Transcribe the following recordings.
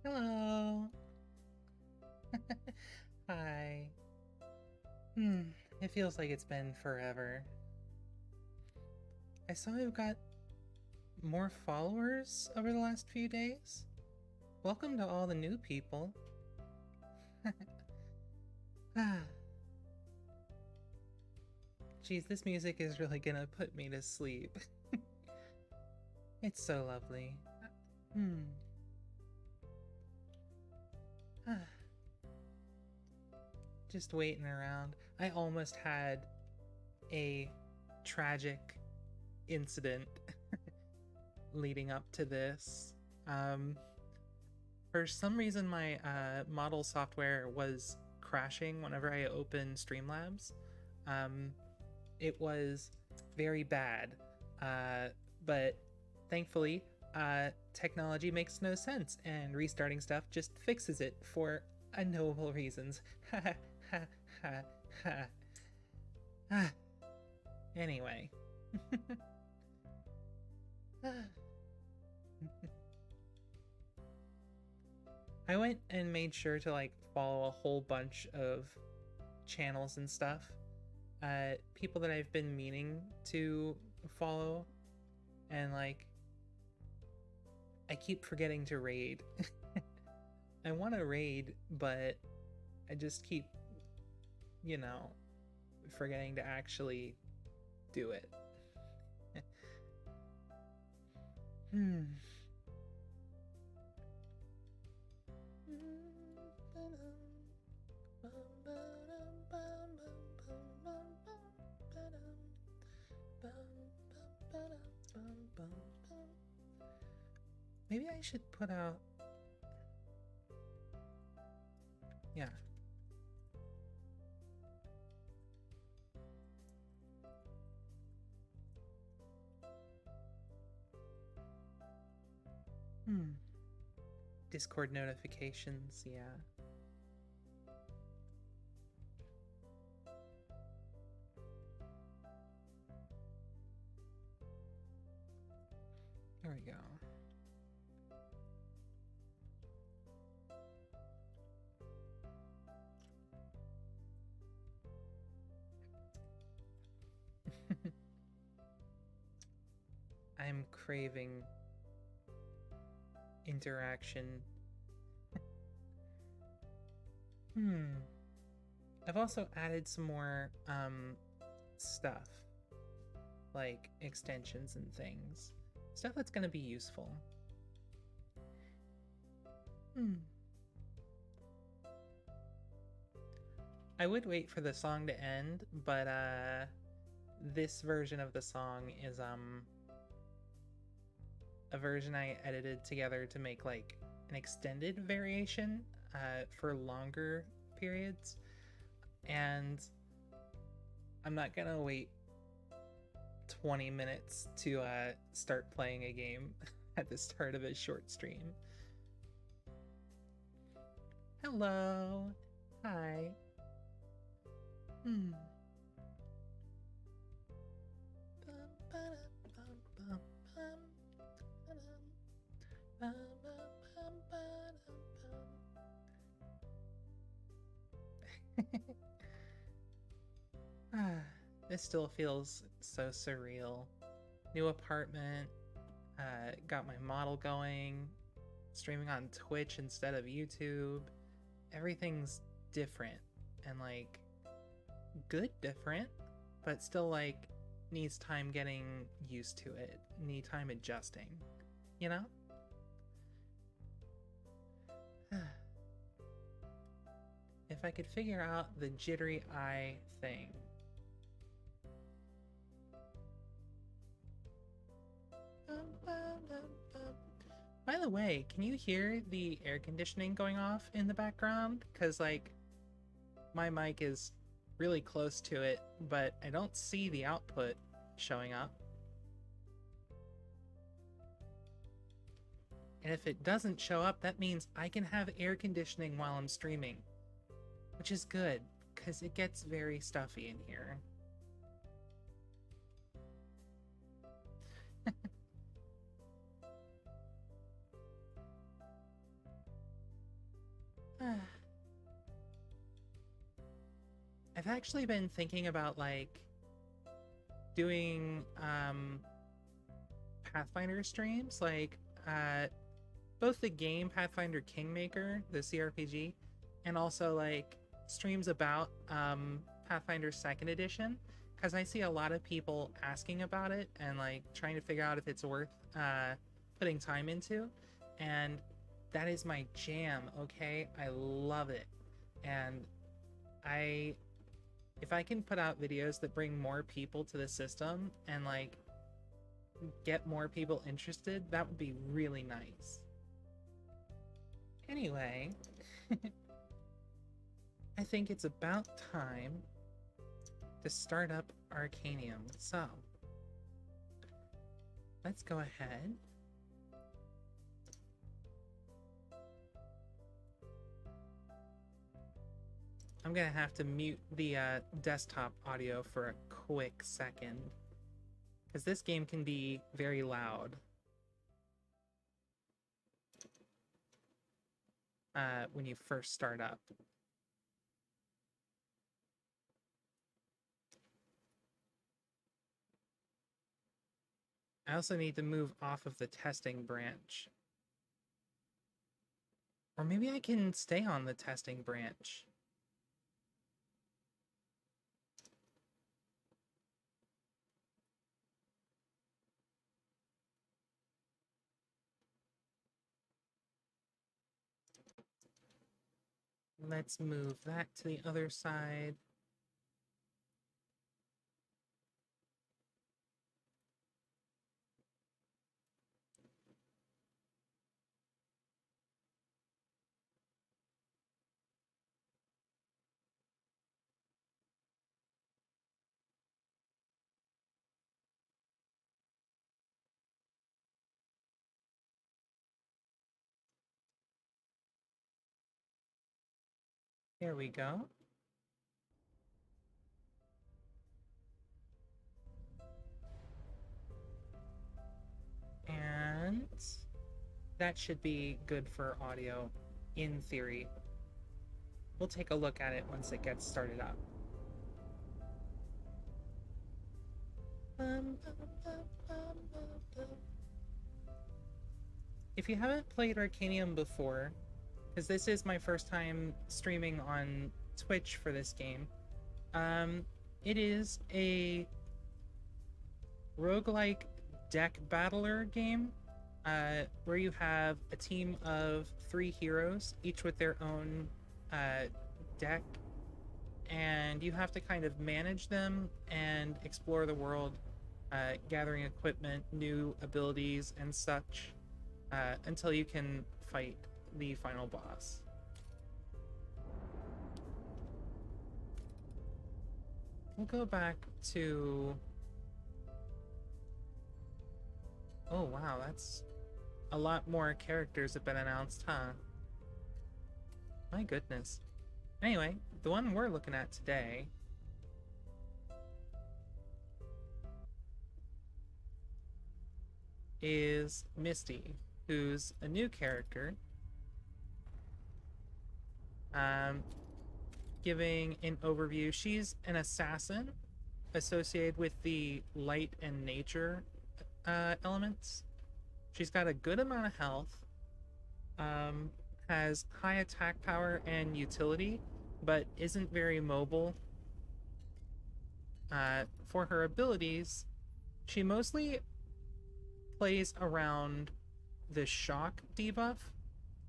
Hello. Hi. It feels like it's been forever. I saw you got more followers over the last few days. Welcome to all the new people. Geez, this music is really gonna put me to sleep. It's so lovely. Hmm. Just waiting around. I almost had a tragic incident leading up to this. For some reason, my model software was crashing whenever I opened Streamlabs. It was very bad, but thankfully, technology makes no sense, and restarting stuff just fixes it for unknowable reasons. Ha ha ha ha. Anyway. I went and made sure to like follow a whole bunch of channels and stuff. People that I've been meaning to follow, and like I keep forgetting to raid. I want to raid, but I just keep, you know, forgetting to actually do it. Hmm. Maybe I should put out... Yeah. Discord notifications, yeah. There we go. I'm craving interaction. I've also added some more stuff, like extensions and things. Stuff that's gonna be useful. I would wait for the song to end, but this version of the song is a version I edited together to make like an extended variation for longer periods, and I'm not gonna wait 20 minutes to start playing a game at the start of a short stream. Hello. Hi. This still feels so surreal. New apartment, got my model going, streaming on Twitch instead of YouTube. Everything's different and like good different, but still like needs time getting used to it, need time adjusting, you know? If I could figure out the jittery eye thing. By the way, can you hear the air conditioning going off in the background? Because, like, my mic is really close to it, but I don't see the output showing up. And if it doesn't show up, that means I can have air conditioning while I'm streaming. Which is good, because it gets very stuffy in here. I've actually been thinking about like doing Pathfinder streams, like both the game Pathfinder Kingmaker, the CRPG, and also like streams about Pathfinder 2nd Edition, because I see a lot of people asking about it and like trying to figure out if it's worth putting time into, and that is my jam. Okay, I love it, and if I can put out videos that bring more people to the system and like get more people interested, that would be really nice. Anyway, I think it's about time to start up Arcanium. So, let's go ahead. I'm gonna have to mute the desktop audio for a quick second, because this game can be very loud. When you first start up. I also need to move off of the testing branch. Or maybe I can stay on the testing branch. Let's move that to the other side. There we go. And that should be good for audio, in theory. We'll take a look at it once it gets started up. If you haven't played Arcanium before, because this is my first time streaming on Twitch for this game, it is a roguelike deck battler game, where you have a team of 3 heroes, each with their own deck, and you have to kind of manage them and explore the world, gathering equipment, new abilities, and such, until you can fight the final boss. We'll go back to... Oh wow, that's a lot more characters have been announced, huh? My goodness. Anyway, the one we're looking at today is Misty, who's a new character. Giving an overview, she's an assassin associated with the light and nature elements. She's got a good amount of health, has high attack power and utility, but isn't very mobile. For her abilities, she mostly plays around the shock debuff,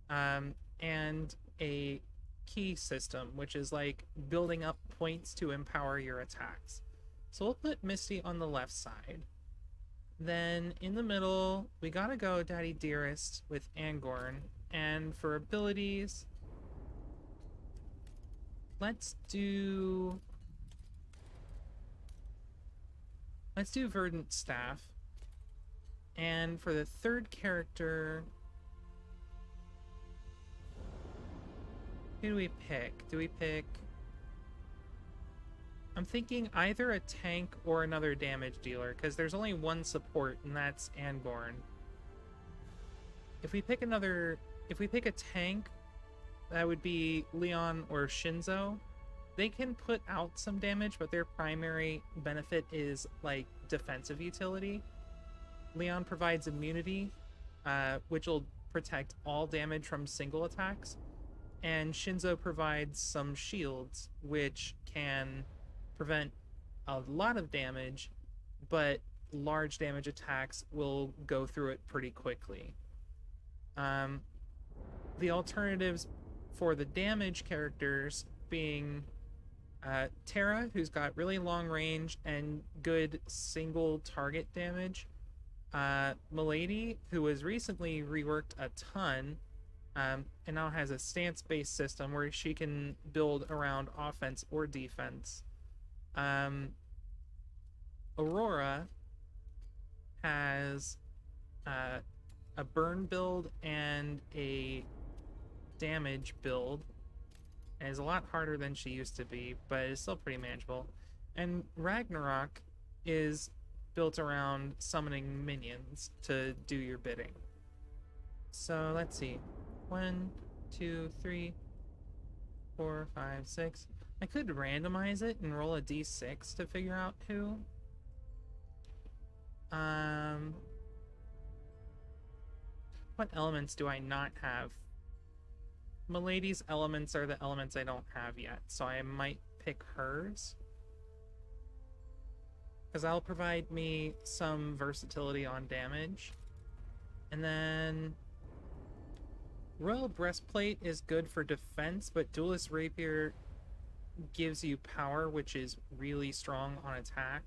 and a key system, which is like building up points to empower your attacks. So we'll put Misty on the left side. Then in the middle, we gotta go Daddy Dearest with Angorn. And for abilities, let's do Verdant Staff. And for the third character, who do we pick? Do we pick... I'm thinking either a tank or another damage dealer, because there's only one support, and that's Angorn. If we pick a tank, that would be Leon or Shinzo. They can put out some damage, but their primary benefit is like defensive utility. Leon provides immunity, which will protect all damage from single attacks, and Shinzo provides some shields, which can prevent a lot of damage, but large damage attacks will go through it pretty quickly. The alternatives for the damage characters being Terra, who's got really long range and good single target damage. Milady, who was recently reworked a ton, and now has a stance-based system where she can build around offense or defense. Aurora has a burn build and a damage build, and is a lot harder than she used to be, but it's still pretty manageable. And Ragnarok is built around summoning minions to do your bidding. So let's see. 1, 2, 3, 4, 5, 6. I could randomize it and roll a d6 to figure out who. What elements do I not have? Milady's elements are the elements I don't have yet, so I might pick hers. Because that'll provide me some versatility on damage. And then Royal Breastplate is good for defense, but Duelist Rapier gives you power, which is really strong on attack.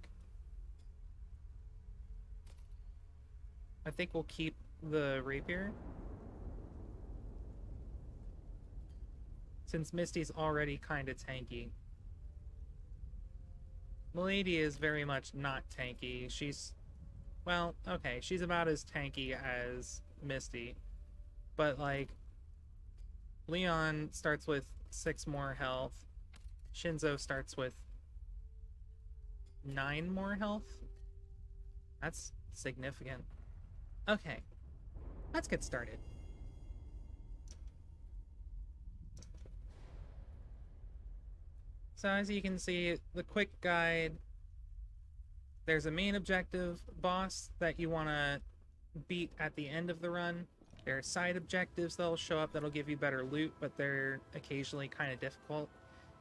I think we'll keep the Rapier, since Misty's already kind of tanky. Milady is very much not tanky. She's, well, okay, she's about as tanky as Misty. But, like, Leon starts with 6 more health. Shinzo starts with 9 more health. That's significant. Okay, let's get started. So as you can see, the quick guide, there's a main objective boss that you want to beat at the end of the run. There are side objectives that'll show up that'll give you better loot, but they're occasionally kind of difficult.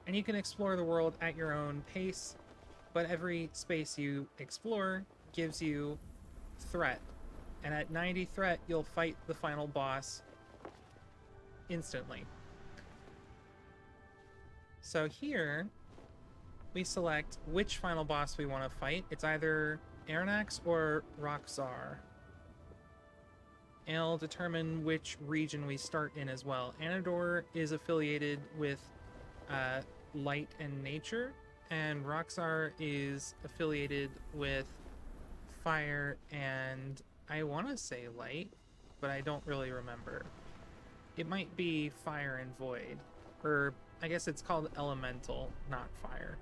And you can explore the world at your own pace, but every space you explore gives you threat. And at 90 threat, you'll fight the final boss instantly. So here, we select which final boss we want to fight. It's either Aranax or Roxar. And it'll determine which region we start in as well. Anador is affiliated with light and nature, and Roxar is affiliated with fire and, I want to say light, but I don't really remember. It might be fire and void, or I guess it's called elemental, not fire.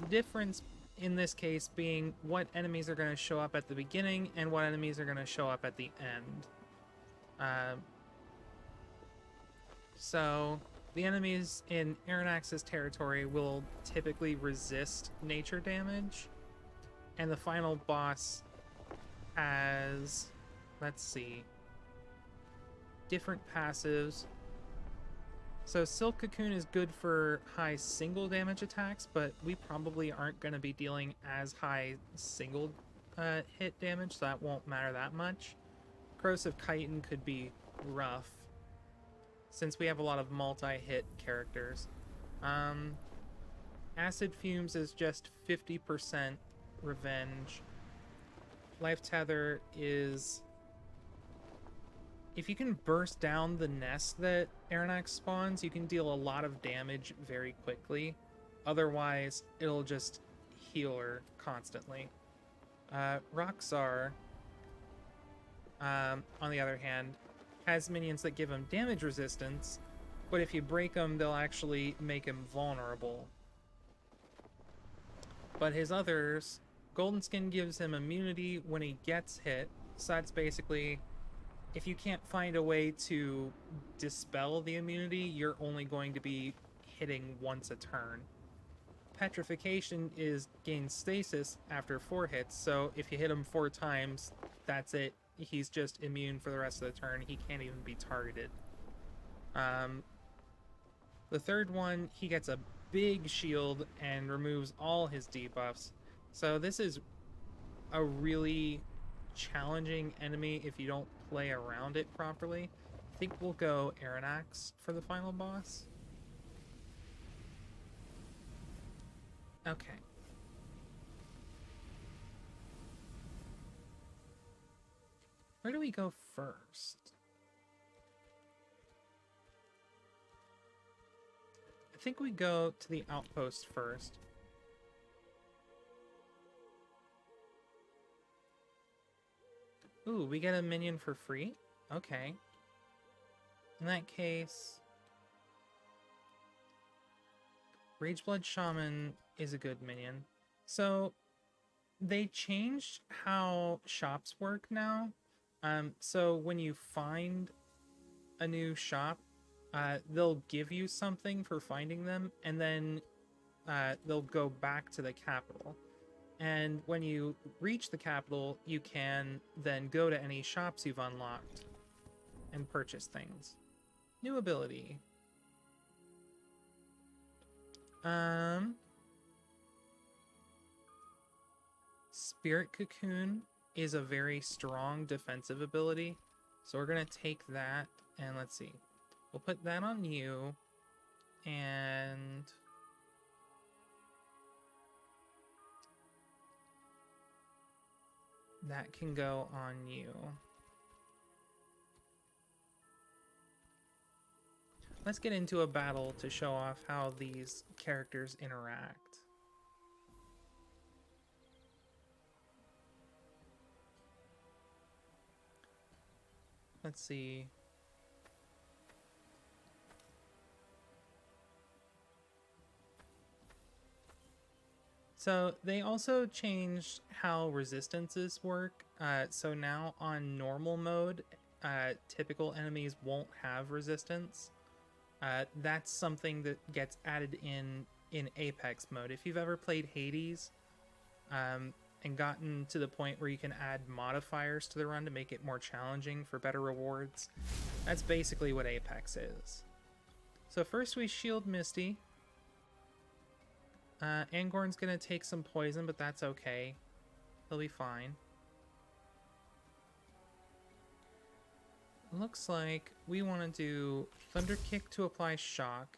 The difference in this case being what enemies are going to show up at the beginning and what enemies are going to show up at the end. So the enemies in Aranax's territory will typically resist nature damage, and the final boss has, let's see, different passives. So Silk Cocoon is good for high single damage attacks, but we probably aren't going to be dealing as high single hit damage, so that won't matter that much. Corrosive Chitin could be rough, since we have a lot of multi-hit characters. Acid Fumes is just 50% revenge. Life Tether is, if you can burst down the nest that Aranax spawns, you can deal a lot of damage very quickly. Otherwise, it'll just heal her constantly. Roxar, on the other hand, has minions that give him damage resistance, but if you break them, they'll actually make him vulnerable. But his others, Golden Skin gives him immunity when he gets hit, so that's basically if you can't find a way to dispel the immunity, you're only going to be hitting once a turn. Petrification is gain stasis after 4 hits, so if you hit him 4 times, that's it. He's just immune for the rest of the turn. He can't even be targeted. The third one, he gets a big shield and removes all his debuffs. So this is a really challenging enemy if you don't play around it properly. I think we'll go Aranax for the final boss. Okay. Where do we go first? I think we go to the outpost first. Ooh, we get a minion for free? Okay. In that case, Rageblood Shaman is a good minion. So they changed how shops work now. So when you find a new shop, they'll give you something for finding them, and then they'll go back to the capital. And when you reach the capital, you can then go to any shops you've unlocked and purchase things. New ability. Spirit Cocoon is a very strong defensive ability. So we're going to take that, and let's see. We'll put that on you, and that can go on you. Let's get into a battle to show off how these characters interact. Let's see. So they also changed how resistances work. So now on normal mode, typical enemies won't have resistance. That's something that gets added in Apex mode. If you've ever played Hades and gotten to the point where you can add modifiers to the run to make it more challenging for better rewards, that's basically what Apex is. So first we shield Misty. Angorn's gonna take some poison, but that's okay. He'll be fine. Looks like we want to do Thunder Kick to apply Shock.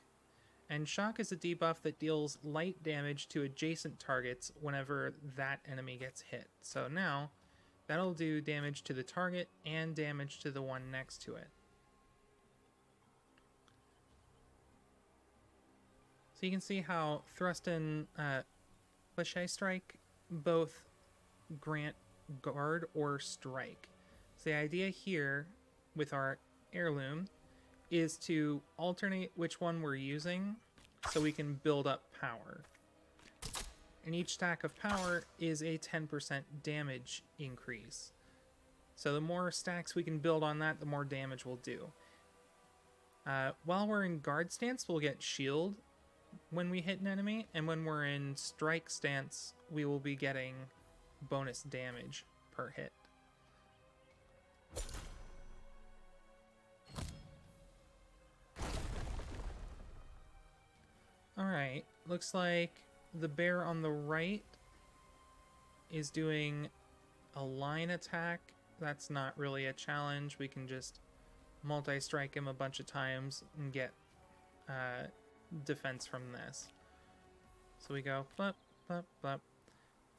And Shock is a debuff that deals light damage to adjacent targets whenever that enemy gets hit. So now, that'll do damage to the target and damage to the one next to it. So you can see how Thrust and Cliché Strike both grant Guard or Strike. So the idea here with our heirloom is to alternate which one we're using so we can build up power. And each stack of power is a 10% damage increase. So the more stacks we can build on that, the more damage we'll do. While we're in guard stance, we'll get shield when we hit an enemy, and when we're in strike stance, we will be getting bonus damage per hit. Alright, looks like the bear on the right is doing a line attack. That's not really a challenge. We can just multi-strike him a bunch of times and get defense from this. So we go blop, blop, blop.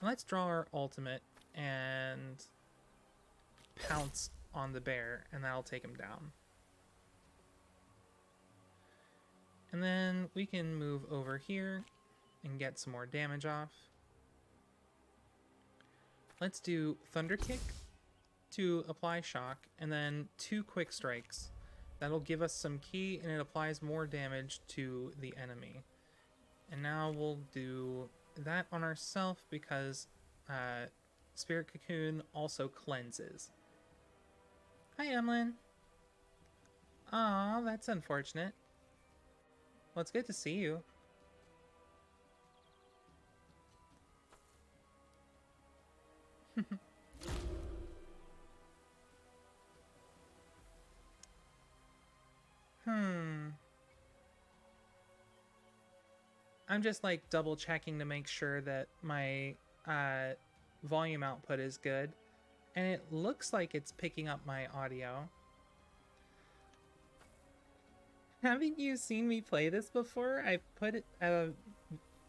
Let's draw our ultimate and pounce on the bear, and that'll take him down. And then we can move over here and get some more damage off. Let's do Thunder Kick to apply shock, and then 2 quick strikes. That'll give us some ki, and it applies more damage to the enemy. And now we'll do that on ourselves because Spirit Cocoon also cleanses. Hi, Emlyn. Aw, that's unfortunate. Well, it's good to see you. I'm just like double checking to make sure that my volume output is good. And it looks like it's picking up my audio. Haven't you seen me play this before? I put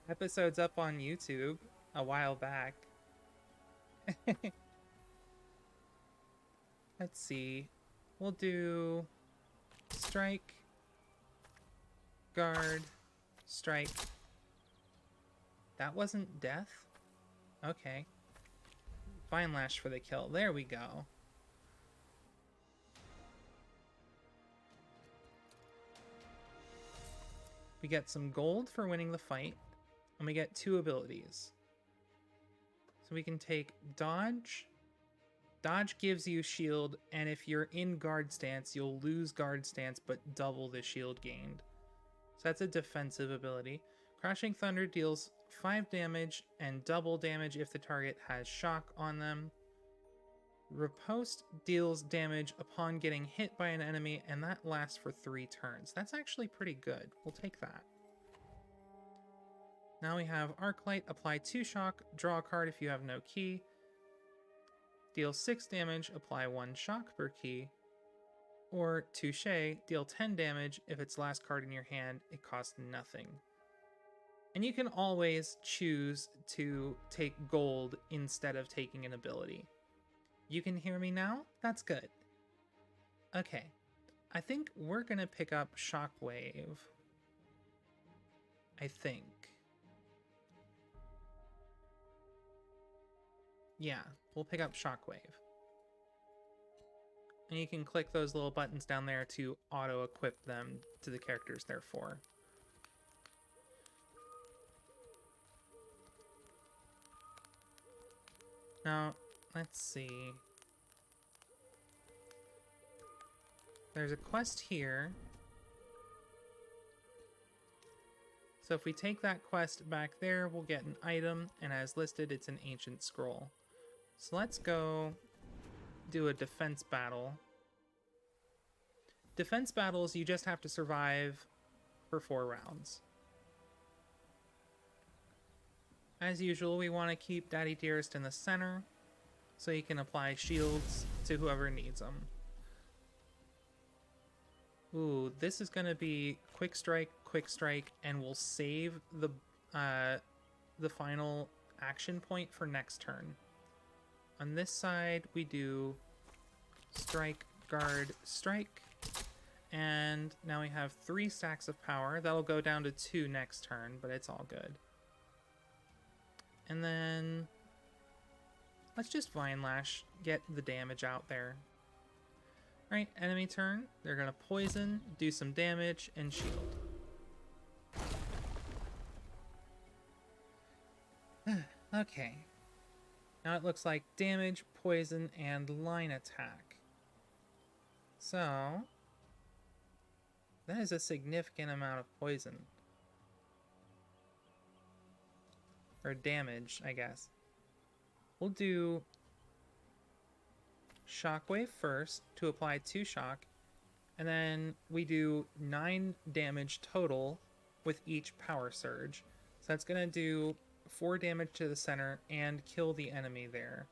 episodes up on YouTube a while back. Let's see. We'll do strike, guard, strike. That wasn't death? Okay. Vine Lash for the kill. There we go. We get some gold for winning the fight, and we get 2 abilities. So we can take dodge. Dodge gives you shield, and if you're in guard stance, you'll lose guard stance but double the shield gained. So that's a defensive ability. Crashing Thunder deals 5 damage and double damage if the target has shock on them. Riposte deals damage upon getting hit by an enemy, and that lasts for 3 turns. That's actually pretty good. We'll take that. Now we have Arclight, apply 2 shock, draw a card if you have no key. Deal 6 damage, apply 1 shock per key. Or Touche, deal 10 damage. If it's last card in your hand, it costs nothing. And you can always choose to take gold instead of taking an ability. You can hear me now? That's good. Okay, I think we're gonna pick up Shockwave. I think. Yeah, we'll pick up Shockwave. And you can click those little buttons down there to auto-equip them to the characters they're for. Now, let's see. There's a quest here. So if we take that quest back there, we'll get an item, and as listed, it's an ancient scroll. So let's go do a defense battle. Defense battles, you just have to survive for 4 rounds. As usual, we want to keep Daddy Dearest in the center, so you can apply shields to whoever needs them. Ooh, this is going to be quick strike, and we'll save the final action point for next turn. On this side, we do strike, guard, strike, and now we have 3 stacks of power. That'll go down to 2 next turn, but it's all good. And then let's just Vine Lash, get the damage out there. Alright, enemy turn. They're going to poison, do some damage, and shield. Okay. Now it looks like damage, poison, and line attack. So that is a significant amount of poison. Or damage, I guess. We'll do Shockwave first to apply 2 shock, and then we do 9 damage total with each power surge. So that's going to do 4 damage to the center and kill the enemy there.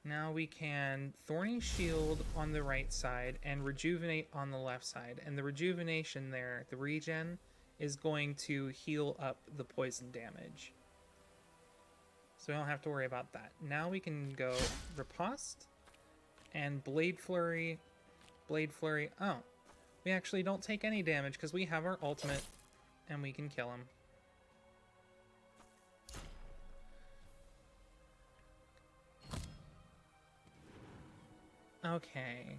Now we can Thorny Shield on the right side and Rejuvenate on the left side. And the rejuvenation there, the regen, is going to heal up the poison damage. So we don't have to worry about that. Now we can go Riposte and Blade Flurry. Blade Flurry. Oh, we actually don't take any damage because we have our ultimate and we can kill him. Okay.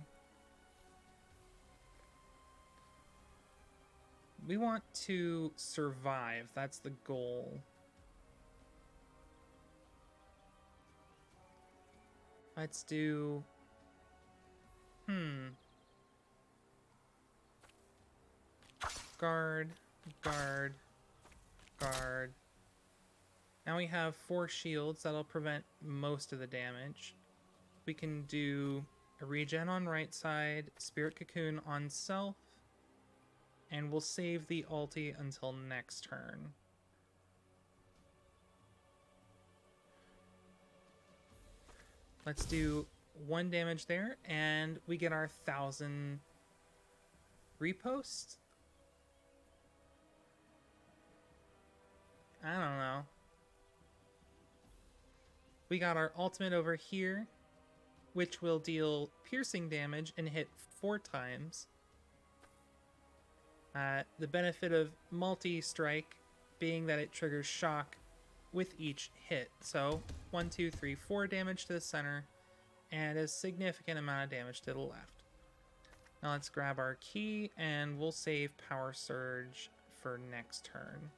We want to survive. That's the goal. Let's do guard, guard, guard. Now we have 4 shields that'll prevent most of the damage. We can do a regen on right side, Spirit Cocoon on self, and we'll save the ulti until next turn. Let's do 1 damage there, and we get our 1000 repost. I don't know. We got our ultimate over here, which will deal piercing damage and hit 4 times. The benefit of multi-strike being that it triggers shock with each hit. So 1, 2, 3, 4 damage to the center, and a significant amount of damage to the left. Now let's grab our key, and we'll save Power Surge for next turn.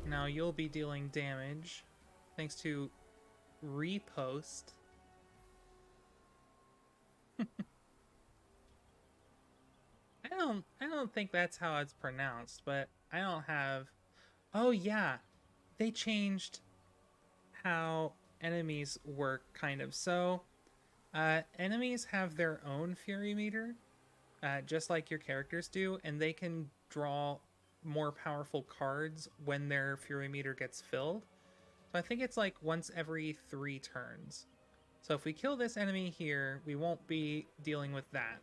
Now you'll be dealing damage thanks to repost. I don't think that's how it's pronounced, but I don't have... Oh yeah, they changed how enemies work, kind of. So, enemies have their own fury meter, just like your characters do, and they can draw more powerful cards when their fury meter gets filled. So I think it's like once every 3 turns. So if we kill this enemy here, we won't be dealing with that.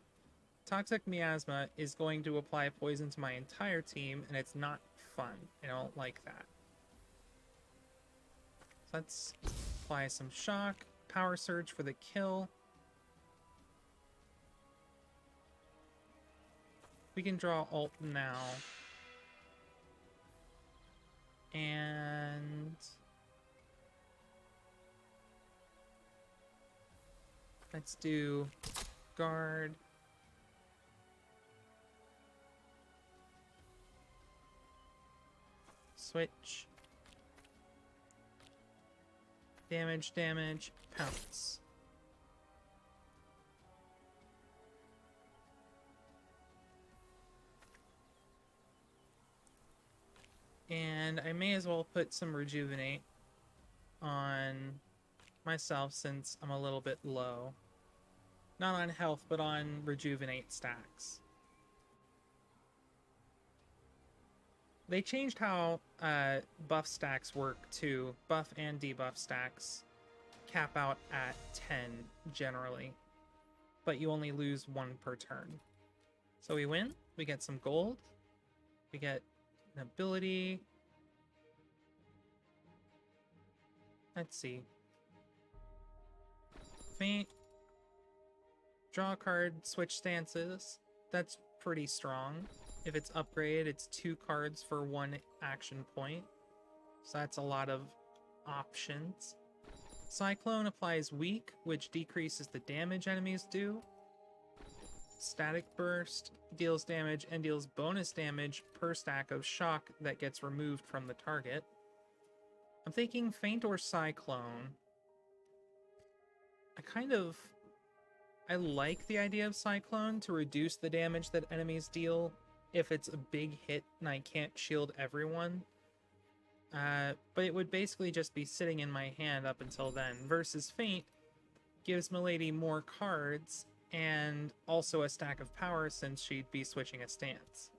Toxic Miasma is going to apply poison to my entire team, and it's not fun. I don't like that. So let's apply some shock. Power Surge for the kill. We can draw ult now. And let's do guard. Switch. Damage, damage, pounce. And I may as well put some rejuvenate on myself since I'm a little bit low. Not on health, but on rejuvenate stacks. They changed how buff stacks work too. Buff and debuff stacks cap out at 10 generally, but you only lose 1 per turn. So we win, we get some gold, we get an ability. Let's see. Faint. Draw a card, switch stances. That's pretty strong. If it's upgraded, it's 2 cards for 1 action point. So that's a lot of options. Cyclone applies weak, which decreases the damage enemies do. Static Burst deals damage and deals bonus damage per stack of shock that gets removed from the target. I'm thinking Faint or Cyclone. I like the idea of Cyclone to reduce the damage that enemies deal if it's a big hit and I can't shield everyone. But it would basically just be sitting in my hand up until then, versus Faint gives Milady more cards and also a stack of power since she'd be switching a stance.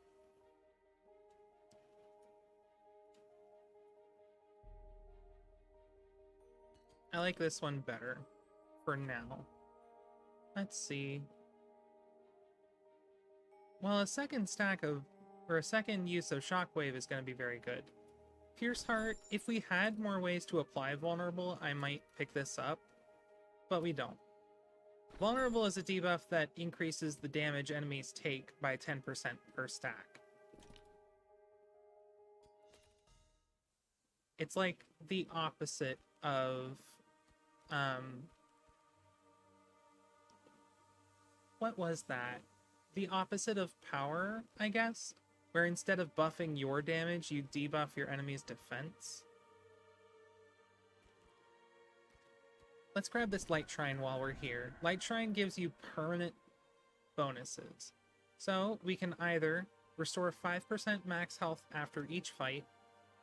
I like this one better for now. Let's see. Well, a second use of Shockwave is going to be very good. Pierce Heart, if we had more ways to apply Vulnerable, I might pick this up, but we don't. Vulnerable is a debuff that increases the damage enemies take by 10% per stack. It's like the opposite of... what was that? The opposite of power, I guess? Where instead of buffing your damage, you debuff your enemy's defense. Let's grab this Light Shrine while we're here. Light Shrine gives you permanent bonuses. So we can either restore 5% max health after each fight,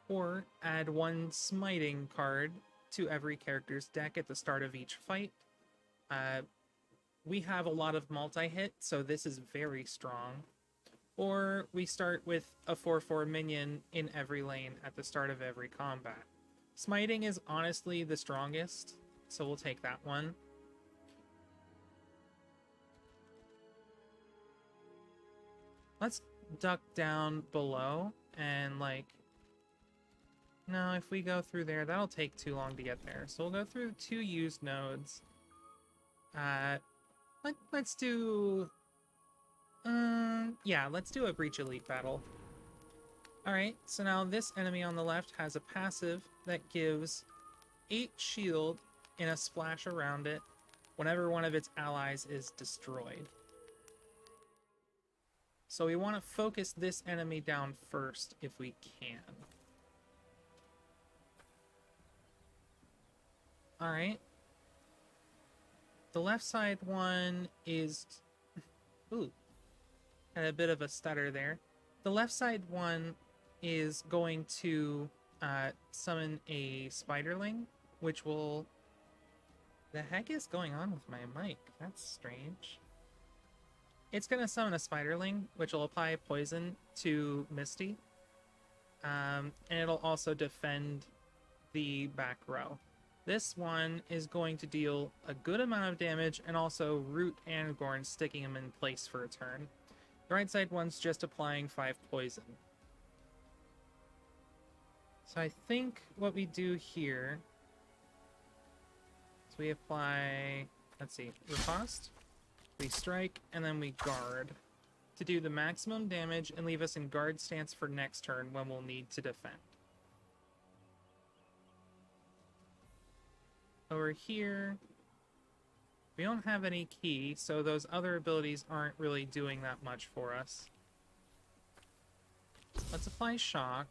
or add 1 smiting card to every character's deck at the start of each fight. We have a lot of multi-hit, so this is very strong. Or we start with a 4/4 minion in every lane at the start of every combat. Smiting is honestly the strongest, so we'll take that one. Let's duck down below and no, if we go through there, that'll take too long to get there. So we'll go through 2 used nodes. Let's do... yeah, let's do a Breach Elite battle. Alright, so now this enemy on the left has a passive that gives 8 shield in a splash around it whenever one of its allies is destroyed. So we want to focus this enemy down first if we can. Alright. The left side one is... Ooh. Had a bit of a stutter there. The left side one is going to summon a spiderling, which will... The heck is going on with my mic? That's strange. It's going to summon a spiderling, which will apply poison to Misty. And it'll also defend the back row. This one is going to deal a good amount of damage and also root Angorn, sticking him in place for a turn. The right side one's just applying 5 poison. So I think what we do here is we apply, let's see, riposte, we strike, and then we guard to do the maximum damage and leave us in guard stance for next turn when we'll need to defend. Over here, we don't have any key, so those other abilities aren't really doing that much for us. Let's apply shock.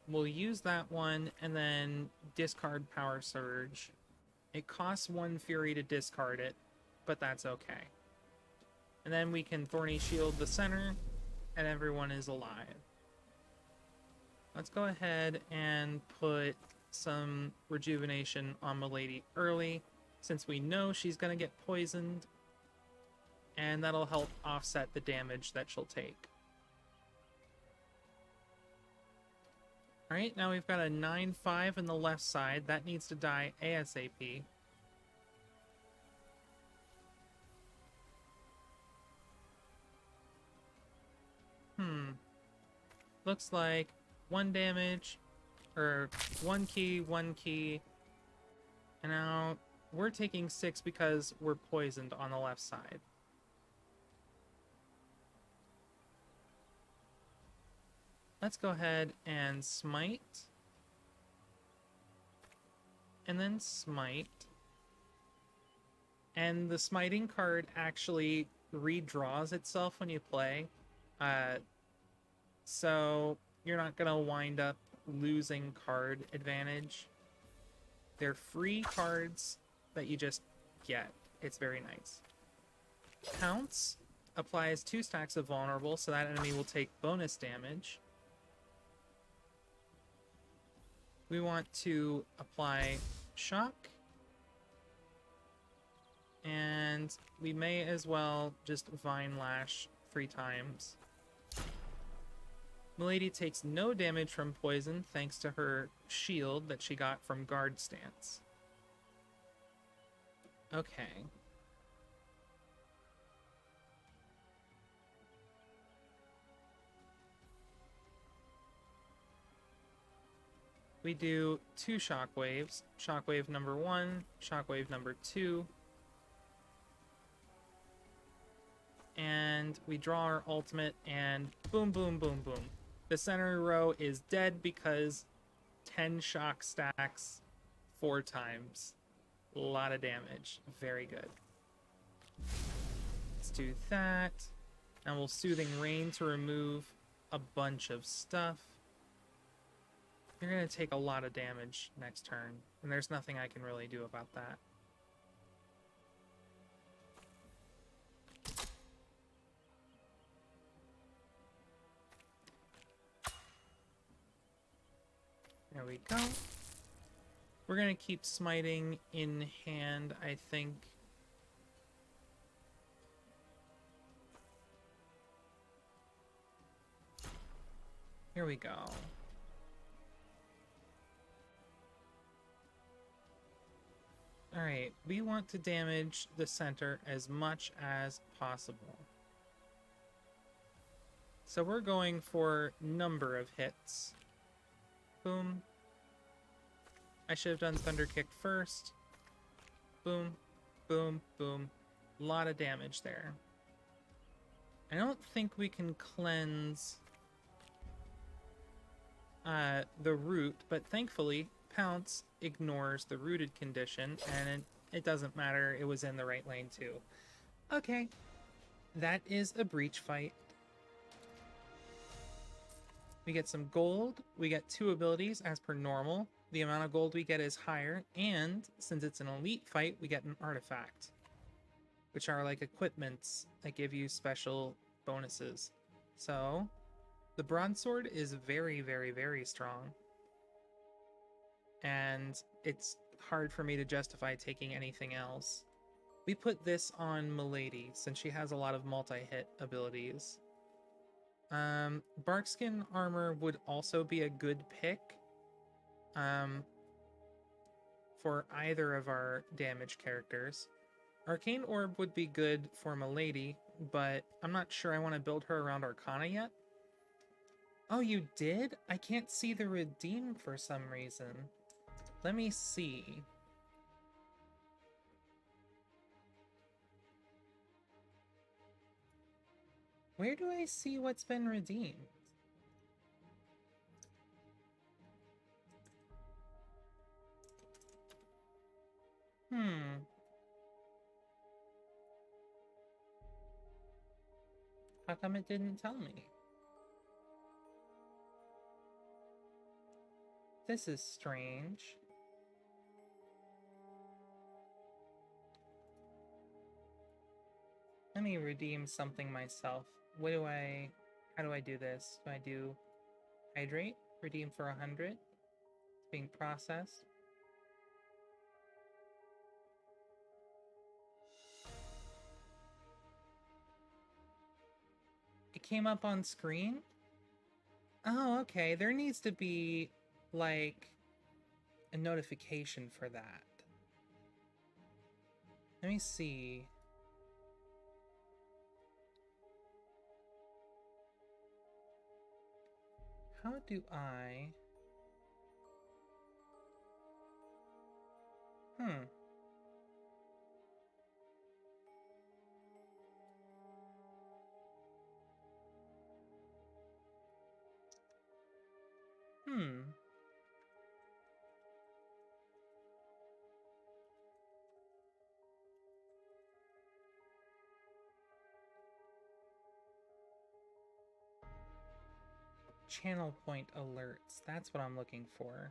We'll use that one and then discard Power Surge. It costs 1 Fury to discard it, but that's okay. And then we can Thorny Shield the center, and everyone is alive. Let's go ahead and put some rejuvenation on Milady early, since we know she's going to get poisoned, and that'll help offset the damage that she'll take. Alright, now we've got a 9/5 in the left side. That needs to die ASAP. Looks like 1 damage, or 1 key, 1 key. And now we're taking 6 because we're poisoned on the left side. Let's go ahead and smite. And then smite. And the smiting card actually redraws itself when you play. So you're not going to wind up losing card advantage. They're free cards that you just get. It's very nice. Pounce applies 2 stacks of vulnerable, so that enemy will take bonus damage. We want to apply shock. And we may as well just Vine Lash 3 times. Milady takes no damage from poison thanks to her shield that she got from guard stance. Okay. We do 2 shockwaves. Shockwave number 1, shockwave number 2. And we draw our ultimate and boom, boom, boom, boom. The center row is dead because 10 shock stacks 4 times. A lot of damage. Very good. Let's do that. And we'll Soothing Rain to remove a bunch of stuff. You're going to take a lot of damage next turn, and there's nothing I can really do about that. There we go. We're going to keep smiting in hand, I think. Here we go. Alright, we want to damage the center as much as possible. So we're going for number of hits. Boom. I should have done Thunder Kick first. Boom, boom, boom. A lot of damage there. I don't think we can cleanse the root, but thankfully Pounce ignores the rooted condition, and it doesn't matter, it was in the right lane too. Okay, that is a breach fight. We get some gold, we get 2 abilities as per normal. The amount of gold we get is higher, and since it's an elite fight, we get an artifact, which are like equipments that give you special bonuses. So the broadsword is very, very, very strong. And it's hard for me to justify taking anything else. We put this on Milady, since she has a lot of multi-hit abilities. Barkskin armor would also be a good pick for either of our damage characters. Arcane Orb would be good for Milady, but I'm not sure I want to build her around Arcana yet. Oh, you did? I can't see the redeem for some reason. Let me see. Where do I see what's been redeemed? How come it didn't tell me? This is strange. Let me redeem something myself. How do I do this? Do I do hydrate? Redeem for 100? It's being processed. It came up on screen? Oh, okay. There needs to be, like, a notification for that. Let me see. How do I... Channel point alerts. That's what I'm looking for.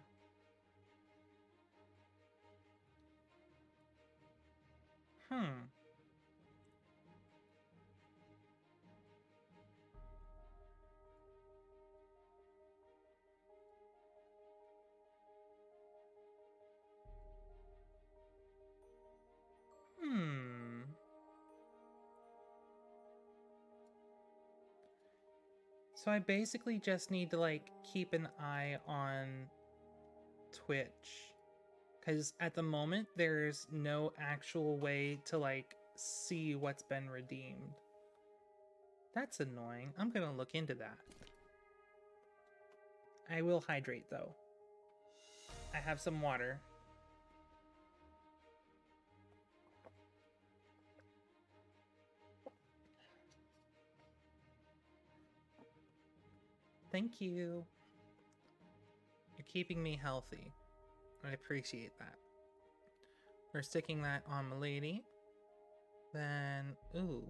So I basically just need to, like, keep an eye on Twitch. Because at the moment, there's no actual way to, like, see what's been redeemed. That's annoying. I'm gonna look into that. I will hydrate, though. I have some water. Thank you. You're keeping me healthy. I appreciate that. We're sticking that on Milady. Then, ooh.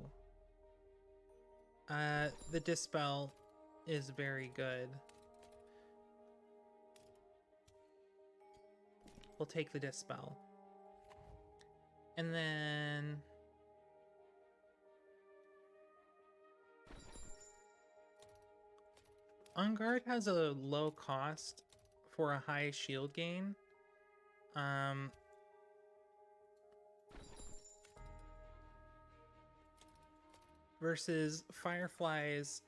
The Dispel is very good. we'll take the Dispel. And then... On guard has a low cost for a high shield gain. Versus Fireflies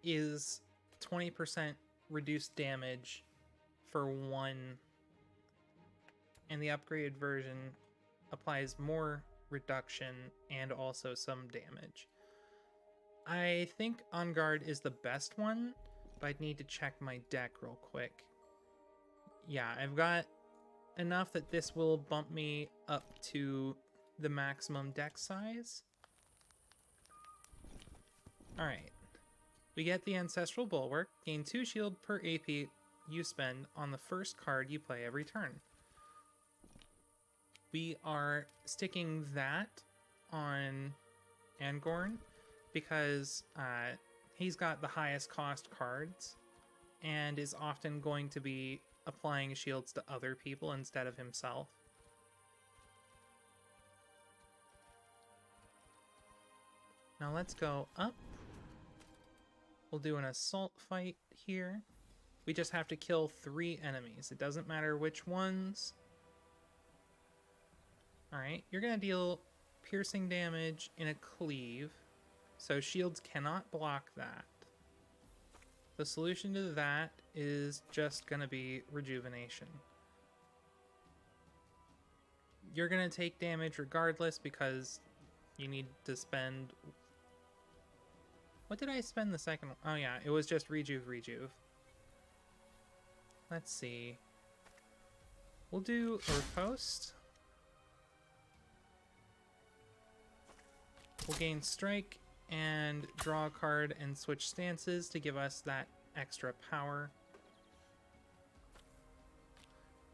is 20% reduced damage for 1, and the upgraded version applies more reduction and also some damage. I think On Guard is the best one, but I'd need to check my deck real quick. Yeah, I've got enough that this will bump me up to the maximum deck size. Alright. We get the Ancestral Bulwark. Gain 2 shield per AP you spend on the first card you play every turn. We are sticking that on Angorn because he's got the highest cost cards and is often going to be applying shields to other people instead of himself. Now let's go up. We'll do an assault fight here. We just have to kill 3 enemies. It doesn't matter which ones. Alright, you're going to deal piercing damage in a cleave, so shields cannot block that. The solution to that is just going to be rejuvenation. You're going to take damage regardless because you need to spend... What did I spend the second one? Oh yeah, it was just rejuve. Let's see. We'll do a riposte. We'll gain strike and draw a card and switch stances to give us that extra power.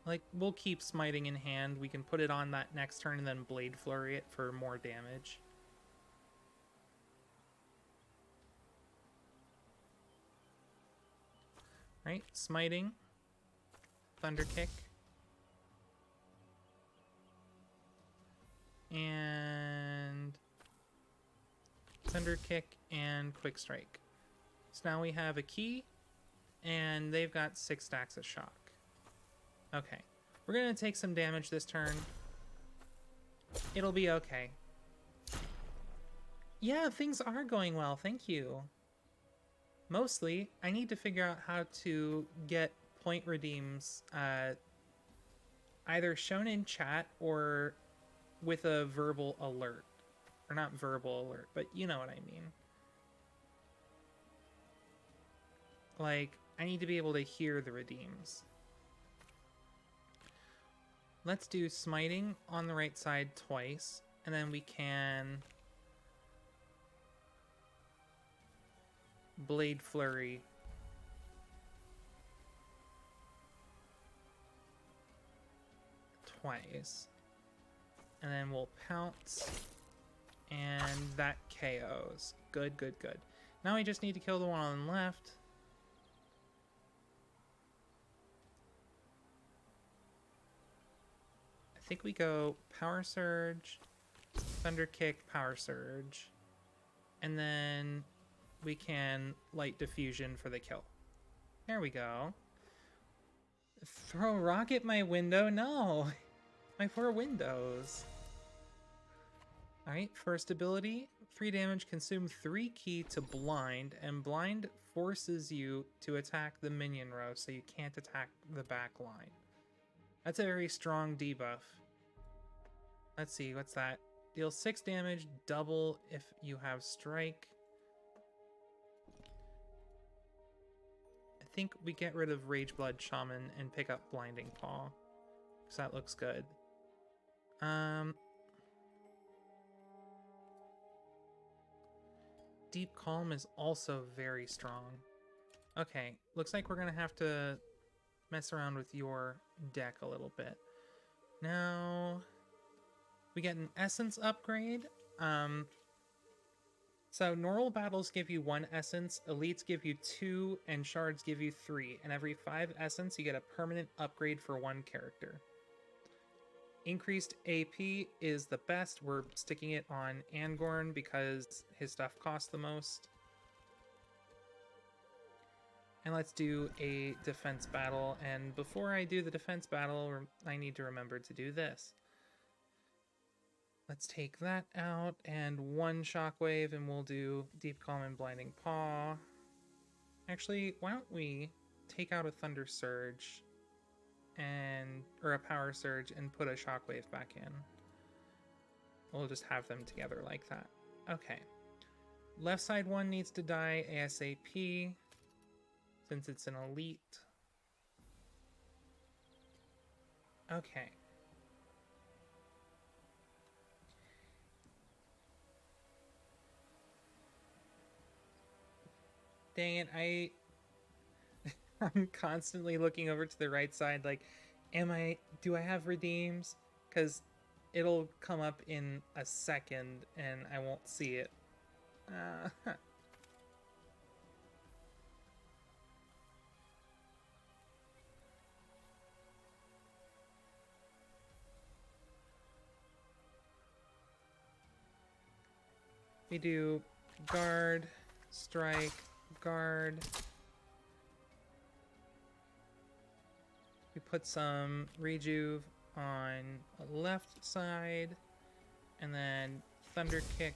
Like, we'll keep smiting in hand. We can put it on that next turn and then blade flurry it for more damage. Right, smiting, thunder kick, and thunder kick and quick strike. So now we have a key, and they've got 6 stacks of shock. Okay, we're gonna take some damage this turn. It'll be okay. Yeah, things are going well, thank you. Mostly, I need to figure out how to get point redeems either shown in chat or with a verbal alert. Or not verbal alert, but you know what I mean. Like, I need to be able to hear the redeems. Let's do smiting on the right side twice, and then we can... Blade Flurry. Twice. And then we'll pounce. And that KOs. Good. Now we just need to kill the one on the left. I think we go Power Surge, Thunder Kick, Power Surge. And then... we can light diffusion for the kill. There we go. Throw a rock at my window? No! My poor windows. Alright, first ability. 3 damage, consume 3 ki to blind, and blind forces you to attack the minion row, so you can't attack the back line. That's a very strong debuff. Let's see, what's that? Deal 6 damage, double if you have strike. I think we get rid of Rageblood Shaman and pick up Blinding Paw, because that looks good. Deep Calm is also very strong. Okay, looks like we're gonna have to mess around with your deck a little bit. Now, we get an Essence upgrade. So normal battles give you 1 essence, elites give you 2, and shards give you 3. And every 5 essence, you get a permanent upgrade for 1 character. Increased AP is the best. We're sticking it on Angorn because his stuff costs the most. And let's do a defense battle. And before I do the defense battle, I need to remember to do this. Let's take that out and one shockwave, and we'll do Deep Calm and Blinding Paw. Actually, why don't we take out a Thunder Surge or a Power Surge and put a shockwave back in. We'll just have them together like that. Okay. Left side one needs to die ASAP since it's an elite. Okay. Dang it, I'm constantly looking over to the right side like, do I have redeems? Because it'll come up in a second and I won't see it. We do guard, strike, guard. We put some rejuve on the left side, and then thunder kick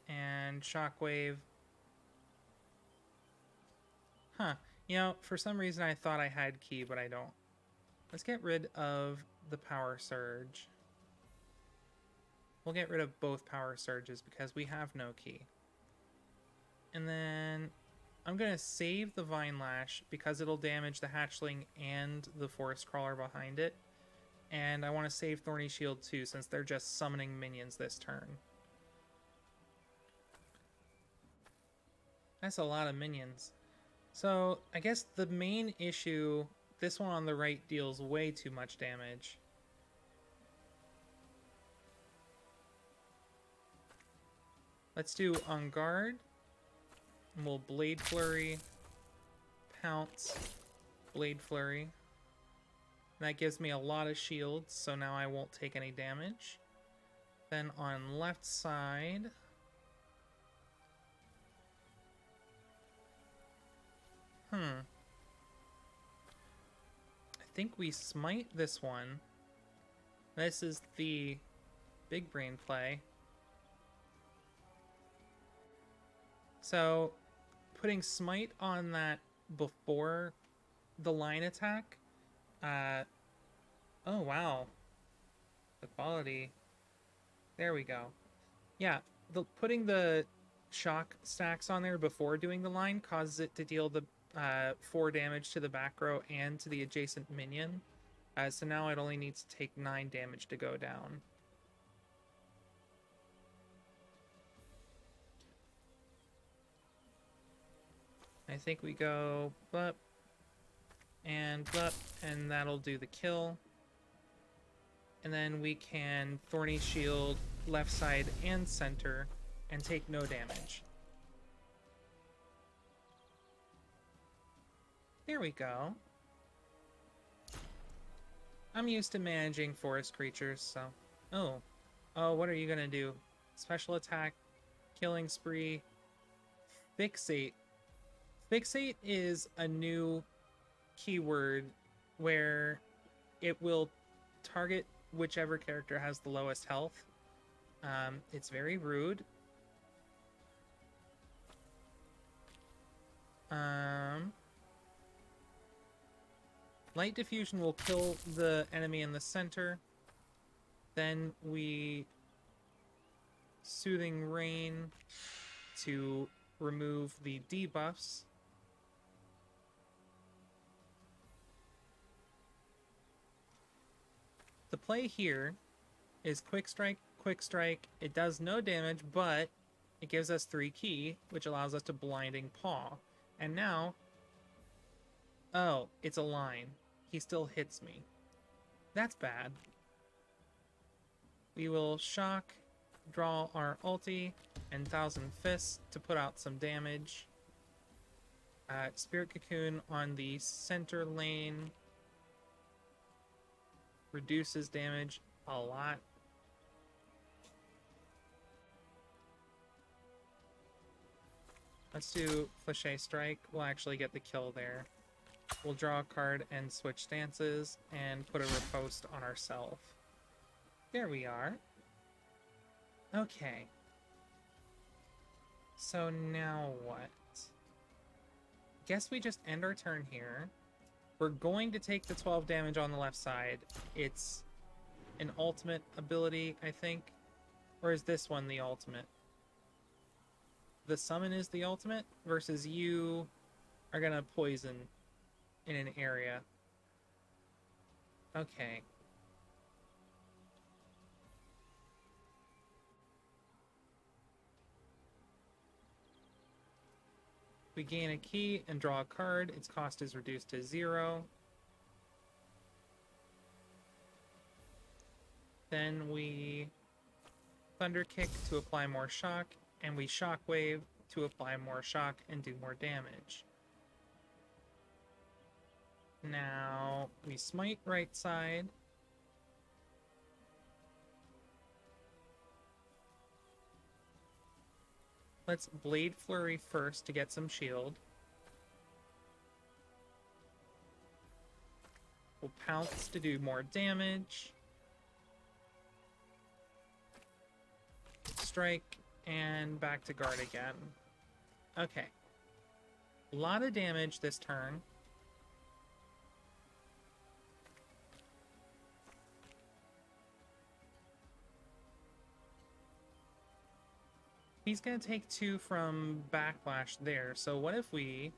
and shockwave. Huh, you know, for some reason I thought I had key, but I don't. Let's get rid of the power surge. We'll get rid of both power surges because we have no key. And then I'm going to save the Vine Lash because it'll damage the hatchling and the forest crawler behind it. And I want to save Thorny Shield too since they're just summoning minions this turn. That's a lot of minions. So I guess the main issue, this one on the right deals way too much damage. Let's do on guard. And we'll Blade Flurry, Pounce, Blade Flurry. That gives me a lot of shields, so now I won't take any damage. Then on left side, I think we smite this one. This is the big brain play. So, putting smite on that before the line attack. Oh wow, the quality. There we go. Yeah, putting the shock stacks on there before doing the line causes it to deal the 4 damage to the back row and to the adjacent minion. So now it only needs to take 9 damage to go down. I think we go blup and blup, and that'll do the kill. And then we can Thorny Shield left side and center and take no damage. There we go. I'm used to managing forest creatures, so... Oh, what are you gonna do? Special attack, killing spree, fixate. Fixate is a new keyword where it will target whichever character has the lowest health. It's very rude. Light diffusion will kill the enemy in the center. Then we Soothing Rain to remove the debuffs. The play here is quick strike, quick strike. It does no damage, but it gives us 3 key, which allows us to blinding paw. And now, oh, it's a line. He still hits me. That's bad. We will shock, draw our ulti, and Thousand Fists to put out some damage. Spirit Cocoon on the center lane. reduces damage a lot. Let's do Cliché Strike. We'll actually get the kill there. We'll draw a card and switch stances and put a riposte on ourselves. There we are. Okay. So now what? Guess we just end our turn here. We're going to take the 12 damage on the left side. It's an ultimate ability, I think. Or is this one the ultimate? The summon is the ultimate versus you are gonna poison in an area. Okay. We gain a key and draw a card. Its cost is reduced to 0. Then we Thunder Kick to apply more shock, and we Shockwave to apply more shock and do more damage. Now we Smite right side. Let's Blade Flurry first to get some shield. We'll Pounce to do more damage. Strike, and back to guard again. Okay. A lot of damage this turn. He's going to take 2 from Backlash there. So what if we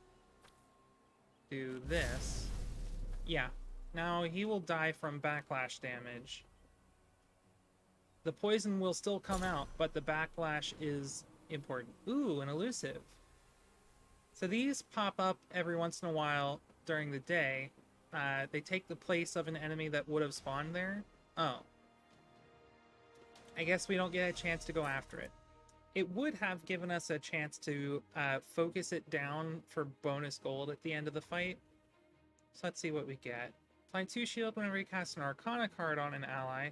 do this? Yeah. Now he will die from Backlash damage. The poison will still come out, but the Backlash is important. Ooh, an elusive. So these pop up every once in a while during the day. They take the place of an enemy that would have spawned there. Oh. I guess we don't get a chance to go after it. It would have given us a chance to focus it down for bonus gold at the end of the fight. So let's see what we get. Apply 2 shield whenever you cast an Arcana card on an ally.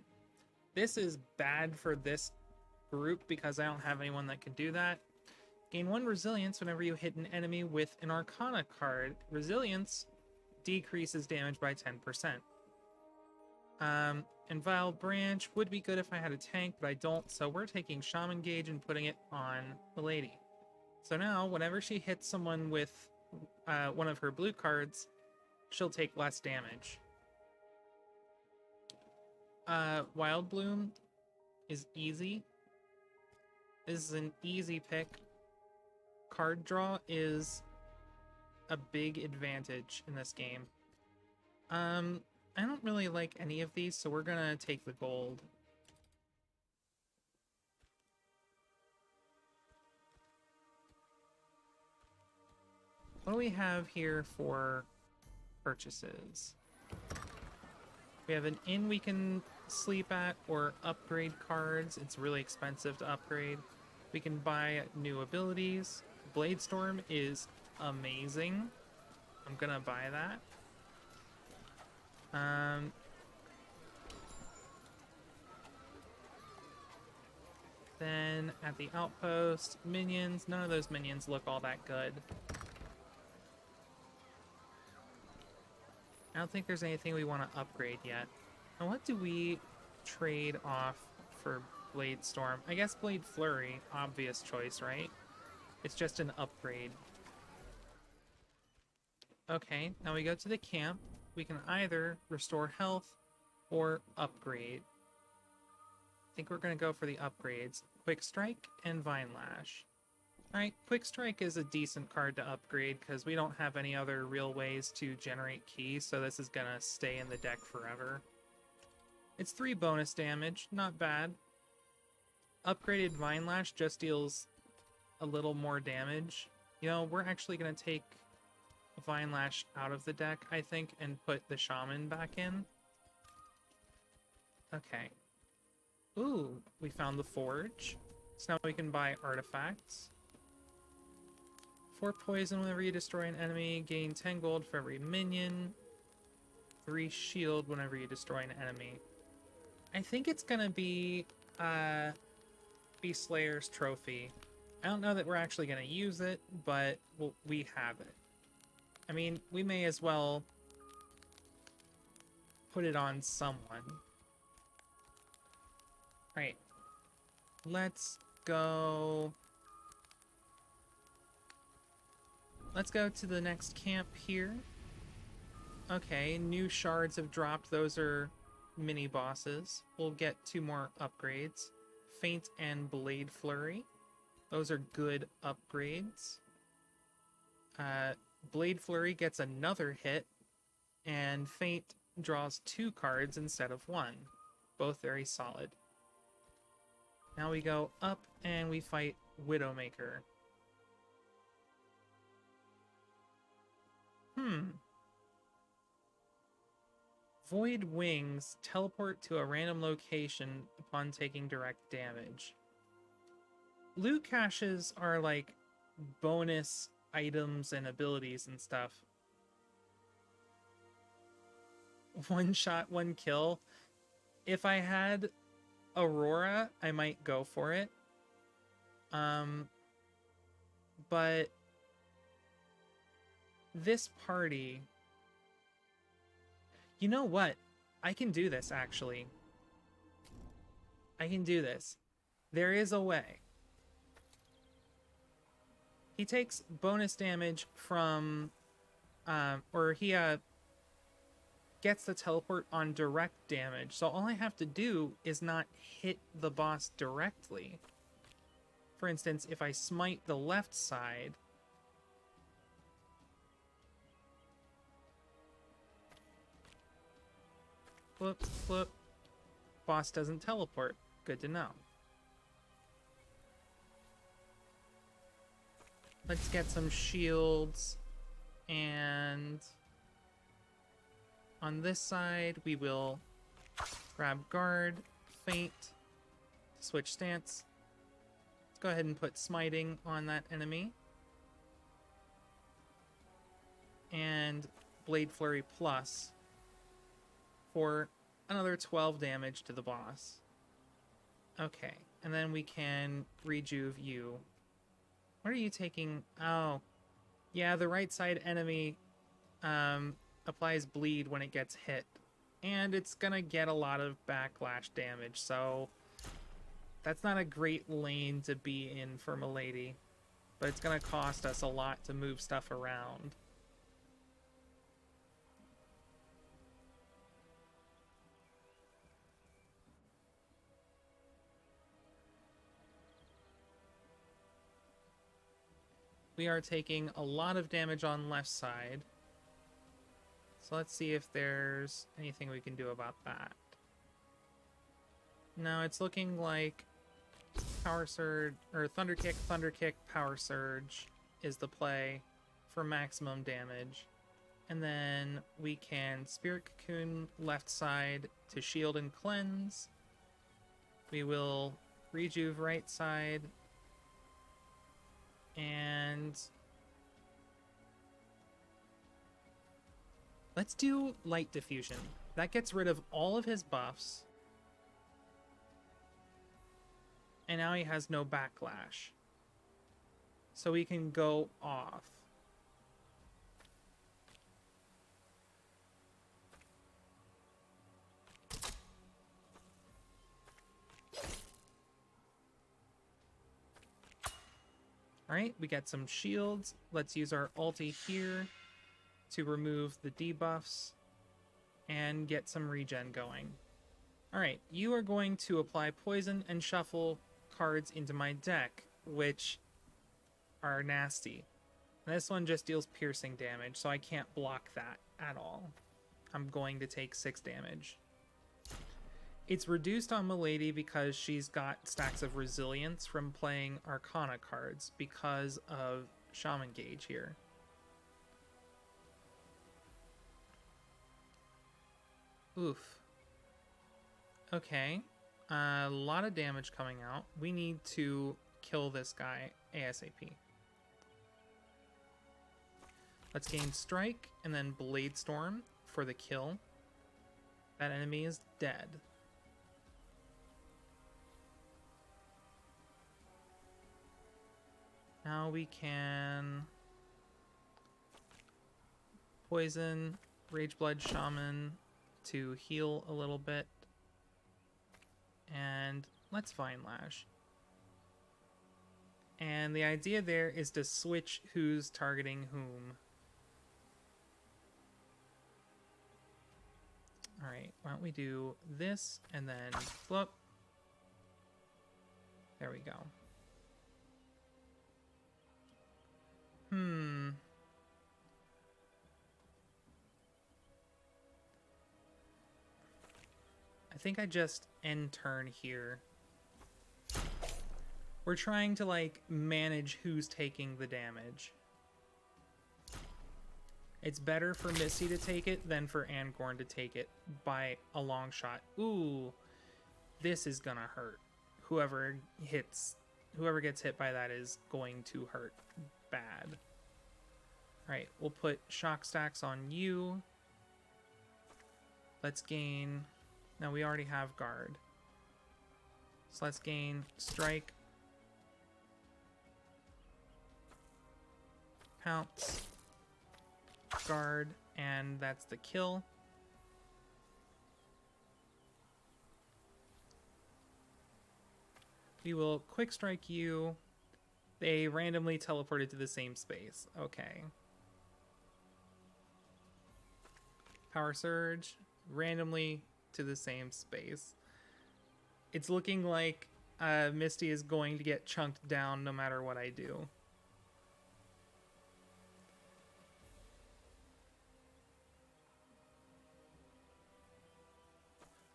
This is bad for this group because I don't have anyone that can do that. Gain 1 resilience whenever you hit an enemy with an Arcana card. Resilience decreases damage by 10%. And Vile Branch would be good if I had a tank, but I don't, so we're taking Shaman Gauge and putting it on the lady. So now, whenever she hits someone with one of her blue cards, she'll take less damage. Wild Bloom is easy. This is an easy pick. Card draw is a big advantage in this game. I don't really like any of these, so we're gonna take the gold. What do we have here for purchases? We have an inn we can sleep at or upgrade cards. It's really expensive to upgrade. We can buy new abilities. Bladestorm is amazing. I'm gonna buy that. Then at the outpost, minions. None of those minions look all that good. I don't think there's anything we want to upgrade yet. Now, what do we trade off for Bladestorm? I guess Blade Flurry, obvious choice, right? It's just an upgrade. Okay, now we go to the camp. We can either restore health or upgrade. I think we're going to go for the upgrades. Quick Strike and Vine Lash. Alright, Quick Strike is a decent card to upgrade because we don't have any other real ways to generate keys, so this is going to stay in the deck forever. It's 3 bonus damage, not bad. Upgraded Vine Lash just deals a little more damage. You know, we're actually going to take Vine Lash out of the deck, I think, and put the Shaman back in. Okay. Ooh, we found the Forge. So now we can buy artifacts. 4 poison whenever you destroy an enemy. Gain 10 gold for every minion. 3 shield whenever you destroy an enemy. I think it's gonna be Beast Slayer's trophy. I don't know that we're actually gonna use it, but we have it. I mean, we may as well put it on someone. Right. Let's go... Let's go to the next camp here. Okay, new shards have dropped. Those are mini bosses. We'll get 2 more upgrades. Feint and Blade Flurry. Those are good upgrades. Blade Flurry gets another hit, and Feint draws 2 cards instead of 1. Both very solid. Now we go up and we fight Widowmaker. Void Wings teleport to a random location upon taking direct damage. Loot caches are like bonus items and abilities and stuff. 1 shot, 1 kill. If I had Aurora, I might go for it. But this party... You know what? I can do this, actually. I can do this. There is a way. He takes bonus damage from... or he gets the teleport on direct damage. So all I have to do is not hit the boss directly. For instance, if I smite the left side... Flip, flip. Boss doesn't teleport. Good to know. Let's get some shields. And on this side, we will grab guard, feint, switch stance. Let's go ahead and put smiting on that enemy. And Blade Flurry Plus for another 12 damage to the boss. Okay, and then we can rejuve you. What are you taking? Oh, yeah, the right side enemy applies bleed when it gets hit. And it's gonna get a lot of backlash damage, so that's not a great lane to be in for Milady. But it's gonna cost us a lot to move stuff around. We are taking a lot of damage on left side. So let's see if there's anything we can do about that. No, it's looking like Power Surge, or Thunder Kick, Power Surge is the play for maximum damage. And then we can Spirit Cocoon left side to shield and cleanse. We will rejuve right side. And let's do Light Diffusion. That gets rid of all of his buffs. And now he has no backlash. So we can go off. Alright, we got some shields. Let's use our ulti here to remove the debuffs and get some regen going. Alright, you are going to apply poison and shuffle cards into my deck, which are nasty. And this one just deals piercing damage, so I can't block that at all. I'm going to take 6 damage. It's reduced on Milady because she's got stacks of resilience from playing Arcana cards because of Shaman Gauge here. Oof. Okay. A lot of damage coming out. We need to kill this guy ASAP. Let's gain Strike and then Blade Storm for the kill. That enemy is dead. Now we can poison Rage Blood Shaman to heal a little bit. And let's Vine Lash. And the idea there is to switch who's targeting whom. Alright, why don't we do this and then flip. There we go. I think I just end turn here. We're trying to, like, manage who's taking the damage. It's better for Misty to take it than for Angorn to take it by a long shot. Ooh, this is gonna hurt. Whoever gets hit by that is going to hurt bad. Alright, we'll put shock stacks on you. Let's gain... No, we already have guard. So let's gain strike. Pounce. Guard, and that's the kill. We will quick strike you. They randomly teleported to the same space. Okay. Power surge, randomly to the same space. It's looking like Misty is going to get chunked down no matter what I do.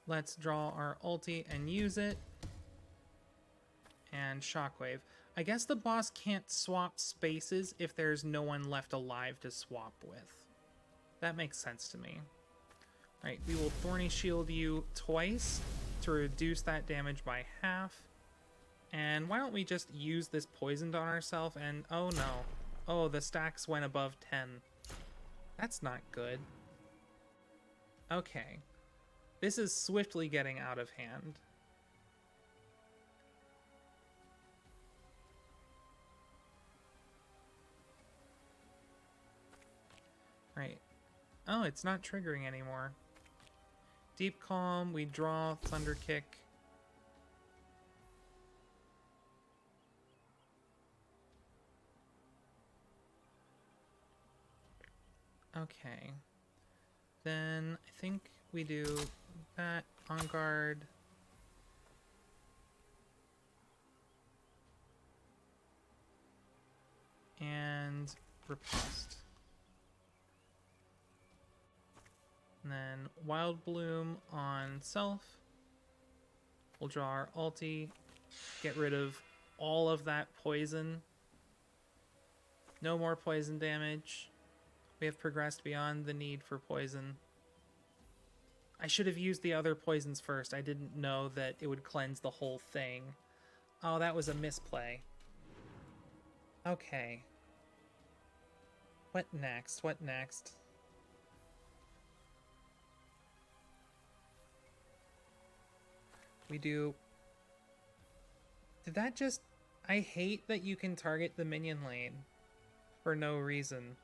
Let's draw our ulti and use it. And shockwave. I guess the boss can't swap spaces if there's no one left alive to swap with. That makes sense to me. Alright, we will Thorny Shield you twice to reduce that damage by half. And why don't we just use this poisoned on ourselves and... Oh no. Oh, the stacks went above 10. That's not good. Okay. This is swiftly getting out of hand. Right. Oh, it's not triggering anymore. Deep Calm, we draw Thunder Kick. Okay. Then I think we do that on guard. And riposte. And then Wild Bloom on self. We'll draw our ulti. Get rid of all of that poison. No more poison damage. We have progressed beyond the need for poison. I should have used the other poisons first. I didn't know that it would cleanse the whole thing. Oh, that was a misplay. Okay. What next? What next? We do... Did that just... I hate that you can target the minion lane for no reason.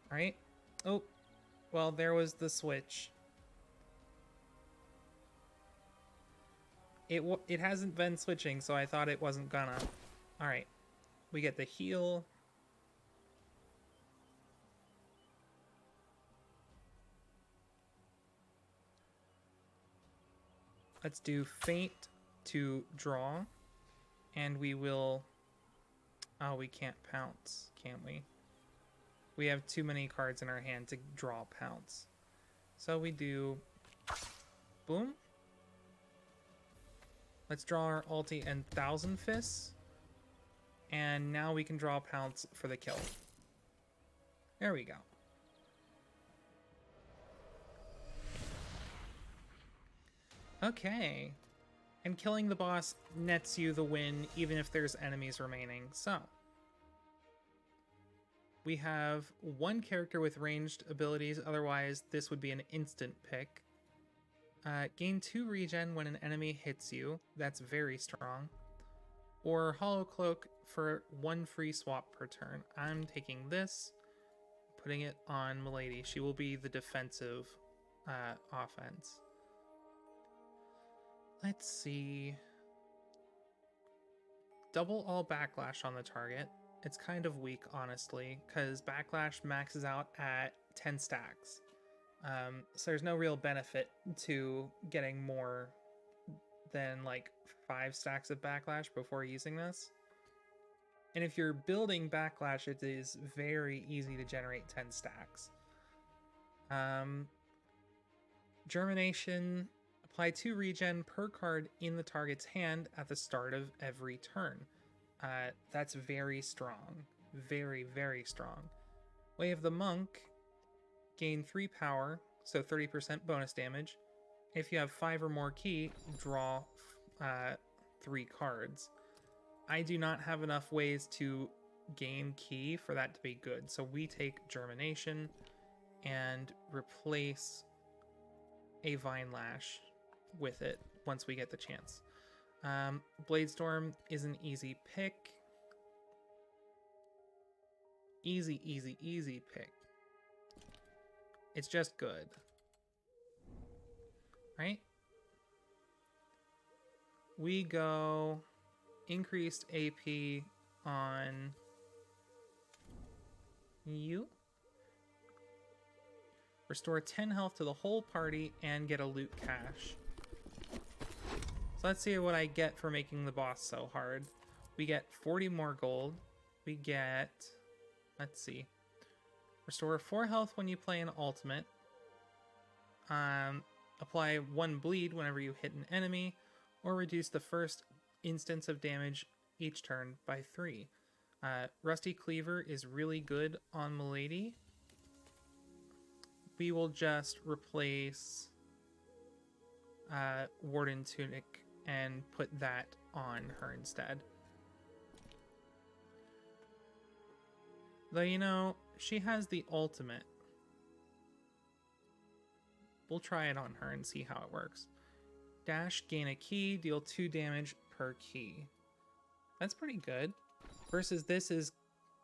Alright. Oh. Well, there was the switch. It hasn't been switching, so I thought it wasn't gonna. Alright. We get the heal. Let's do Faint to draw. And we will... Oh, we can't pounce, can't we? We have too many cards in our hand to draw Pounce. So we do... Boom. Let's draw our ulti and Thousand Fists. And now we can draw Pounce for the kill. There we go. Okay. And killing the boss nets you the win even if there's enemies remaining. So... We have one character with ranged abilities, otherwise this would be an instant pick. Gain 2 regen when an enemy hits you. That's very strong. Or Hollow Cloak for 1 free swap per turn. I'm taking this, putting it on Milady. She will be the defensive offense. Let's see. Double all backlash on the target. It's kind of weak, honestly, because backlash maxes out at 10 stacks. So there's no real benefit to getting more than like 5 stacks of backlash before using this. And if you're building backlash, it is very easy to generate 10 stacks. Germination, apply 2 regen per card in the target's hand at the start of every turn. That's very strong. Very, very strong. Way of the Monk, gain 3 power, so 30% bonus damage. If you have 5 or more ki, draw 3 cards. I do not have enough ways to gain ki for that to be good, so we take Germination and replace a Vine Lash with it once we get the chance. Bladestorm is an easy pick. Easy, easy, easy pick. It's just good. Right? We go increased AP on you. Restore 10 health to the whole party and get a loot cache. So let's see what I get for making the boss so hard. We get 40 more gold. We get, let's see, restore 4 health when you play an ultimate. Apply 1 bleed whenever you hit an enemy, or reduce the first instance of damage each turn by 3. Rusty Cleaver is really good on Milady. We will just replace Warden Tunic and put that on her instead. Though, you know, she has the ultimate. We'll try it on her and see how it works. Dash, gain a ki, deal 2 damage per ki. That's pretty good. Versus this is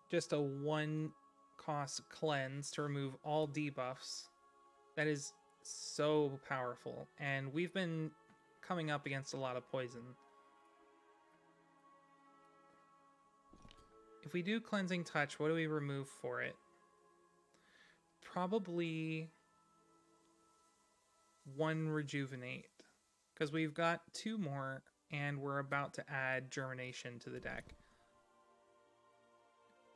just a 1 cost cleanse to remove all debuffs. That is so powerful. And we've been coming up against a lot of poison. If we do Cleansing Touch, what do we remove for it? Probably 1 Rejuvenate. Because we've got 2 more, and we're about to add Germination to the deck.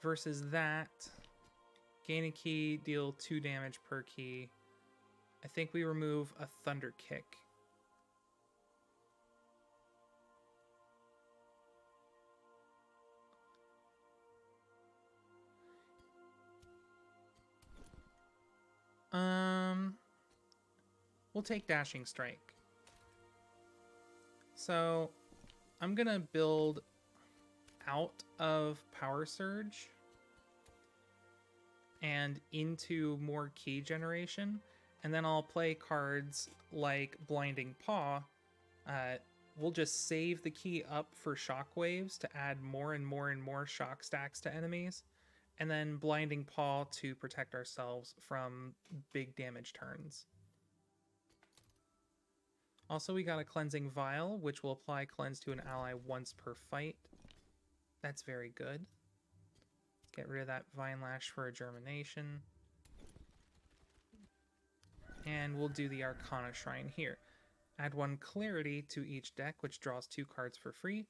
Versus that, gain a ki, deal 2 damage per ki. I think we remove a Thunder Kick. We'll take Dashing Strike. So I'm gonna build out of Power Surge and into more ki generation, and then I'll play cards like Blinding Paw. We'll just save the ki up for shockwaves to add more and more and more shock stacks to enemies, and then Blinding Paw to protect ourselves from big damage turns. Also, we got a Cleansing Vial, which will apply Cleanse to an ally once per fight. That's very good. Let's get rid of that Vine Lash for a Germination. And we'll do the Arcana Shrine here. Add 1 Clarity to each deck, which draws 2 cards for free.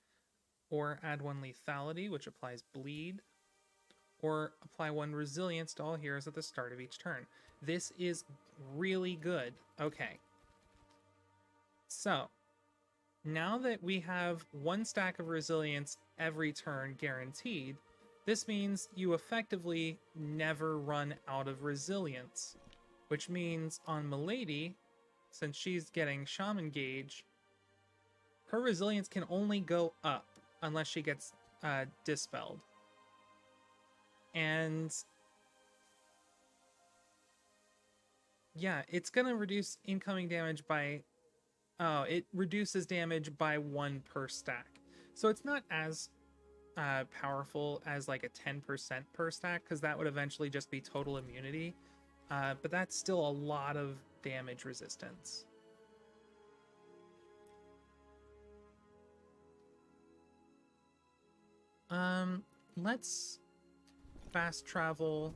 Or add 1 Lethality, which applies Bleed. Or apply 1 Resilience to all heroes at the start of each turn. This is really good. Okay. So, now that we have 1 stack of Resilience every turn guaranteed, this means you effectively never run out of Resilience. Which means on Milady, since she's getting Shaman Gauge, her Resilience can only go up unless she gets Dispelled. And Yeah, it's gonna reduce incoming damage by... Oh, it reduces damage by 1 per stack. So it's not as powerful as like a 10% per stack, because that would eventually just be total immunity. But that's still a lot of damage resistance. Let's fast travel.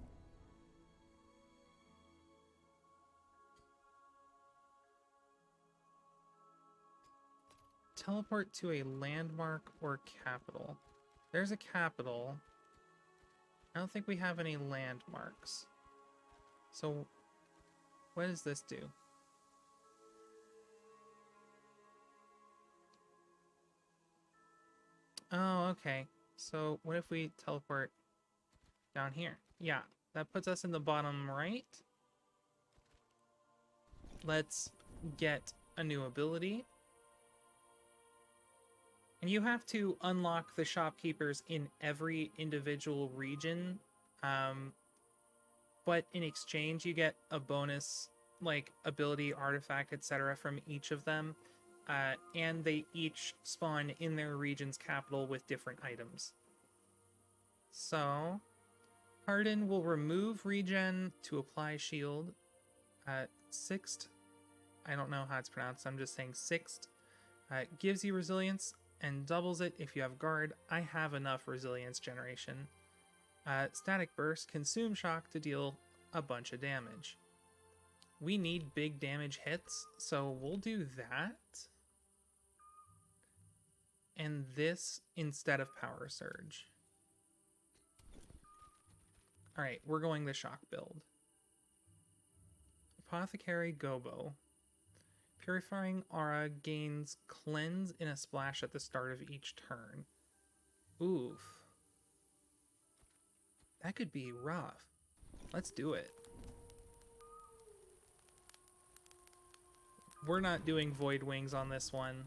Teleport to a landmark or capital. There's a capital. I don't think we have any landmarks. So what does this do? Oh, okay. So what if we teleport down here? Yeah, that puts us in the bottom right. Let's get a new ability. And you have to unlock the shopkeepers in every individual region. But in exchange, you get a bonus, like ability, artifact, etc. from each of them. And they each spawn in their region's capital with different items. So, Harden will remove regen to apply shield. Sixt, I don't know how it's pronounced, I'm just saying Sixt. Gives you resilience and doubles it if you have guard. I have enough resilience generation. Static burst, consume shock to deal a bunch of damage. We need big damage hits, so we'll do that. And this instead of power surge. Alright, we're going the shock build. Apothecary Gobo. Purifying Aura gains cleanse in a splash at the start of each turn. Oof. That could be rough. Let's do it. We're not doing Void Wings on this one.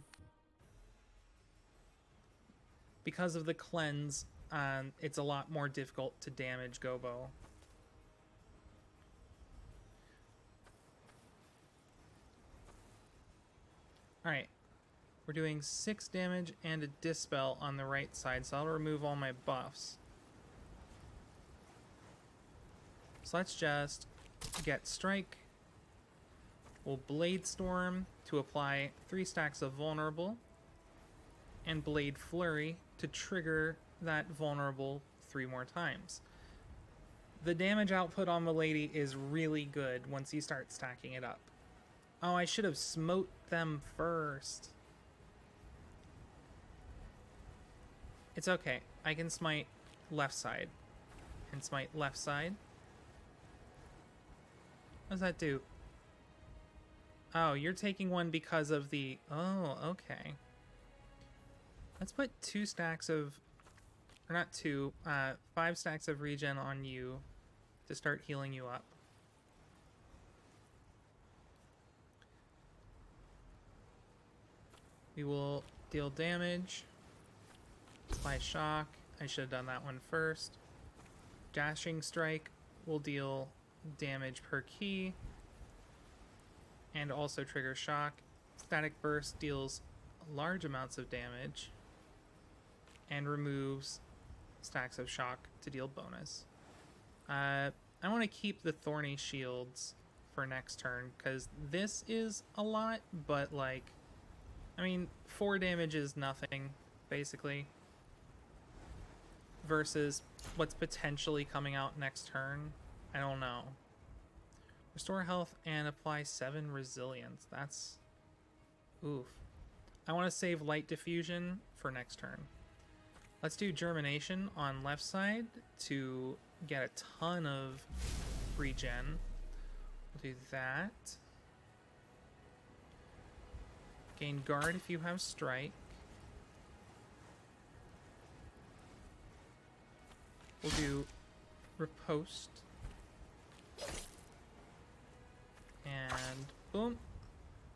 Because of the cleanse, it's a lot more difficult to damage Gobo. Alright. We're doing 6 damage and a Dispel on the right side, so I'll remove all my buffs. So let's just get Strike. We'll Blade Storm to apply 3 stacks of Vulnerable. And Blade Flurry to trigger that Vulnerable 3 more times. The damage output on Milady is really good once you start stacking it up. Oh, I should have smote them first. It's okay. I can smite left side. And smite left side. What does that do? Oh, you're taking one because of the... Oh, okay. Let's put 2 stacks of... Or not 2, 5 stacks of regen on you to start healing you up. We will deal damage. Apply shock. I should have done that one first. Dashing Strike will deal damage per key. And also trigger shock. Static Burst deals large amounts of damage. And removes stacks of shock to deal bonus. I want to keep the Thorny Shields for next turn, because this is a lot, but like... I mean, 4 damage is nothing, basically. Versus what's potentially coming out next turn. I don't know. Restore health and apply 7 resilience. That's... Oof. I want to save Light Diffusion for next turn. Let's do Germination on left side to get a ton of regen. We'll do that. Gain guard if you have strike. We'll do riposte. And boom.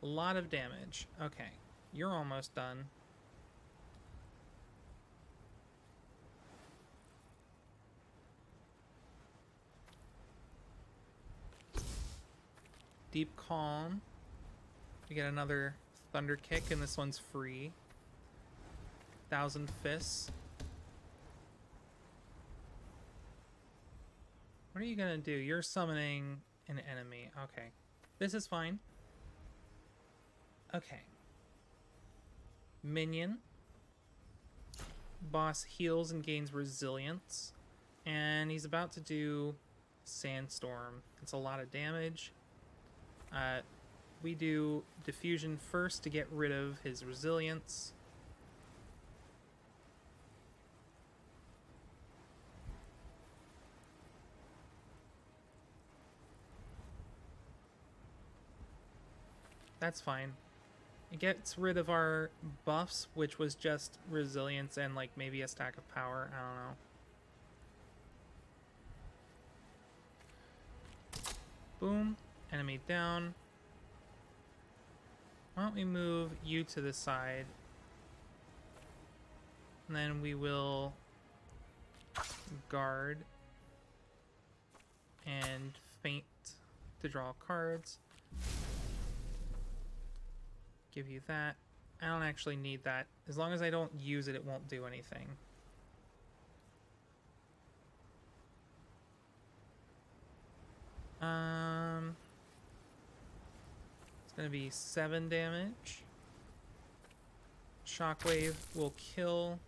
A lot of damage. Okay, you're almost done. Deep Calm. We get another Thunder Kick, and this one's free. 1,000 Fists. What are you gonna do? You're summoning an enemy. Okay. This is fine. Okay. Minion. Boss heals and gains resilience. And he's about to do Sandstorm. It's a lot of damage. We do Diffusion first to get rid of his resilience. That's fine. It gets rid of our buffs, which was just resilience and like maybe a stack of power. I don't know. Boom. Enemy down. Why don't we move you to the side? And then we will guard and feint to draw cards. Give you that. I don't actually need that. As long as I don't use it, it won't do anything. It's gonna be 7 damage. Shockwave will kill.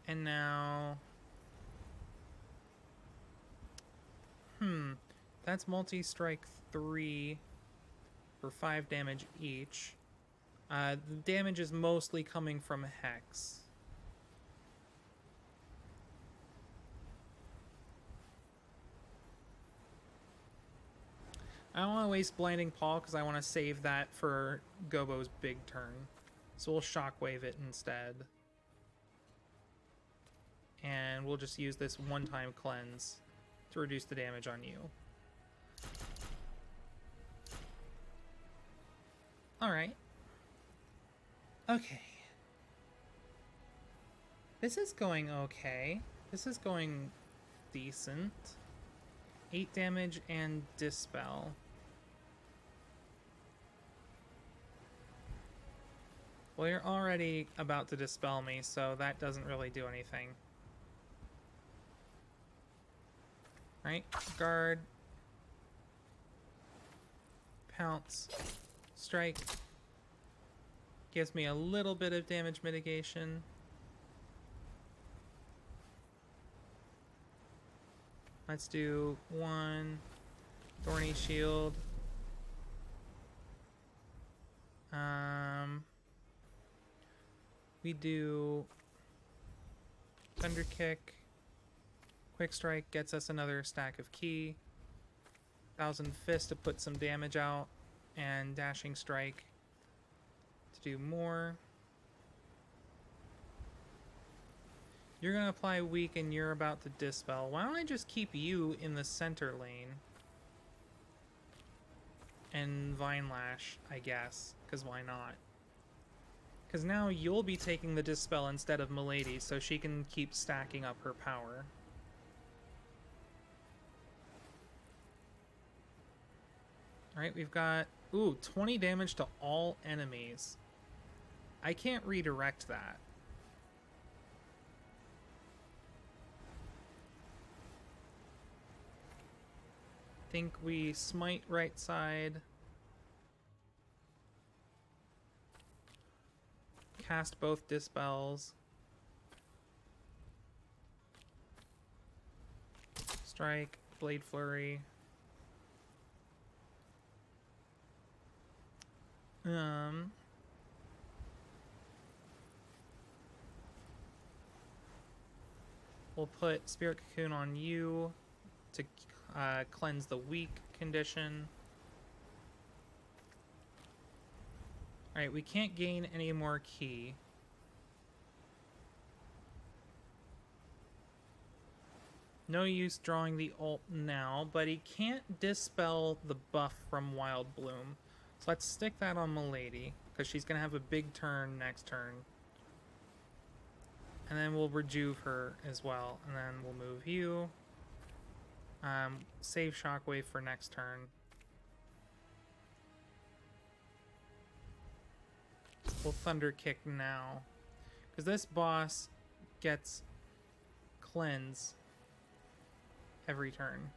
And now... That's multi-strike 3 for 5 damage each. The damage is mostly coming from Hex. I don't want to waste Blinding Paw because I want to save that for Gobo's big turn. So we'll Shockwave it instead. And we'll just use this one-time cleanse to reduce the damage on you. Alright. Okay. This is going okay. This is going decent. 8 damage and Dispel. Well, you're already about to Dispel me, so that doesn't really do anything. Right? Guard. Pounce. Strike. Gives me a little bit of damage mitigation. Let's do 1 Thorny Shield. We do Thunder Kick. Quick Strike gets us another stack of Ki. 1,000 Fist to put some damage out. And Dashing Strike to do more. You're going to apply Weak and you're about to Dispel. Why don't I just keep you in the center lane? And Vine Lash, I guess. Because why not? Because now you'll be taking the Dispel instead of Milady, so she can keep stacking up her power. Alright, we've got... Ooh, 20 damage to all enemies. I can't redirect that. Think we smite right side. Cast both Dispels. Strike, Blade Flurry. We'll put Spirit Cocoon on you to cleanse the weak condition. Alright, we can't gain any more Ki. No use drawing the ult now, but he can't dispel the buff from Wild Bloom. So let's stick that on Milady, because she's going to have a big turn next turn. And then we'll rejuve her as well, and then we'll move you. Save Shockwave for next turn. We'll Thunder Kick now. Because this boss gets Cleanse every turn.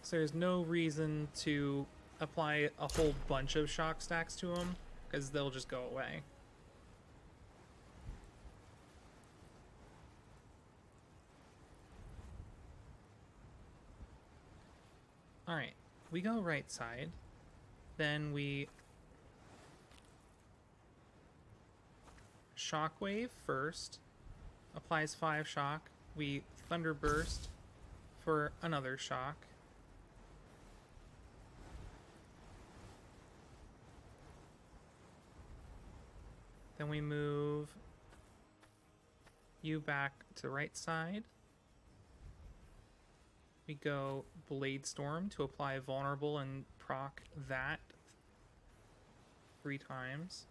So there's no reason to apply a whole bunch of shock stacks to them, because they'll just go away. Alright, we go right side. Then we Shockwave first. Applies 5 shock. We Thunder Burst for another shock. Then we move you back to right side. We go Blade Storm to apply Vulnerable and proc that 3 times.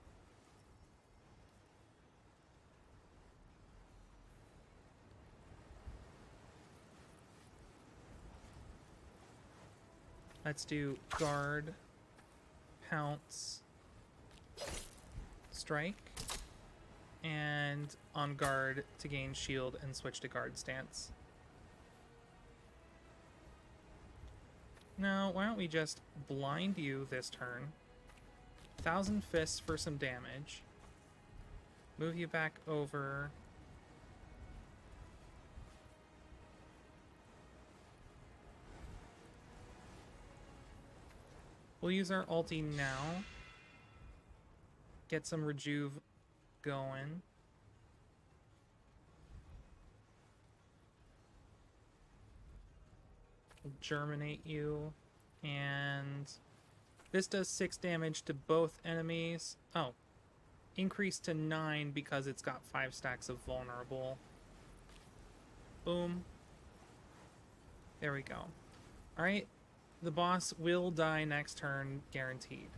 Let's do Guard, Pounce, Strike, and on guard to gain shield and switch to guard stance. Now, why don't we just blind you this turn? 1,000 Fists for some damage. Move you back over. We'll use our ulti now. Get some rejuve going. Germinate you, and this does 6 damage to both enemies. Oh, increase to 9 because it's got 5 stacks of vulnerable. Boom. There we go. Alright, the boss will die next turn, guaranteed.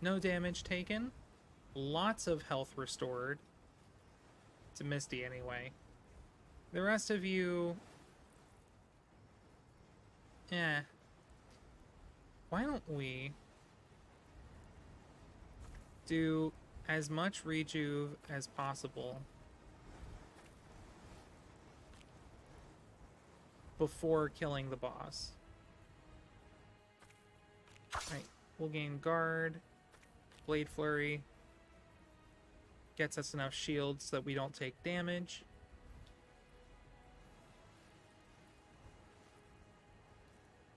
No damage taken. Lots of health restored. To Misty, anyway. The rest of you... Why don't we do as much rejuve as possible before killing the boss? Alright, we'll gain guard, Blade Flurry, gets us enough shields so that we don't take damage.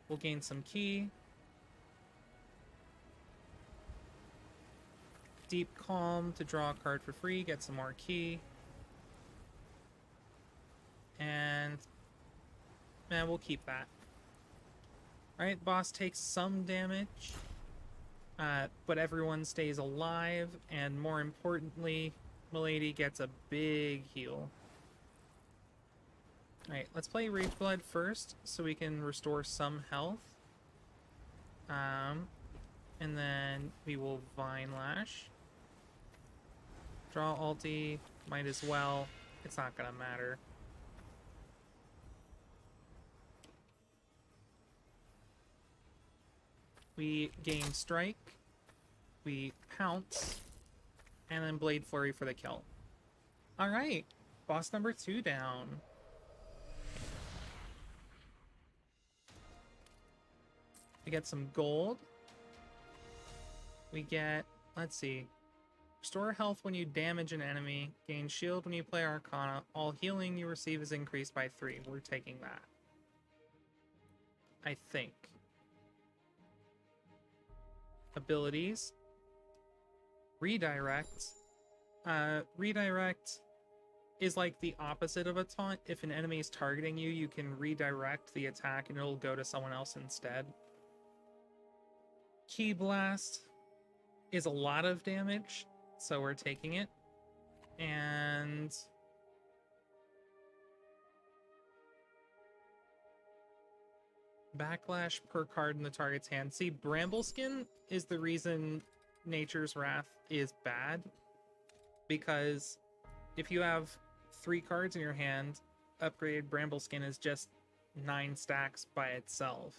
We'll gain some ki. Deep Calm to draw a card for free, get some more ki. And we'll keep that. Alright, boss takes some damage, but everyone stays alive, and more importantly, Milady gets a big heal. Alright, let's play Rage Blood first, so we can restore some health. And then we will Vine Lash. Draw ulti, might as well. It's not gonna matter. We gain Strike, we Pounce, and then Blade Flurry for the kill. Alright, boss number 2 down. We get some gold. We get, let's see, restore health when you damage an enemy, gain shield when you play Arcana, all healing you receive is increased by 3. We're taking that, I think. Abilities. Redirect. Redirect is like the opposite of a taunt. If an enemy is targeting you, you can redirect the attack and it'll go to someone else instead. Ki Blast is a lot of damage, so we're taking it. And backlash per card in the target's hand. See, Brambleskin is the reason Nature's Wrath is bad, because if you have 3 cards in your hand, upgraded Brambleskin is just 9 stacks by itself.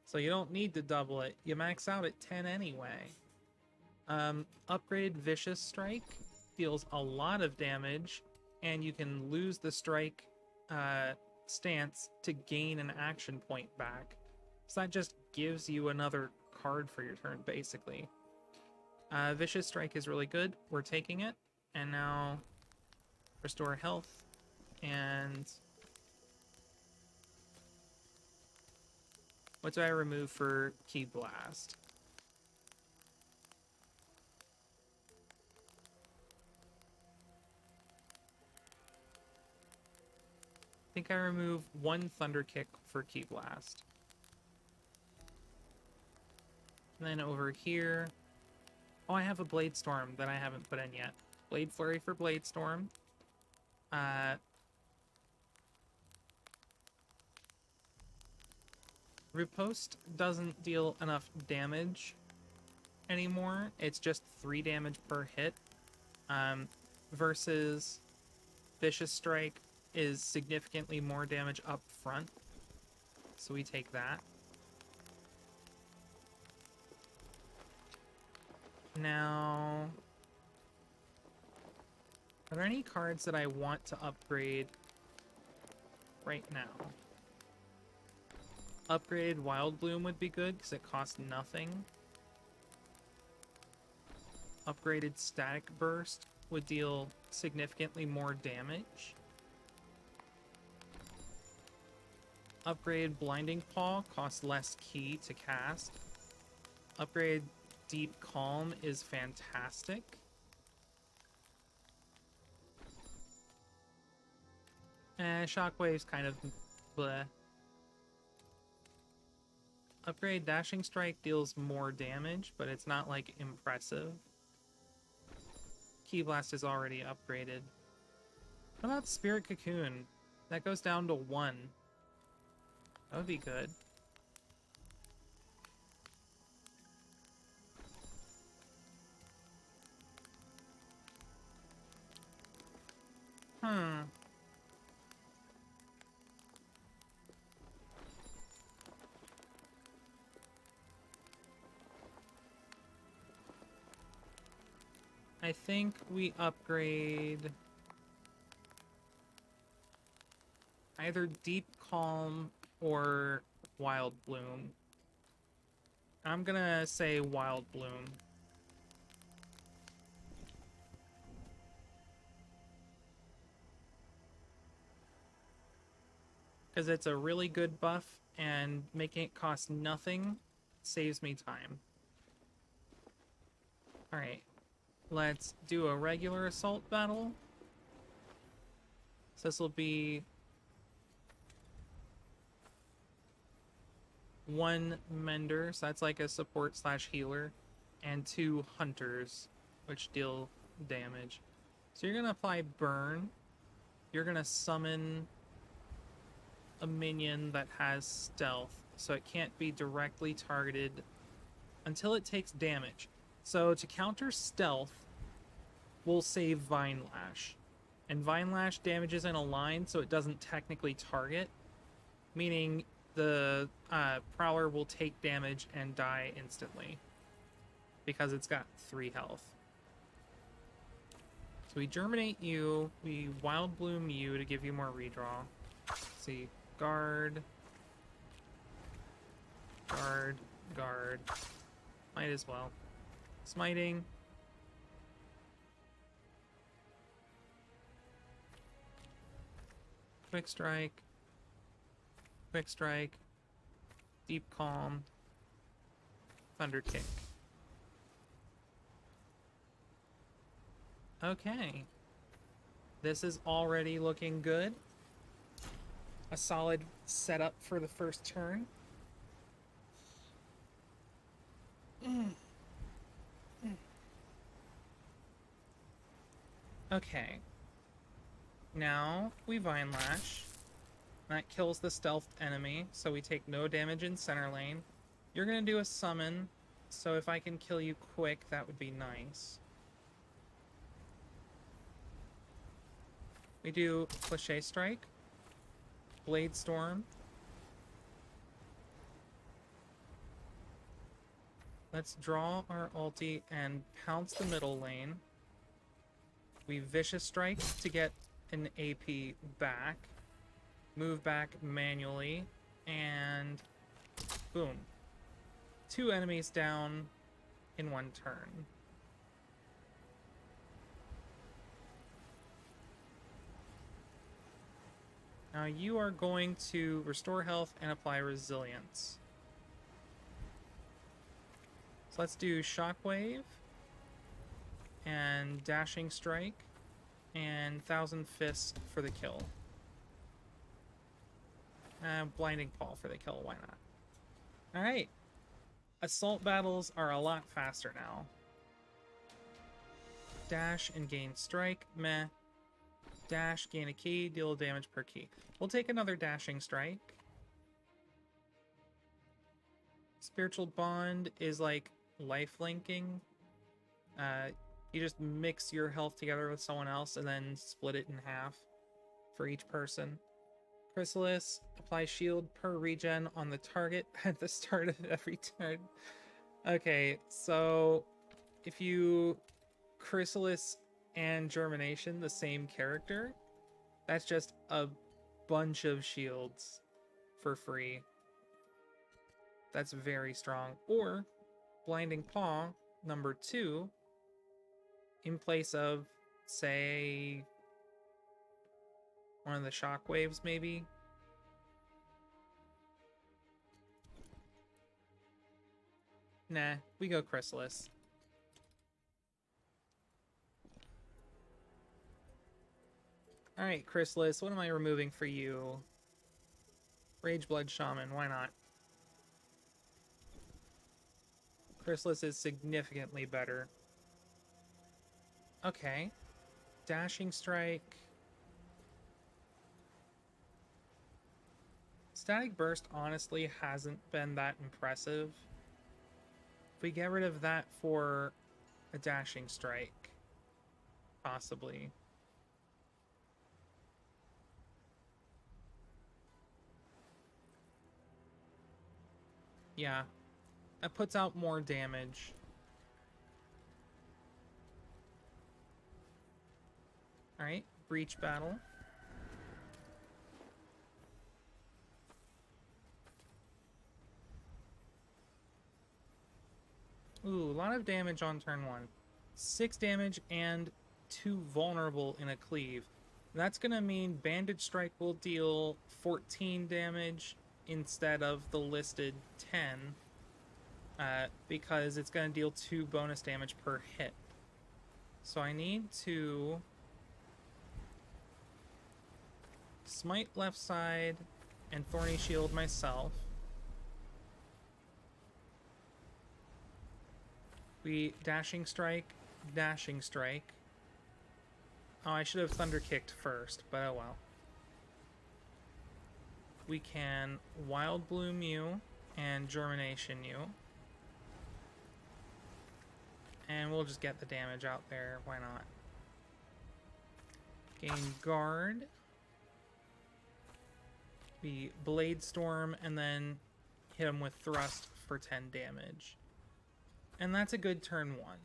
So you don't need to double it. You max out at 10 anyway. Upgraded Vicious Strike deals a lot of damage, and you can lose the strike stance to gain an action point back. So that just gives you another card for your turn, basically. Vicious Strike is really good. We're taking it. And now restore health. And what do I remove for Ki Blast? I think I remove 1 Thunder Kick for Ki Blast. And then over here... Oh, I have a Blade Storm that I haven't put in yet. Blade Flurry for Blade Storm. Riposte doesn't deal enough damage anymore. It's just 3 damage per hit. Versus Vicious Strike is significantly more damage up front. So we take that. Now, are there any cards that I want to upgrade right now? Upgraded Wild Bloom would be good because it costs nothing. Upgraded Static Burst would deal significantly more damage. Upgraded Blinding Paw costs less ki to cast. Upgraded Deep Calm is fantastic. Shockwave's kind of bleh. Upgrade Dashing Strike deals more damage, but it's not, like, impressive. Ki Blast is already upgraded. What about Spirit Cocoon? That goes down to 1. That would be good. I think we upgrade either Deep Calm or Wild Bloom. I'm gonna say Wild Bloom. Because it's a really good buff, and making it cost nothing saves me time. Alright. Let's do a regular assault battle. So this will be 1 Mender, so that's like a support / healer, and 2 Hunters, which deal damage. So you're gonna apply Burn. You're gonna summon a minion that has Stealth, so it can't be directly targeted until it takes damage. So to counter Stealth, we'll save Vine Lash. And Vine Lash damages in a line, so it doesn't technically target, meaning the Prowler will take damage and die instantly because it's got 3 health. So we Germinate you, we Wild Bloom you to give you more redraw. Let's see, guard, guard, guard. Might as well. Smiting. Quick Strike. Quick Strike. Deep Calm. Thunder Kick. Okay. This is already looking good. A solid setup for the first turn. Okay. Now we Vine Lash. That kills the stealthed enemy, so we take no damage in center lane. You're gonna do a summon So if I can kill you quick, that would be nice. We do Cliché Strike, Blade Storm. Let's draw our ulti and pounce the middle lane. We Vicious Strike to get an AP back. Move back manually, and boom. 2 enemies down in 1 turn. Now you are going to restore health and apply resilience. So let's do Shockwave and Dashing Strike and Thousand Fists for the kill. Blinding Paw for the kill, why not? Alright. Assault battles are a lot faster now. Dash and gain strike, meh. Dash, gain a key, deal damage per key. We'll take another Dashing Strike. Spiritual Bond is like life linking. You just mix your health together with someone else and then split it in half for each person. Chrysalis, apply shield per regen on the target at the start of every turn. Okay, so if you Chrysalis and Germination the same character, that's just a bunch of shields for free. That's very strong. Or Blinding Paw number 2 in place of, say, one of the shockwaves, maybe. Nah, we go Chrysalis. Alright, Chrysalis, what am I removing for you? Rage Blood Shaman, why not? Chrysalis is significantly better. Okay. Dashing Strike. Static Burst honestly hasn't been that impressive. If we get rid of that for a Dashing Strike, possibly. Yeah, that puts out more damage. Alright, Breach Battle. Ooh, a lot of damage on turn 1. 6 damage and 2 vulnerable in a cleave. That's gonna mean Bandage Strike will deal 14 damage instead of the listed 10. Because it's gonna deal 2 bonus damage per hit. So I need to Smite left side and Thorny Shield myself. We Dashing Strike, Dashing Strike. Oh, I should have Thunder Kicked first, but oh well. We can Wild Bloom you and Germination you. And we'll just get the damage out there, why not? Gain Guard. We Blade Storm and then hit him with Thrust for 10 damage. And that's a good turn 1.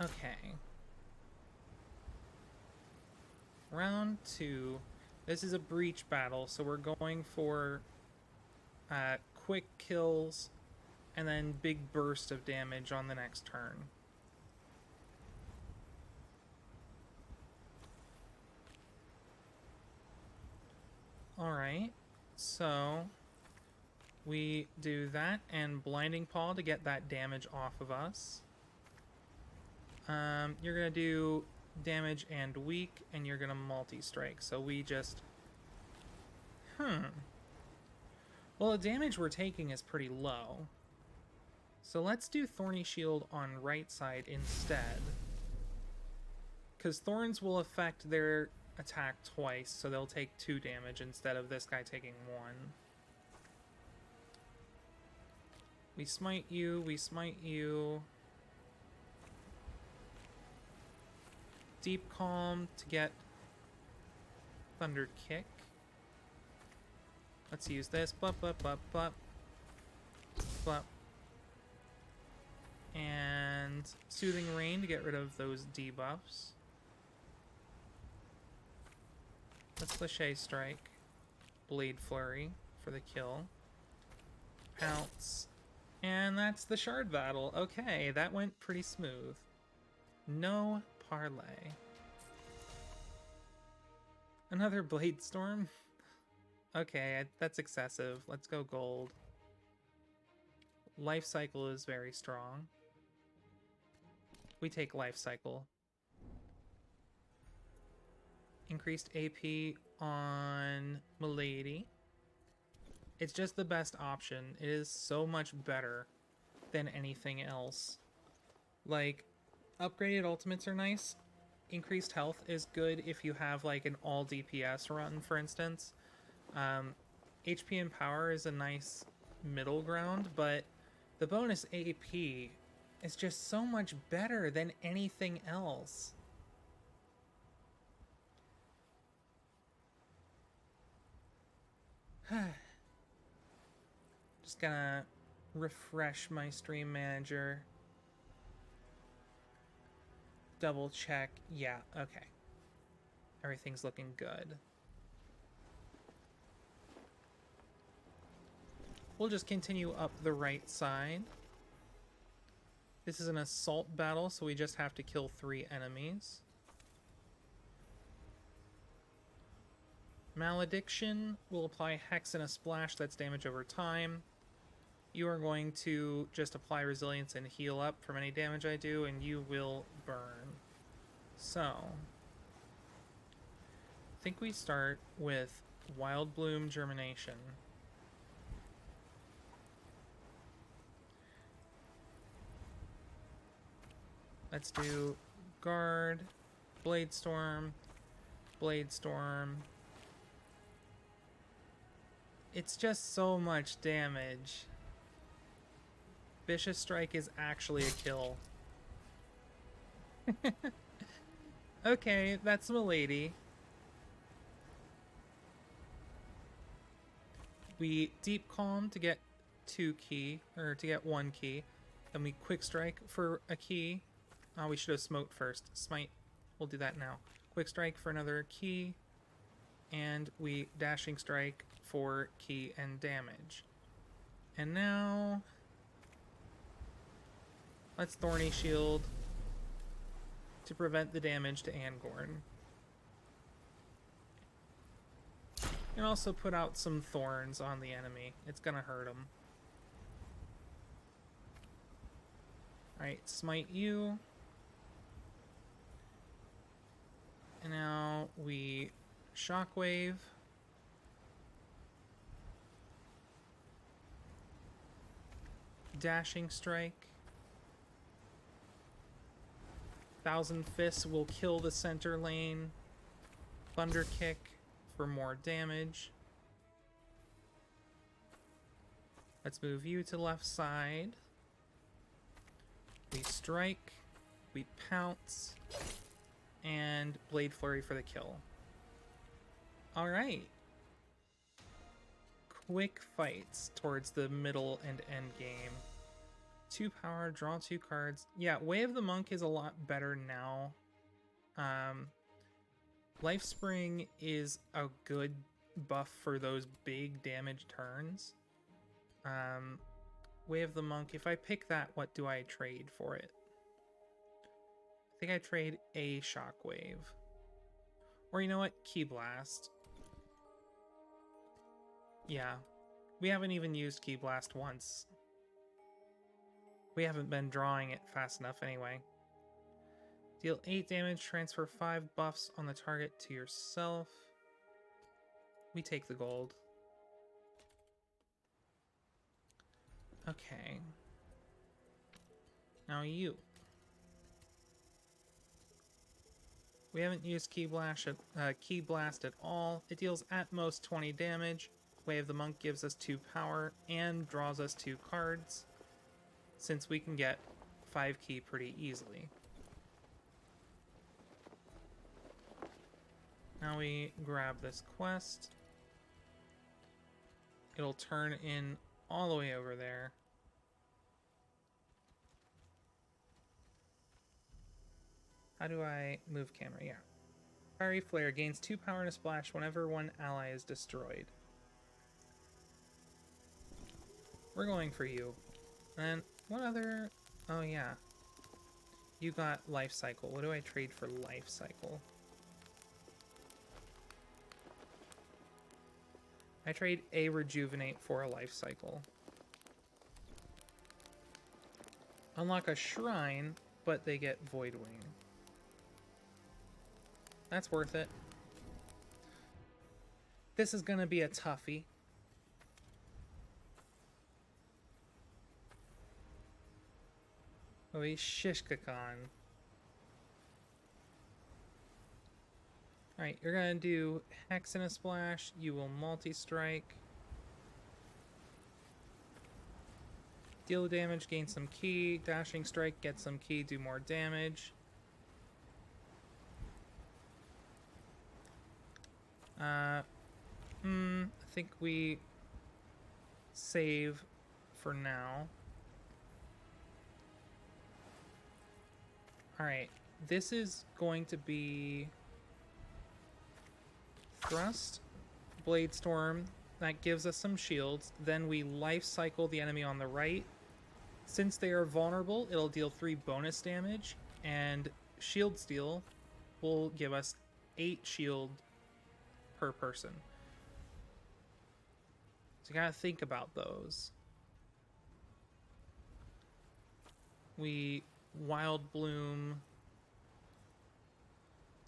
Okay. Round 2. This is a breach battle, so we're going for quick kills and then big burst of damage on the next turn. Alright, so we do that and Blinding Paw to get that damage off of us. You're going to do damage and weak, and you're going to multi-strike. So we just... Well, the damage we're taking is pretty low. So let's do Thorny Shield on right side instead. Because Thorns will affect their attack twice, so they'll take 2 damage instead of this guy taking 1. We smite you, we smite you. Deep Calm to get Thunder Kick. Let's use this. Blup, blup, blup, blup. Blup. And Soothing Rain to get rid of those debuffs. Let's Cliché Strike. Blade Flurry for the kill. Pounce. And that's the Shard Battle. Okay, that went pretty smooth. No parlay. Another Blade Storm? Okay, that's excessive. Let's go gold. Life Cycle is very strong. We take Life Cycle. Increased AP on Milady. It's just the best option. It is so much better than anything else. Like, upgraded ultimates are nice. Increased health is good if you have like an all DPS run, for instance. HP and power is a nice middle ground, but the bonus AP is just so much better than anything else. Just gonna refresh my stream manager. Double check. Yeah, okay. Everything's looking good. We'll just continue up the right side. This is an assault battle, so we just have to kill 3 enemies. Malediction will apply Hex and a Splash. That's damage over time. You are going to just apply Resilience and heal up from any damage I do, and you will burn. So, I think we start with Wild Bloom Germination. Let's do Guard, Blade Storm, Blade Storm. It's just so much damage. Vicious Strike is actually a kill. Okay, that's Milady. We Deep Calm to get 2 key, or to get 1 key. Then we Quick Strike for a key. Oh, we should have Smote first. Smite. We'll do that now. Quick Strike for another key. And we Dashing Strike for key and damage. And now let's Thorny Shield to prevent the damage to Angorn. And also put out some thorns on the enemy. It's gonna hurt him. Alright, Smite you. And now we Shockwave. Dashing Strike. Thousand Fists will kill the center lane. Thunder Kick for more damage. Let's move you to left side. We strike. We pounce. And Blade Flurry for the kill. Alright. Quick fights towards the middle and end game. 2 power, draw 2 cards. Yeah, Way of the Monk is a lot better now. Life Spring is a good buff for those big damage turns. Way of the Monk, if I pick that, what do I trade for it? I think I trade a Shockwave. Or you know what? Key Blast. Yeah. We haven't even used Key Blast once. We haven't been drawing it fast enough anyway. Deal 8 damage, transfer 5 buffs on the target to yourself. We take the gold. Okay. Now you. We haven't used Key Blast at all. It deals at most 20 damage. Way of the Monk gives us 2 power and draws us 2 cards, since we can get 5 key pretty easily. Now we grab this quest. It'll turn in all the way over there. How do I move camera? Yeah. Fiery Flare gains 2 power and a splash whenever one ally is destroyed. We're going for you. And what other... Oh, yeah. You got Life Cycle. What do I trade for Life Cycle? I trade a Rejuvenate for a Life Cycle. Unlock a Shrine, but they get Void Wing. That's worth it. This is gonna be a toughie. Oh, he's Shishkakan. Alright, you're gonna do Hex and a Splash. You will multi-strike. Deal damage, gain some key. Dashing Strike, get some key, do more damage. I think we save for now. Alright, this is going to be Thrust, Blade Storm, that gives us some shields. Then we life cycle the enemy on the right. Since they are vulnerable, it'll deal 3 bonus damage, and Shield Steal will give us 8 shield per person. So you gotta think about those. We Wild Bloom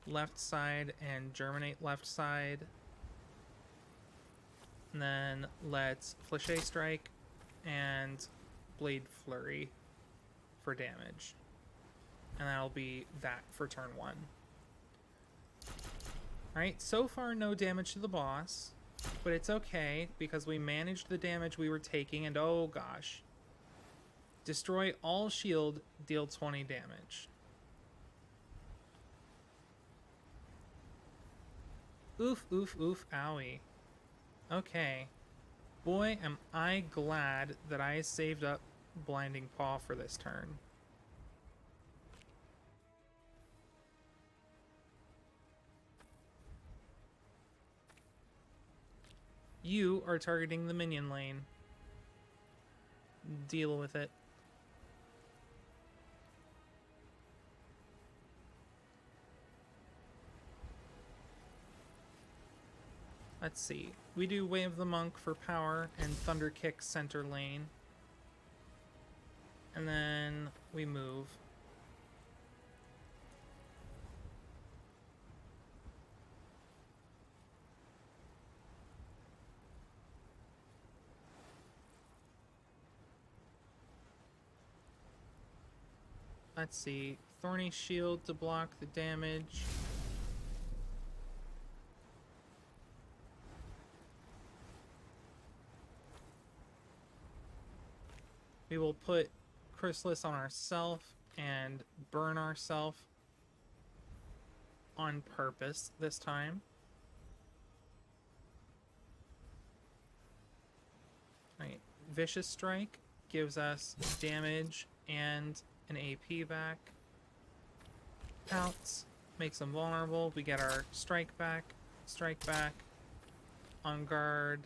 left side and Germinate left side. And then let's Fléché Strike and Blade Flurry for damage. And that'll be that for turn 1. Alright, so far no damage to the boss, but it's okay because we managed the damage we were taking, and oh gosh. Destroy all shield, deal 20 damage. Oof, oof, oof, owie. Okay. Boy, am I glad that I saved up Blinding Paw for this turn. You are targeting the minion lane. Deal with it. Let's see. We do Way of the Monk for power and Thunder Kick center lane. And then we move. Let's see. Thorny Shield to block the damage. We will put Chrysalis on ourselves and burn ourselves on purpose this time. Right. Vicious Strike gives us damage and an AP back. Pounce makes them vulnerable. We get our strike back. Strike back. On guard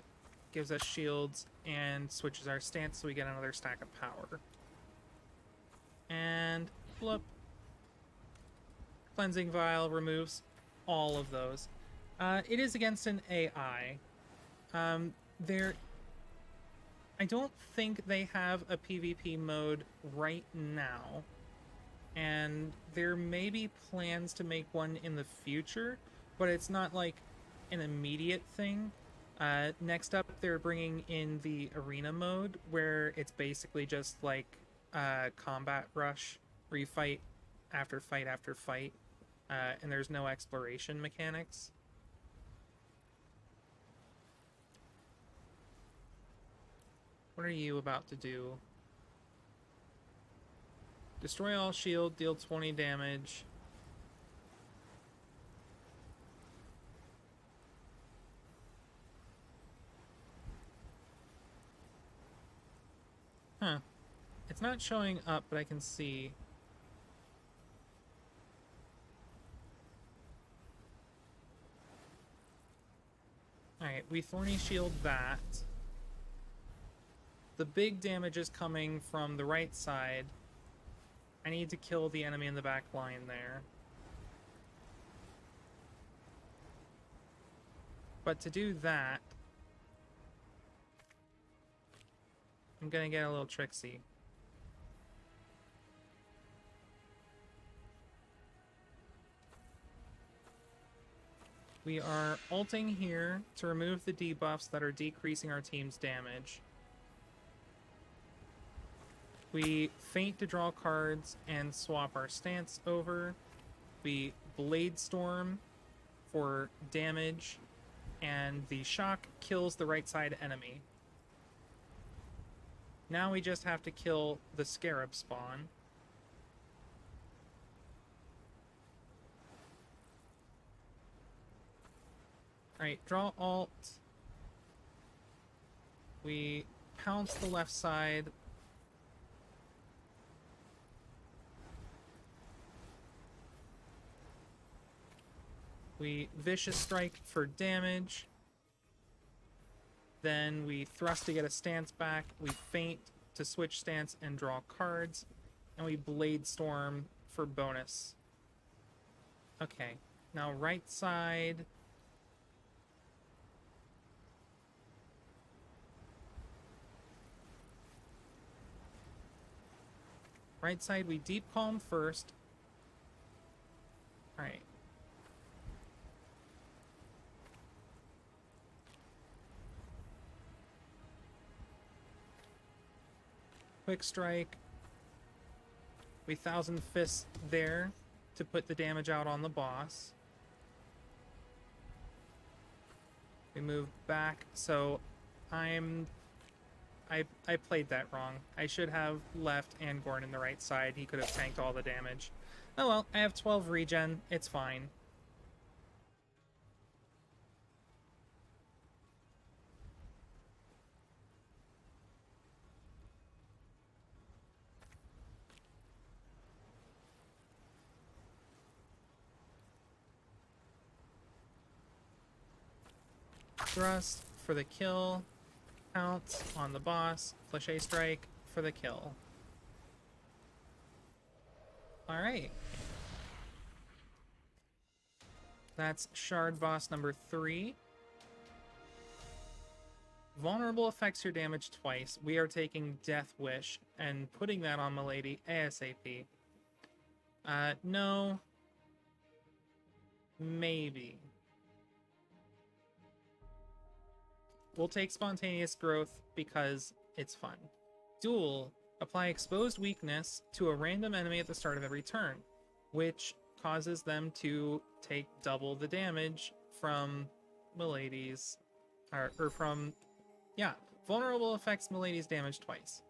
gives us shields and switches our stance so we get another stack of power. And flip. Cleansing Vial removes all of those. It is against an AI. I don't think they have a PvP mode right now, and there may be plans to make one in the future, but it's not like an immediate thing. Next up, they're bringing in the arena mode, where it's basically just like Combat Rush, where you fight after fight after fight. and there's no exploration mechanics. What are you about to do? Destroy all shield, deal 20 damage. Huh. It's not showing up, but I can see. Alright, we Thorny Shield that. The big damage is coming from the right side. I need to kill the enemy in the back line there. But to do that, I'm gonna get a little tricksy. We are ulting here to remove the debuffs that are decreasing our team's damage. We feint to draw cards and swap our stance over. We Blade Storm for damage, and the shock kills the right side enemy. Now we just have to kill the Scarab spawn. Alright, draw alt. We pounce the left side. We Vicious Strike for damage. Then we thrust to get a stance back. We feint to switch stance and draw cards. And we Blade Storm for bonus. Okay, now right side. Right side, we Deep Calm first. Alright. Quick Strike. We Thousand Fists there to put the damage out on the boss. We move back, so I played that wrong. I should have left Angorn in the right side. He could have tanked all the damage. Oh well, I have 12 regen. It's fine. Thrust for the kill. Pounce on the boss. Fléché Strike for the kill. Alright. That's Shard boss number 3. Vulnerable affects your damage twice. We are taking Death Wish and putting that on Milady ASAP. No. Maybe. We'll take Spontaneous Growth because it's fun. Duel. Apply Exposed Weakness to a random enemy at the start of every turn, which causes them to take double the damage from Milady's... Or from... Yeah, vulnerable affects Milady's damage twice.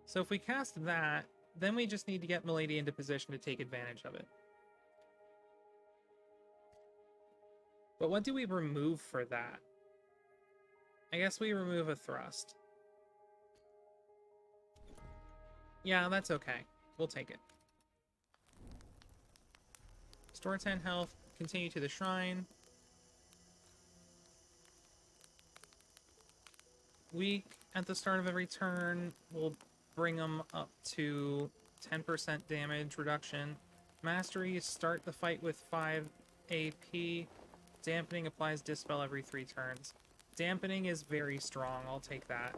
So if we cast that, then we just need to get Milady into position to take advantage of it. But what do we remove for that? I guess we remove a thrust. Yeah, that's okay. We'll take it. Store 10 health. Continue to the shrine. Weak at the start of every turn. We'll bring them up to 10% damage reduction. Mastery, start the fight with 5 AP. Dampening applies Dispel every 3 turns. Dampening is very strong. I'll take that.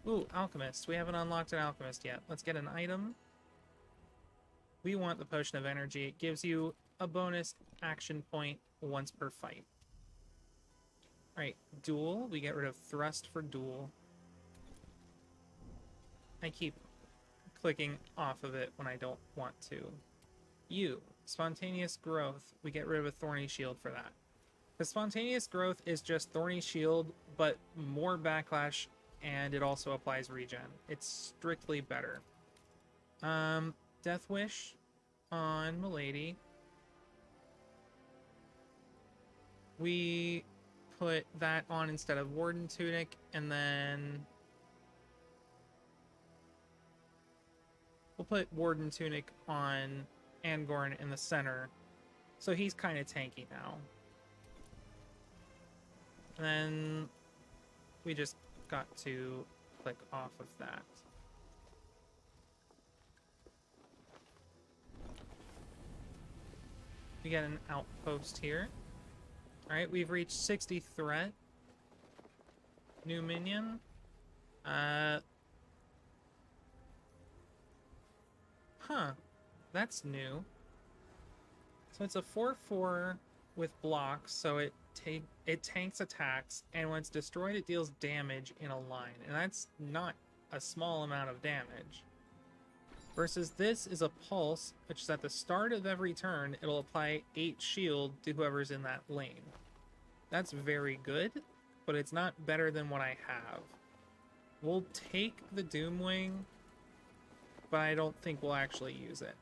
Ooh, Alchemist. We haven't unlocked an Alchemist yet. Let's get an item. We want the Potion of Energy. It gives you a bonus action point once per fight. Alright, Duel. We get rid of Thrust for Duel. I keep clicking off of it when I don't want to. You, spontaneous growth, we get rid of a thorny shield for that. The spontaneous growth is just thorny shield, but more backlash, and it also applies regen. It's strictly better. Death Wish on Milady. We put that on instead of Warden Tunic, and then we'll put Warden Tunic on Angorn in the center, so he's kind of tanky now. And then we just got to click off of that. We get an outpost here. Alright, we've reached 60 threat. New minion. That's new. So it's a 4/4 with blocks, so it tanks attacks, and when it's destroyed, it deals damage in a line, and that's not a small amount of damage. Versus this is a pulse, which is at the start of every turn, it'll apply 8 shield to whoever's in that lane. That's very good, but it's not better than what I have. We'll take the Doomwing, but I don't think we'll actually use it.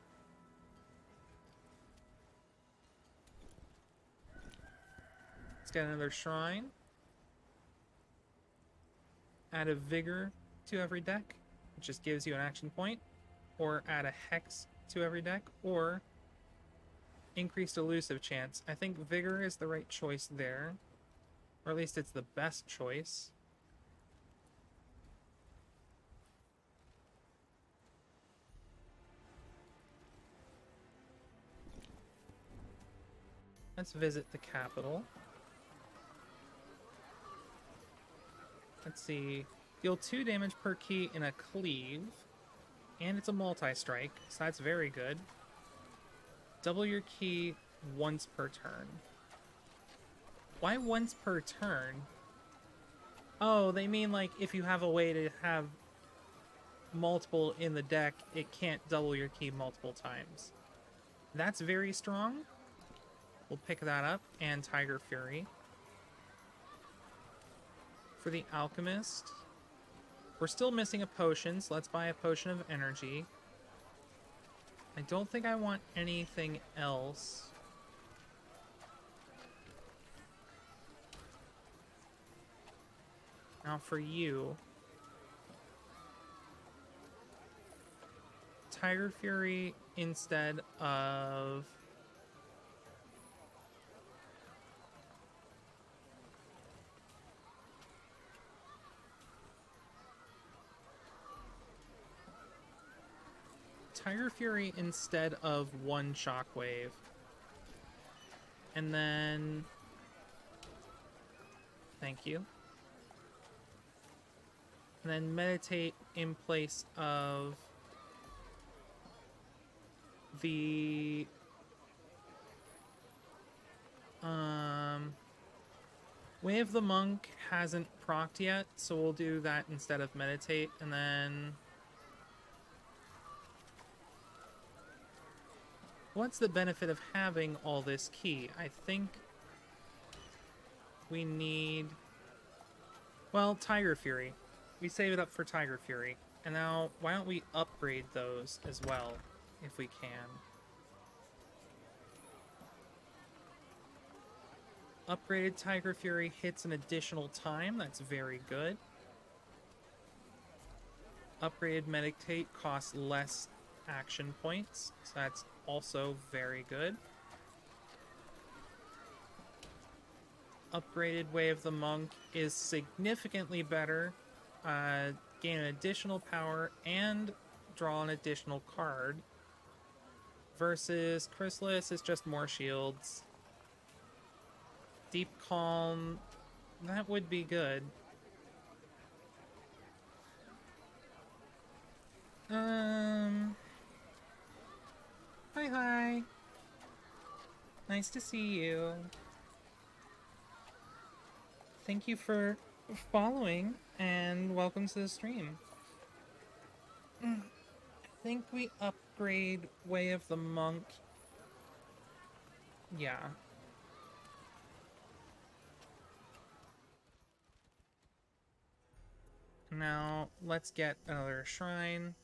Let's get another shrine. Add a vigor to every deck, which just gives you an action point. Or add a hex to every deck, or increased elusive chance. I think vigor is the right choice there, or at least it's the best choice. Let's visit the capital. Let's see. Deal 2 damage per key in a cleave. And it's a multi-strike, so that's very good. Double your key once per turn. Why once per turn? Oh, they mean like if you have a way to have multiple in the deck, it can't double your key multiple times. That's very strong. We'll pick that up, and Tiger Fury. For the Alchemist, we're still missing a potion, so let's buy a potion of energy. I don't think I want anything else. Now for you, Tiger Fury instead of Tiger Fury instead of 1 Shockwave. And then thank you. And then Meditate in place of the Way of the Monk hasn't procced yet, so we'll do that instead of Meditate. And then what's the benefit of having all this key? I think we need, well, Tiger Fury. We save it up for Tiger Fury. And now, why don't we upgrade those as well, if we can. Upgraded Tiger Fury hits an additional time. That's very good. Upgraded Meditate costs less action points, so that's also very good. Upgraded Way of the Monk is significantly better. Gain an additional power and draw an additional card. Versus Chrysalis is just more shields. Deep Calm, that would be good. Hi. Nice to see you. Thank you for following, and welcome to the stream. I think we upgrade Way of the Monk Yeah. Now, let's get another shrine.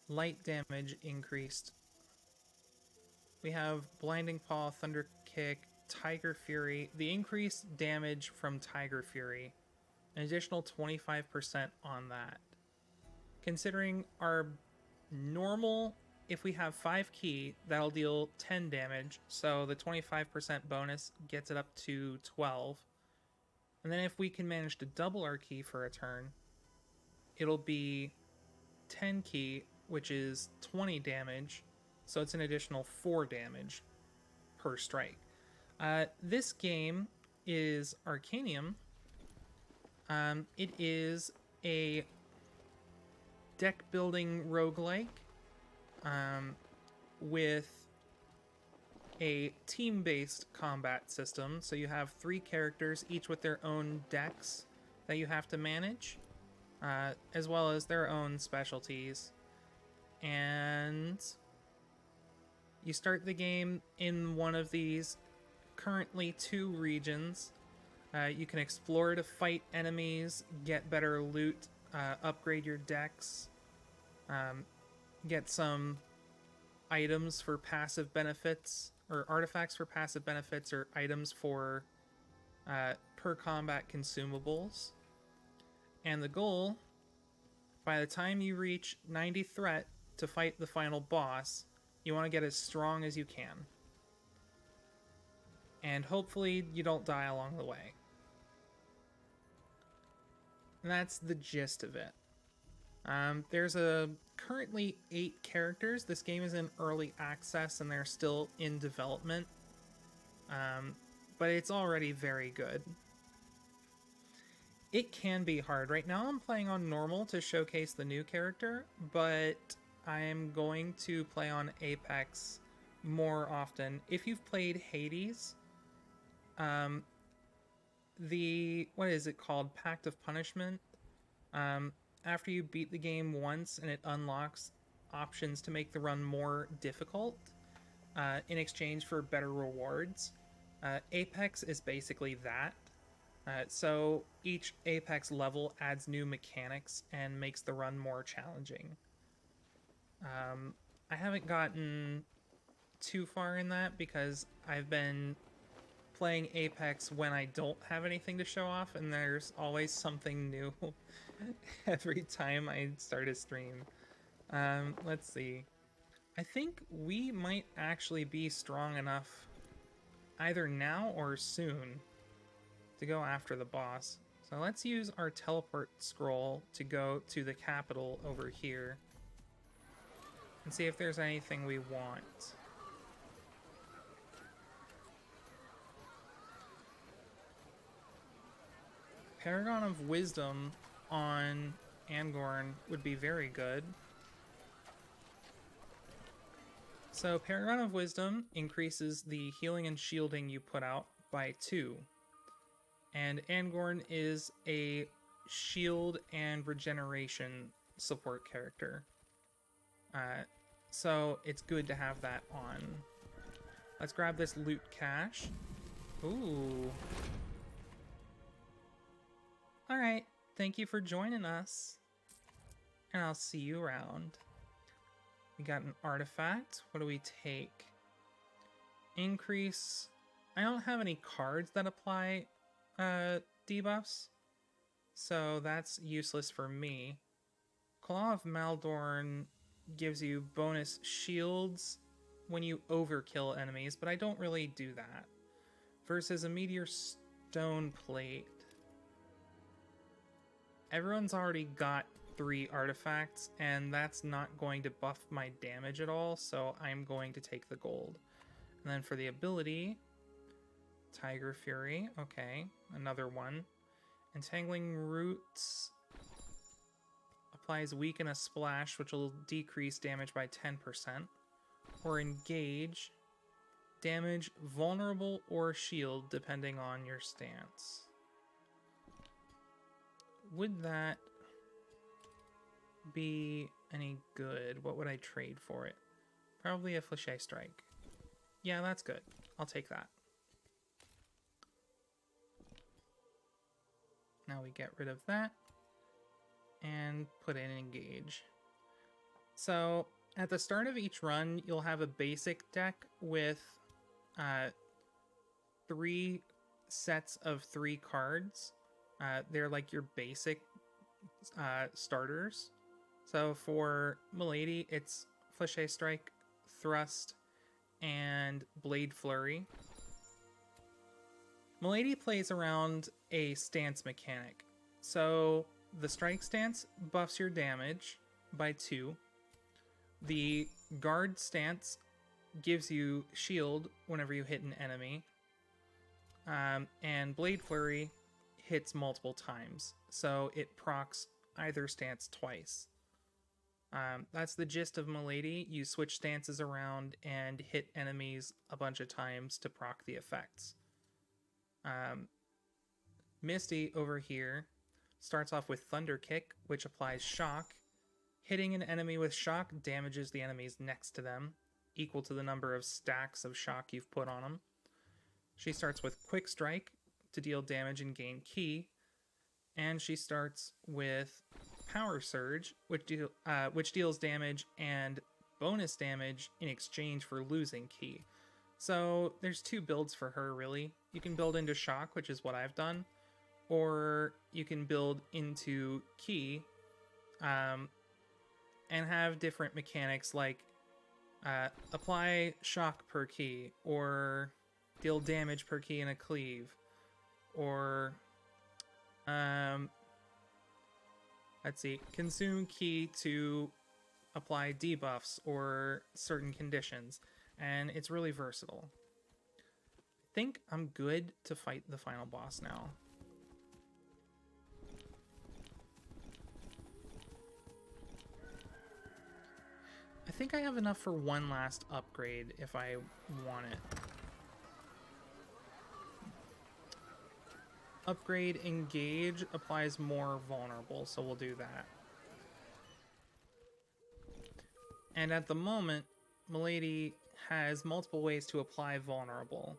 Light damage increased. We have Blinding Paw, Thunder Kick, Tiger Fury. The increased damage from Tiger Fury. An additional 25% on that. Considering our normal, if we have 5 ki, that'll deal 10 damage. So the 25% bonus gets it up to 12. And then if we can manage to double our ki for a turn, it'll be 10 ki, which is 20 damage. So it's an additional 4 damage per strike. This game is Arcanium. It is a deck building roguelike with a team-based combat system. So you have 3 characters, each with their own decks that you have to manage, as well as their own specialties. And you start the game in one of these currently 2 regions. You can explore to fight enemies, get better loot, upgrade your decks, get some items for passive benefits, or artifacts for passive benefits, or items for per combat consumables. And the goal, by the time you reach 90 threat to fight the final boss, you want to get as strong as you can. And hopefully you don't die along the way. And that's the gist of it. There's currently 8 characters. This game is in early access and they're still in development. But it's already very good. It can be hard. Right now I'm playing on normal to showcase the new character, but I am going to play on Apex more often. If you've played Hades, what is it called? Pact of Punishment. After you beat the game once and it unlocks options to make the run more difficult in exchange for better rewards. Apex is basically that. So each Apex level adds new mechanics and makes the run more challenging. I haven't gotten too far in that because I've been playing Apex when I don't have anything to show off, and there's always something new every time I start a stream. Let's see. I think we might actually be strong enough either now or soon to go after the boss. So let's use our teleport scroll to go to the capital over here and see if there's anything we want. Paragon of Wisdom on Angorn would be very good. So Paragon of Wisdom increases the healing and shielding you put out by 2. And Angorn is a shield and regeneration support character. So it's good to have that on. Let's grab this loot cache. Ooh. Alright, thank you for joining us. And I'll see you around. We got an artifact. What do we take? Increase. I don't have any cards that apply debuffs, so that's useless for me. Claw of Maldorn gives you bonus shields when you overkill enemies, but I don't really do that. Versus a Meteor Stone Plate. Everyone's already got 3 artifacts, and that's not going to buff my damage at all, so I'm going to take the gold. And then for the ability, Tiger Fury, okay, another one. Entangling Roots applies Weaken a Splash, which will decrease damage by 10%. Or Engage, damage vulnerable or shield, depending on your stance. Would that be any good? What would I trade for it? Probably a Fléché Strike. Yeah, that's good. I'll take that. Now we get rid of that and put in Engage. So at the start of each run, you'll have a basic deck with 3 sets of 3 cards. They're like your basic starters. So for Milady, it's Fléché Strike, Thrust, and Blade Flurry. Milady plays around a stance mechanic. So the strike stance buffs your damage by 2. The guard stance gives you shield whenever you hit an enemy. And Blade Flurry hits multiple times. So it procs either stance twice. That's the gist of Milady. You switch stances around and hit enemies a bunch of times to proc the effects. Misty over here starts off with Thunder Kick, which applies shock. Hitting an enemy with shock damages the enemies next to them, equal to the number of stacks of shock you've put on them. She starts with Quick Strike to deal damage and gain ki, and she starts with Power Surge, which deals damage and bonus damage in exchange for losing ki. So there's 2 builds for her, really. You can build into shock, which is what I've done, or you can build into ki, and have different mechanics like apply shock per ki, or deal damage per ki in a cleave, or let's see, consume ki to apply debuffs or certain conditions, and it's really versatile. I think I'm good to fight the final boss now. I think I have enough for one last upgrade if I want it. Upgrade Engage applies more vulnerable, so we'll do that. And at the moment, Milady has multiple ways to apply vulnerable.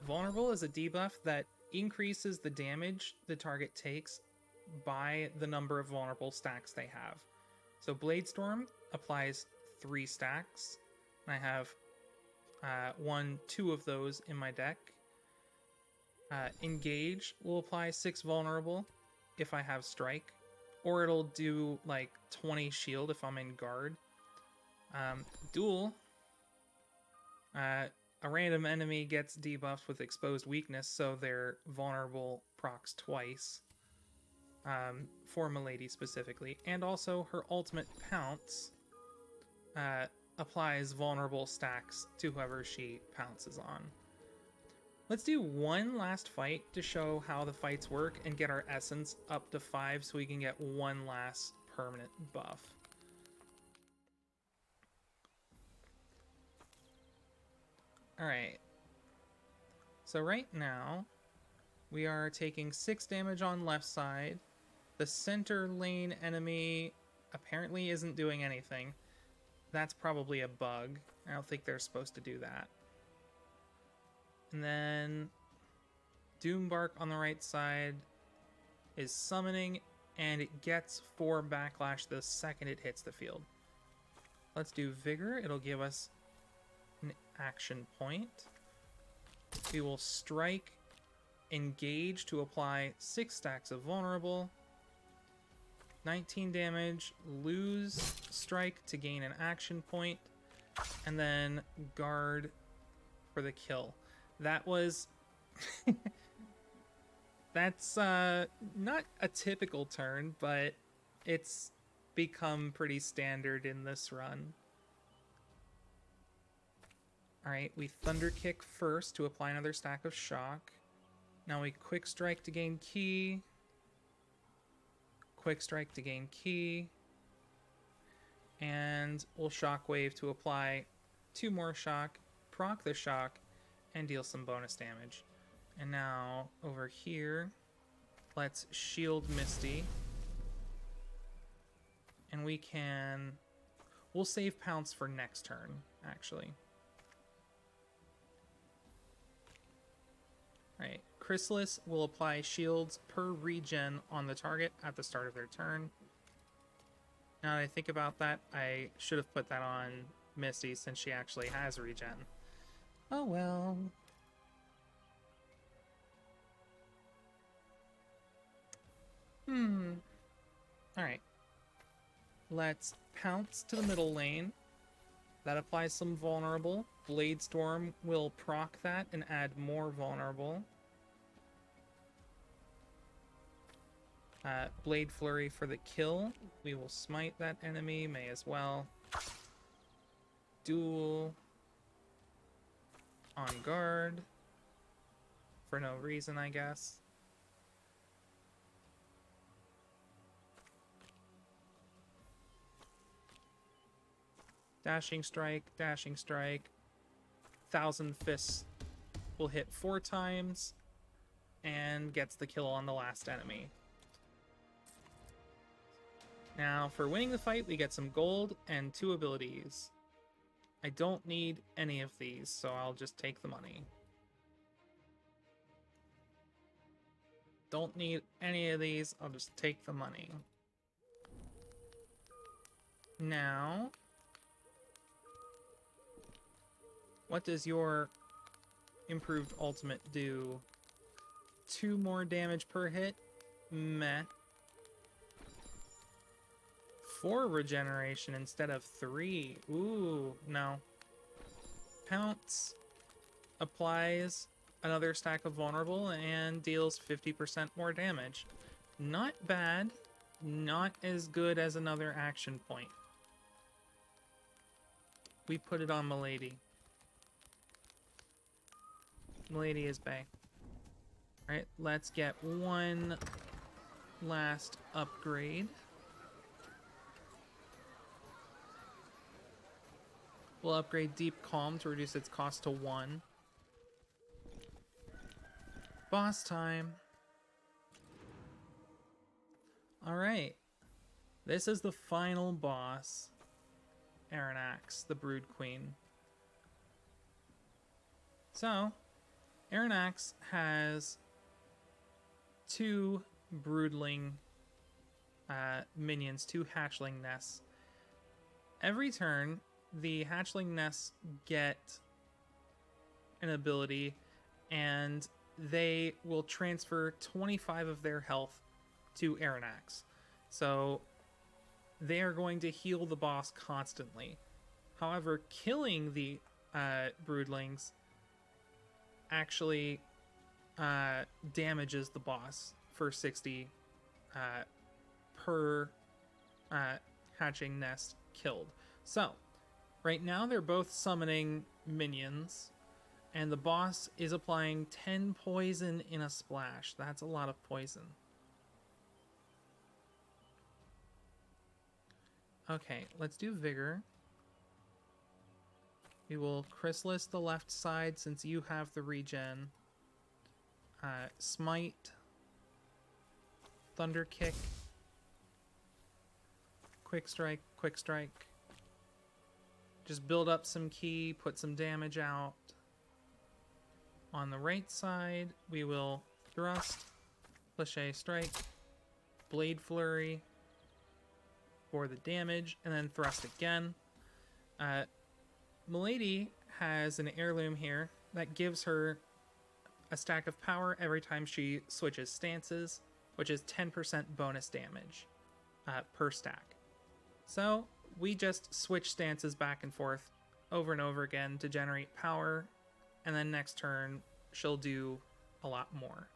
Vulnerable is a debuff that increases the damage the target takes by the number of vulnerable stacks they have. So Blade Storm applies 3 stacks. I have 2 of those in my deck. Engage will apply 6 vulnerable if I have Strike, or it'll do like 20 shield if I'm in guard. Duel, a random enemy gets debuffed with exposed weakness, so they're vulnerable procs twice, for Milady specifically. And also her ultimate Pounce applies vulnerable stacks to whoever she pounces on. Let's do one last fight to show how the fights work and get our essence up to 5 so we can get one last permanent buff. Alright. So right now, we are taking 6 damage on left side. The center lane enemy apparently isn't doing anything. That's probably a bug. I don't think they're supposed to do that. And then Doombark on the right side is summoning, and it gets 4 backlash the second it hits the field. Let's do Vigor. It'll give us an action point. We will strike Engage to apply 6 stacks of vulnerable. 19 damage, lose Strike to gain an action point, and then Guard for the kill. That was... That's not a typical turn, but it's become pretty standard in this run. Alright, we Thunder Kick first to apply another stack of shock. Now we Quick Strike to gain ki. Quick Strike to gain ki. And we'll Shockwave to apply 2 more shock, proc the shock, and deal some bonus damage. And now, over here, let's shield Misty. And we'll save Pounce for next turn, actually. Alright, Chrysalis will apply shields per regen on the target at the start of their turn. Now that I think about that, I should have put that on Misty since she actually has regen. Oh well. Alright. Let's Pounce to the middle lane. That applies some vulnerable. Blade Storm will proc that and add more vulnerable. Blade Flurry for the kill. We will smite that enemy, may as well. Duel. On guard. For no reason, I guess. Dashing strike, dashing strike. 1,000 Fists will hit 4 times and gets the kill on the last enemy. Now, for winning the fight, we get some gold and 2 abilities. I don't need any of these, so I'll just take the money. Don't need any of these, I'll just take the money. Now, what does your improved ultimate do? 2 more damage per hit? Meh. 4 regeneration instead of 3. Ooh, no. Pounce applies another stack of vulnerable and deals 50% more damage. Not bad. Not as good as another action point. We put it on Milady. Milady is bae. Alright, let's get one last upgrade. We'll upgrade Deep Calm to reduce its cost to 1. Boss time. Alright. This is the final boss. Arranax, the Brood Queen. So, Arranax has 2 broodling minions, 2 hatchling nests. Every turn, the hatchling nests get an ability, and they will transfer 25 of their health to Arranax. So they are going to heal the boss constantly. However, killing the broodlings actually damages the boss for 60 per hatching nest killed. So right now they're both summoning minions, and the boss is applying 10 poison in a splash. That's a lot of poison. Okay, let's do Vigor. We will Chrysalis the left side since you have the regen. Smite. Thunder Kick. Quick Strike, Quick Strike. Just build up some ki, put some damage out. On the right side, we will Thrust, Cliché Strike, Blade Flurry for the damage, and then Thrust again. Milady has an heirloom here that gives her a stack of power every time she switches stances, which is 10% bonus damage per stack. So we just switch stances back and forth over and over again to generate power, and then next turn she'll do a lot more.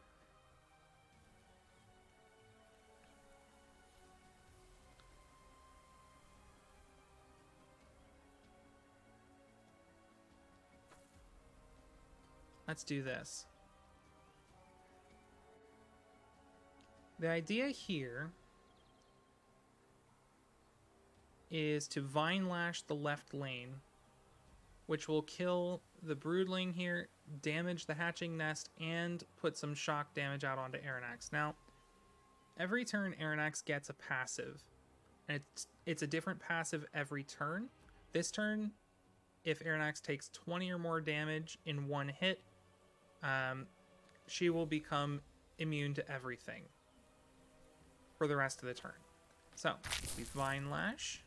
Let's do this. The idea here is to Vine Lash the left lane, which will kill the broodling here, damage the hatching nest, and put some shock damage out onto Arranax. Now, every turn Arranax gets a passive, And it's a different passive every turn. This turn, if Aranax takes 20 or more damage in one hit, she will become immune to everything for the rest of the turn. So, we Vine Lash.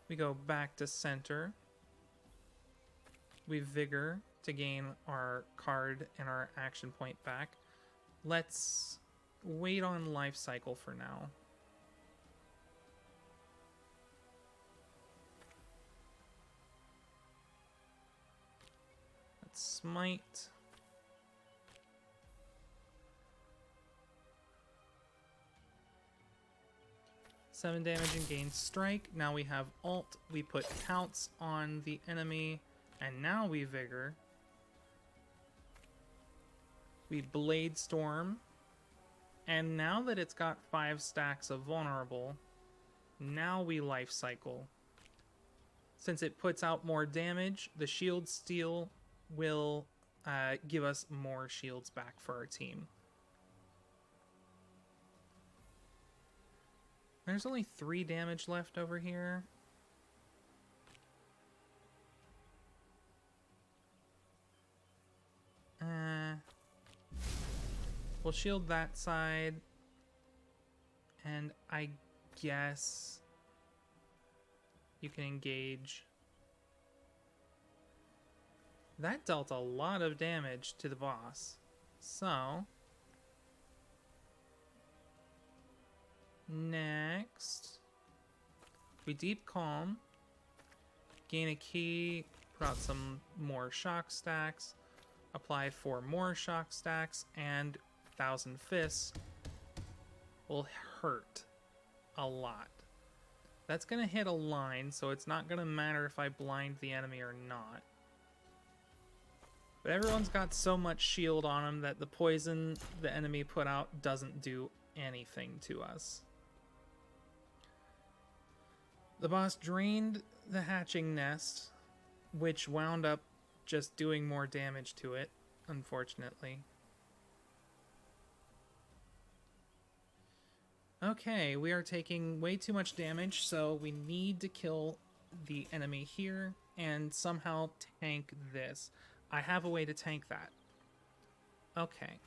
We go back to center. We Vigor to gain our card and our action point back. Let's wait on Life Cycle for now. Let's Smite. Seven damage and gain strike. Now we have ult. We put counts on the enemy, and now we Vigor. We Blade Storm, and now that it's got 5 stacks of vulnerable, now we Life Cycle. Since it puts out more damage, the Shield Steal will give us more shields back for our team. There's only 3 damage left over here. We'll shield that side. And I guess you can engage. That dealt a lot of damage to the boss. So next, we Deep Calm, gain a key, put out some more shock stacks, apply 4 more shock stacks, and 1,000 Fists will hurt a lot. That's going to hit a line, so it's not going to matter if I blind the enemy or not. But everyone's got so much shield on them that the poison the enemy put out doesn't do anything to us. The boss drained the hatching nest, which wound up just doing more damage to it, unfortunately. Okay, we are taking way too much damage, so we need to kill the enemy here and somehow tank this. I have a way to tank that. Okay.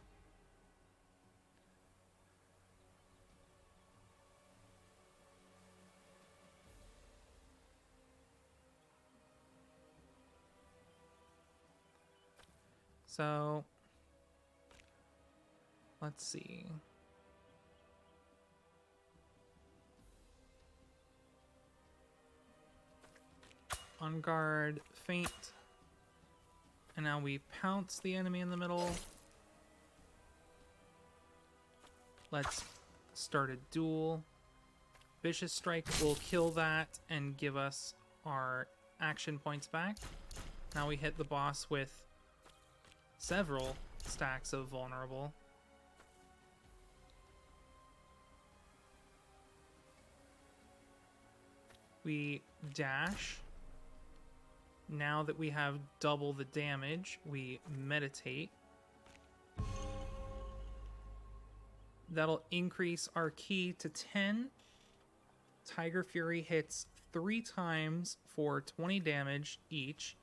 So, let's see. On guard, feint. And now we pounce the enemy in the middle. Let's start a duel. Vicious Strike will kill that and give us our action points back. Now we hit the boss with several stacks of vulnerable. We dash. Now that we have double the damage, we meditate. That'll increase our key to 10. Tiger Fury hits 3 times for 20 damage each.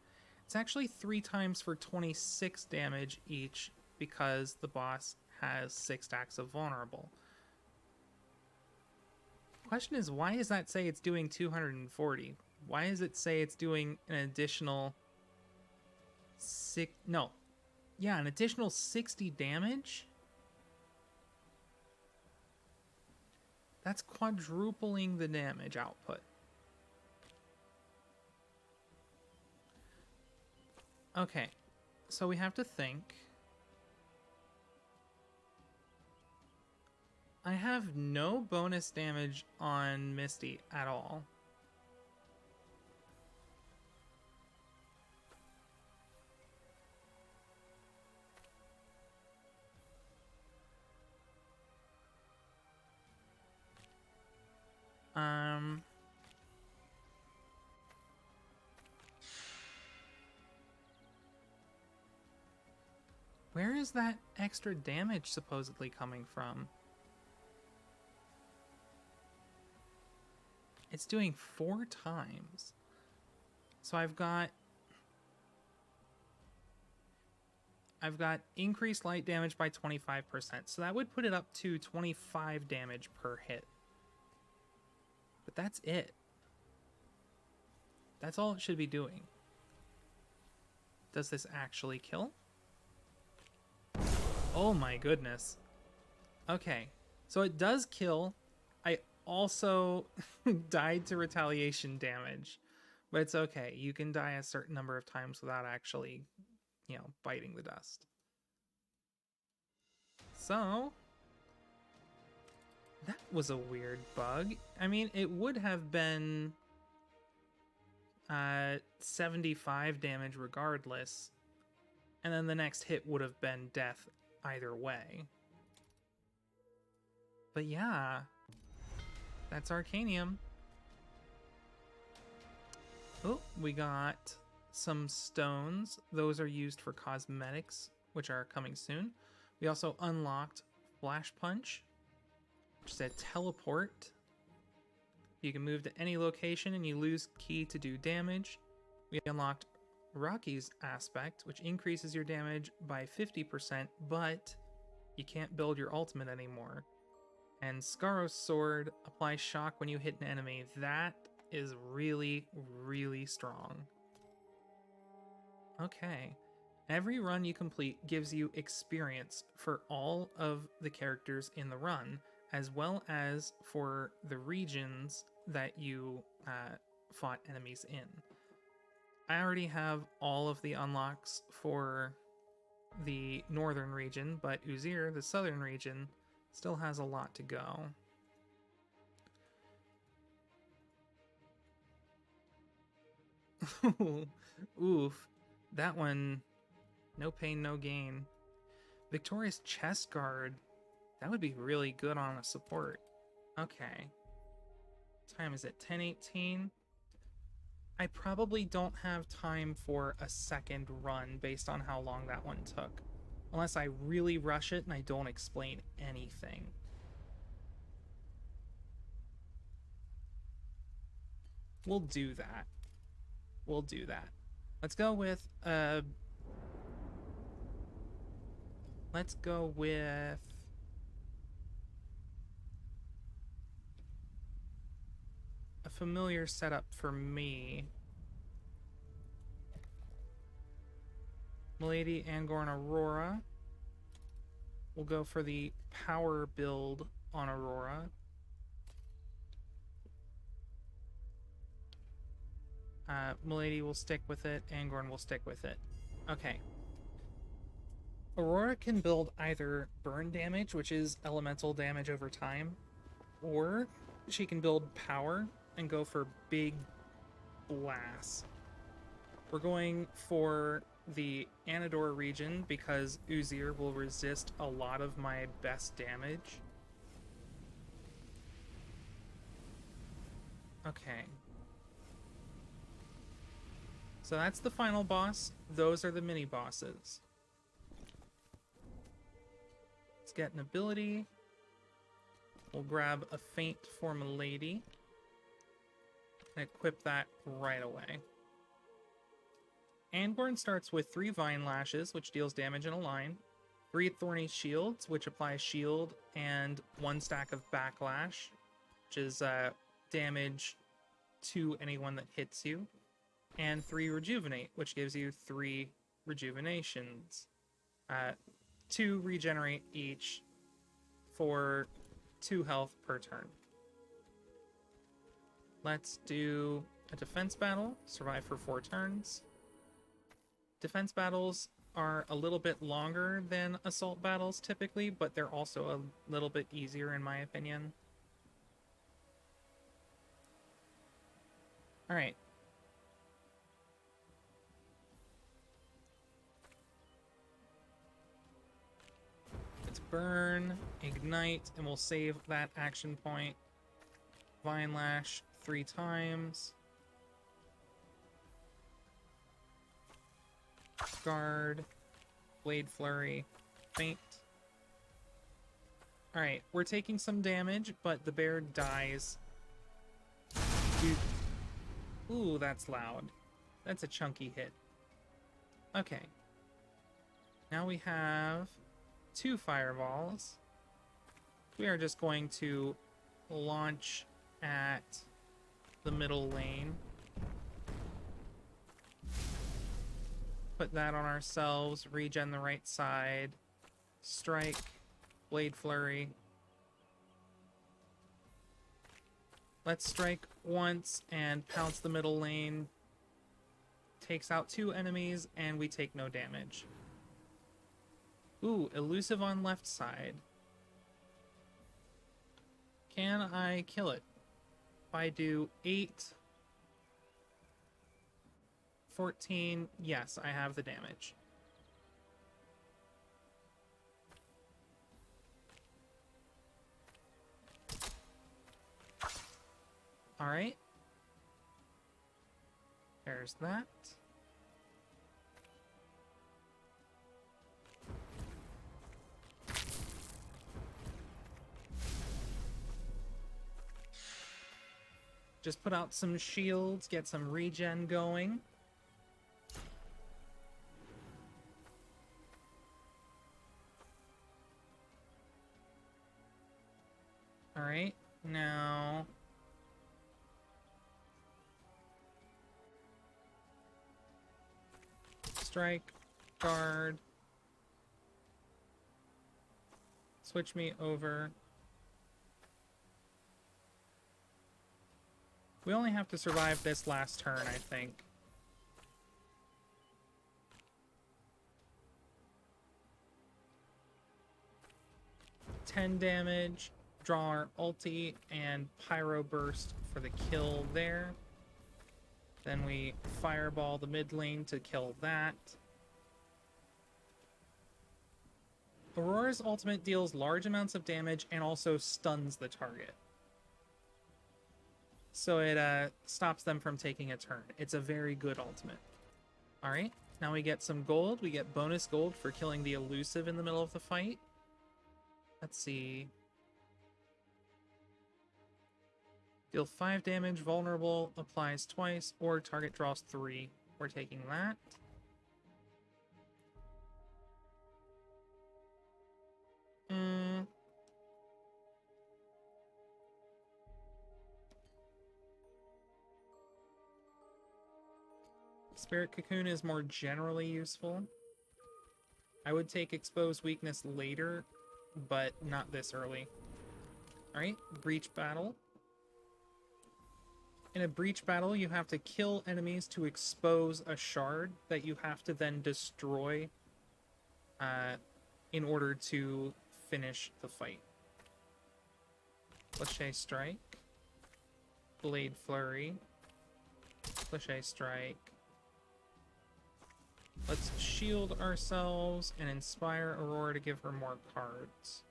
It's actually 3 times for 26 damage each because the boss has 6 stacks of vulnerable. Question is, why does that say it's doing 240? Why does it say it's doing an additional an additional 60 damage? That's quadrupling the damage output. Okay, so we have to think. I have no bonus damage on Misty at all. Where is that extra damage supposedly coming from? It's doing 4 times. So I've got increased light damage by 25%. So that would put it up to 25 damage per hit. But that's it. That's all it should be doing. Does this actually kill? Oh my goodness. Okay. So it does kill. I also died to retaliation damage. But it's okay. You can die a certain number of times without actually, you know, biting the dust. So that was a weird bug. I mean, it would have been 75 damage regardless. And then the next hit would have been death either way. But yeah, that's Arcanium. Oh, we got some stones. Those are used for cosmetics, which are coming soon. We also unlocked Flash Punch, which is a teleport. You can move to any location and you lose ki to do damage. We unlocked Rocky's Aspect, which increases your damage by 50%, but you can't build your ultimate anymore. And Scaro's Sword applies shock when you hit an enemy. That is really, really strong. Okay. Every run you complete gives you experience for all of the characters in the run, as well as for the regions that you fought enemies in. I already have all of the unlocks for the northern region, but Uzir, the southern region, still has a lot to go. Oof. That one, no pain, no gain. Victorious Chest Guard. That would be really good on a support. Okay. Time is at 10:18. I probably don't have time for a second run based on how long that one took. Unless I really rush it and I don't explain anything. We'll do that. We'll do that. Let's go with a familiar setup for me. Milady, Angor, and Aurora. We'll go for the power build on Aurora. Milady will stick with it. Angorn will stick with it. Okay. Aurora can build either burn damage, which is elemental damage over time, or she can build power and go for big blasts. We're going for the Anador region because Uzir will resist a lot of my best damage. Okay. So that's the final boss. Those are the mini bosses. Let's get an ability. We'll grab a feint for Milady and equip that right away. Angorn starts with 3 Vine Lashes, which deals damage in a line, 3 Thorny Shields, which applies shield, and 1 stack of Backlash, which is damage to anyone that hits you, and 3 Rejuvenate, which gives you 3 rejuvenations. 2 regenerate each for 2 health per turn. Let's do a defense battle, survive for 4 turns. Defense battles are a little bit longer than assault battles typically, but they're also a little bit easier in my opinion. All right. Let's burn, ignite, and we'll save that action point. Vine Lash 3 times. Guard, Blade Flurry, Feint. Alright, we're taking some damage, but the bear dies Ooh, that's loud. That's a chunky hit. Okay. Now we have 2 fireballs. We are just going to launch at the middle lane. Put that on ourselves, regen the right side, strike, blade flurry. Let's strike once and pounce the middle lane. Takes out 2 enemies and we take no damage. Ooh, elusive on left side. Can I kill it? If I do 8, 14, yes, I have the damage. All right. There's that. Just put out some shields, get some regen going. All right, now strike, guard, switch me over. We only have to survive this last turn, I think. $10 damage, draw our ulti, and pyro burst for the kill there. Then we fireball the mid lane to kill that. Aurora's ultimate deals large amounts of damage and also stuns the target. So it stops them from taking a turn. It's a very good ultimate. Alright, now we get some gold. We get bonus gold for killing the elusive in the middle of the fight. Let's see. Deal 5 damage, vulnerable, applies twice, or target draws 3. We're taking that. Spirit Cocoon is more generally useful. I would take Exposed Weakness later, but not this early. Alright, Breach Battle. In a Breach Battle, you have to kill enemies to expose a shard that you have to then destroy in order to finish the fight. Cliché Strike. Blade Flurry. Cliché Strike. Let's shield ourselves and inspire Aurora to give her more cards.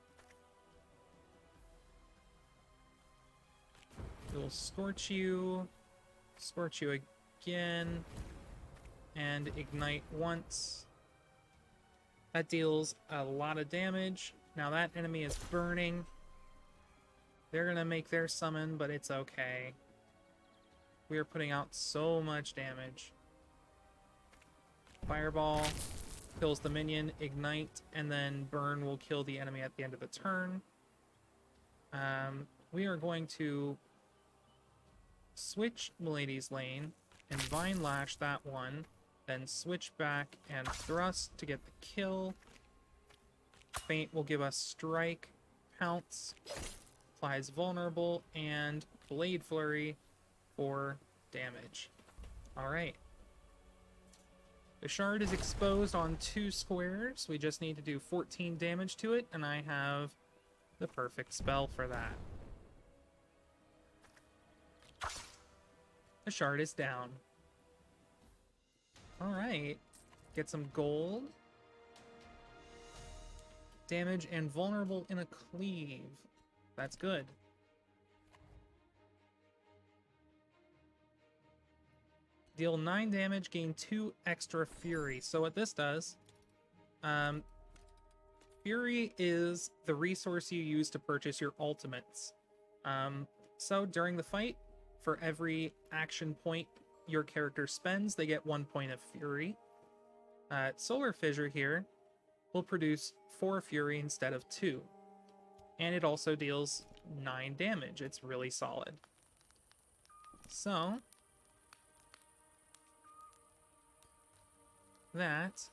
We'll Scorch you again, and Ignite once. That deals a lot of damage. Now that enemy is burning. They're gonna make their summon, but it's okay. We are putting out so much damage. Fireball kills the minion, Ignite, and then Burn will kill the enemy at the end of the turn. We are going to switch Milady's lane and Vine Lash that one, then switch back and thrust to get the kill. Feint will give us Strike, Pounce, applies Vulnerable, and Blade Flurry for damage. Alright. The shard is exposed on 2 squares. We just need to do 14 damage to it, and I have the perfect spell for that. The shard is down. Alright. Get some gold. Damage and vulnerable in a cleave. That's good. Deal 9 damage, gain 2 extra fury. So what this does, fury is the resource you use to purchase your ultimates. So during the fight, For every action point your character spends, they get 1 point of fury. Solar Fissure here will produce 4 fury instead of 2. And it also deals 9 damage. It's really solid. So, that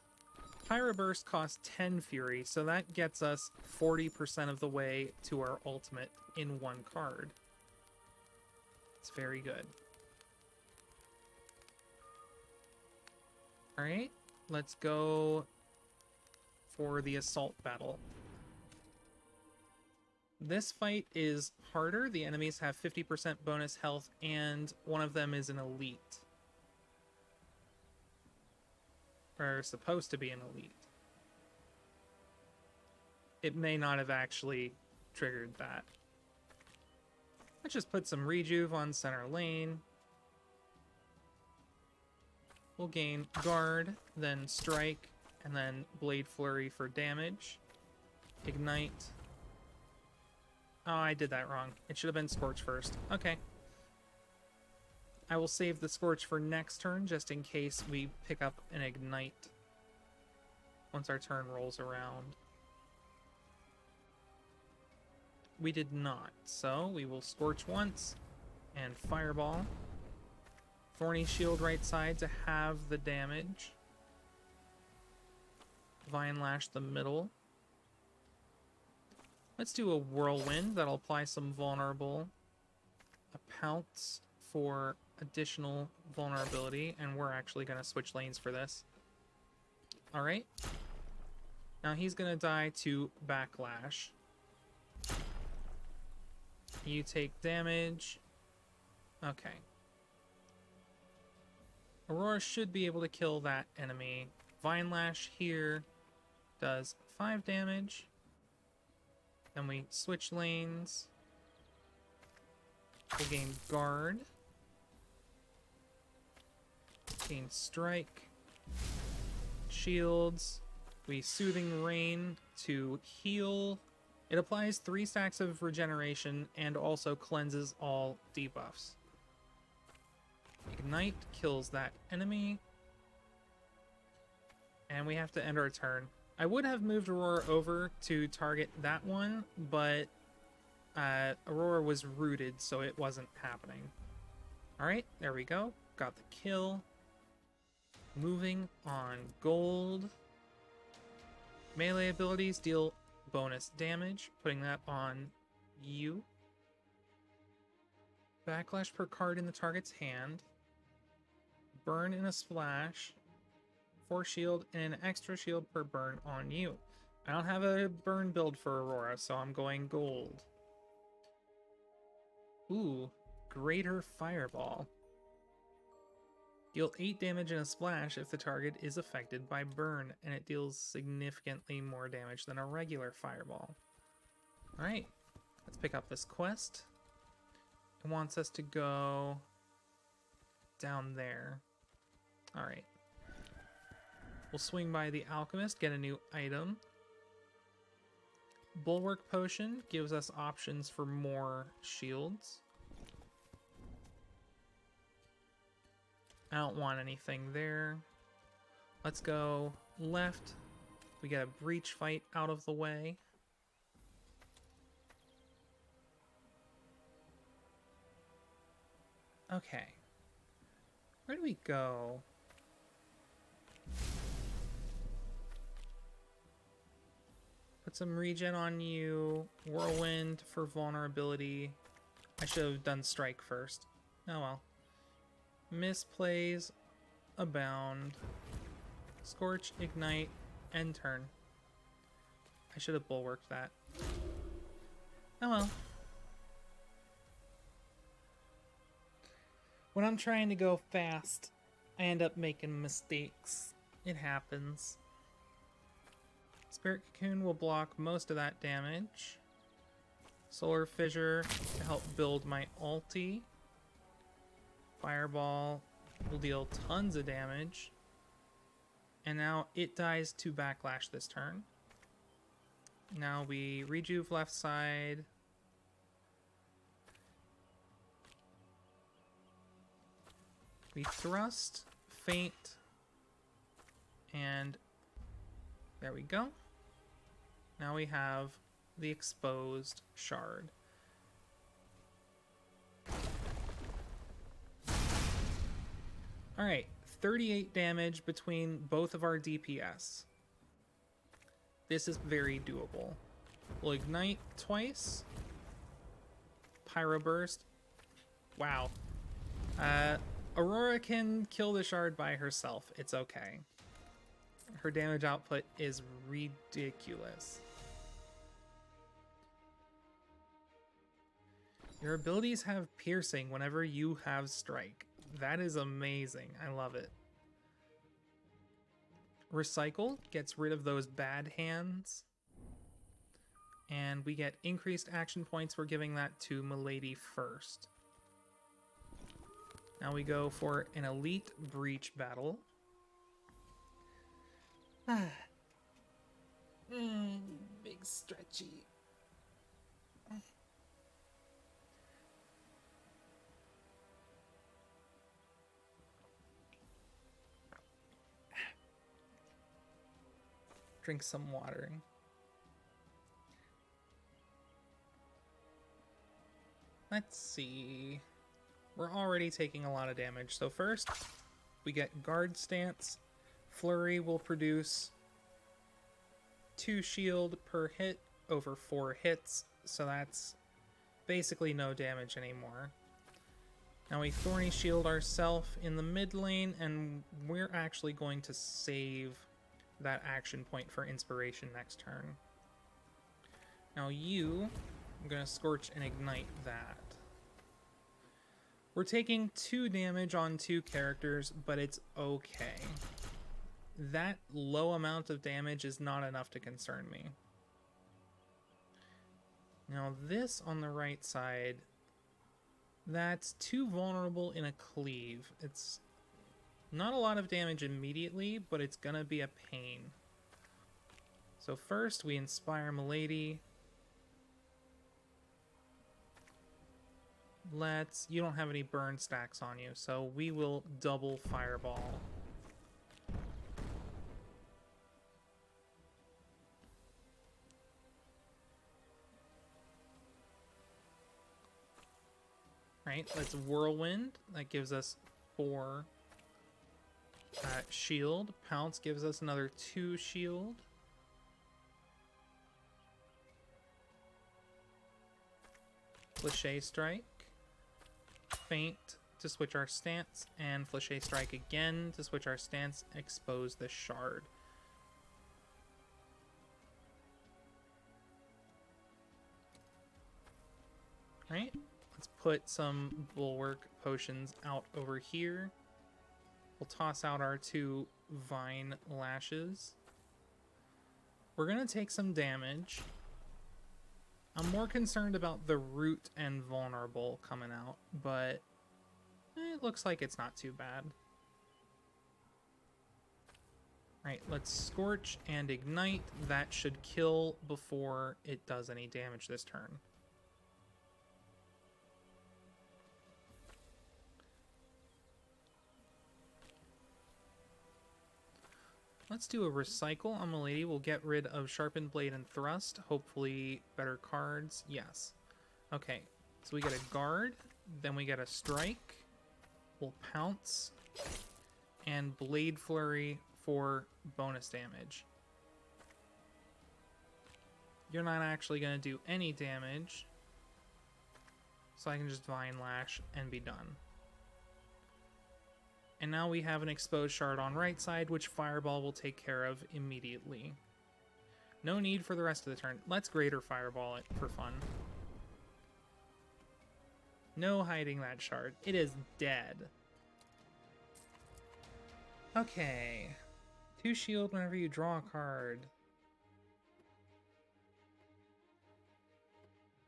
Pyro Burst costs 10 fury, so that gets us 40% of the way to our ultimate in 1 card. It's very good. Alright, let's go for the assault battle. This fight is harder. The enemies have 50% bonus health, and one of them is an elite. Or supposed to be an elite. It may not have actually triggered that. Let's just put some rejuve on center lane. We'll gain guard, then strike, and then blade flurry for damage. Ignite. Oh, I did that wrong. It should have been Scorch first. Okay. I will save the Scorch for next turn, just in case we pick up an Ignite once our turn rolls around. We did not, so we will Scorch once and Fireball. Thorny Shield right side to have the damage. Vine Lash the middle. Let's do a Whirlwind. That'll apply some vulnerable. A Pounce for additional vulnerability, and we're actually going to switch lanes for this. Alright. Now he's going to die to Backlash. You take damage. Okay. Aurora should be able to kill that enemy. Vine Lash here does 5 damage. Then we switch lanes. We'll gain guard. Gain strike. Shields. We Soothing Rain to heal. It applies 3 stacks of regeneration and also cleanses all debuffs. Ignite kills that enemy. And we have to end our turn. I would have moved Aurora over to target that one, but Aurora was rooted, so it wasn't happening. Alright, there we go. Got the kill. Moving on. Gold. Melee abilities deal bonus damage. Putting that on you. Backlash per card in the target's hand. Burn in a splash. 4 shield and an extra shield per burn on you. I don't have a burn build for Aurora, so I'm going gold. Ooh, Greater Fireball. Deal 8 damage in a splash if the target is affected by burn, and it deals significantly more damage than a regular fireball. Alright, let's pick up this quest. It wants us to go down there. Alright. We'll swing by the Alchemist, get a new item. Bulwark Potion gives us options for more shields. I don't want anything there. Let's go left. We get a breach fight out of the way. Okay. Where do we go? Put some regen on you. Whirlwind for vulnerability. I should have done strike first. Oh well. Misplays abound. Scorch, ignite, end turn. I should have bulwarked that. Oh well. When I'm trying to go fast, I end up making mistakes. It happens. Spirit Cocoon will block most of that damage. Solar Fissure to help build my ulti. Fireball will deal tons of damage. And now it dies to Backlash this turn. Now we rejuve left side. We thrust, feint, and there we go. Now we have the exposed shard. Alright, 38 damage between both of our DPS. This is very doable. We'll ignite twice. Pyro Burst. Wow. Aurora can kill the shard by herself. It's okay. Her damage output is ridiculous. Your abilities have piercing whenever you have strike. That is amazing. I love it. Recycle gets rid of those bad hands. And we get increased action points. We're giving that to Milady first. Now we go for an elite breach battle. Big stretchy. Drink some water. Let's see. We're already taking a lot of damage. So first, we get guard stance. Flurry will produce 2 shield per hit over 4 hits. So that's basically no damage anymore. Now we Thorny Shield ourselves in the mid lane, and we're actually going to save that action point for inspiration next turn. Now I'm going to Scorch and Ignite that. We're taking 2 damage on 2 characters, but it's okay. That low amount of damage is not enough to concern me. Now this on the right side, that's too vulnerable in a cleave. It's not a lot of damage immediately, but it's gonna be a pain. So first we inspire Milady. You don't have any burn stacks on you, so we will double fireball. Right, let's whirlwind. That gives us 4 shield. Pounce gives us another 2 shield. Flèche strike. Feint to switch our stance, and Flèche strike again to switch our stance. Expose the shard. Right. Let's put some bulwark potions out over here. We'll toss out our 2 vine lashes. We're going to take some damage. I'm more concerned about the root and vulnerable coming out, but it looks like it's not too bad. Right, let's Scorch and Ignite. That should kill before it does any damage this turn. Let's do a recycle on Milady. We'll get rid of Sharpened Blade and Thrust. Hopefully better cards. Yes. Okay, so we get a guard, then we get a strike. We'll pounce. And Blade Flurry for bonus damage. You're not actually going to do any damage. So I can just Vine Lash and be done. And now we have an exposed shard on right side, which Fireball will take care of immediately. No need for the rest of the turn. Let's Greater Fireball it for fun. No hiding that shard. It is dead. Okay. 2 shield whenever you draw a card.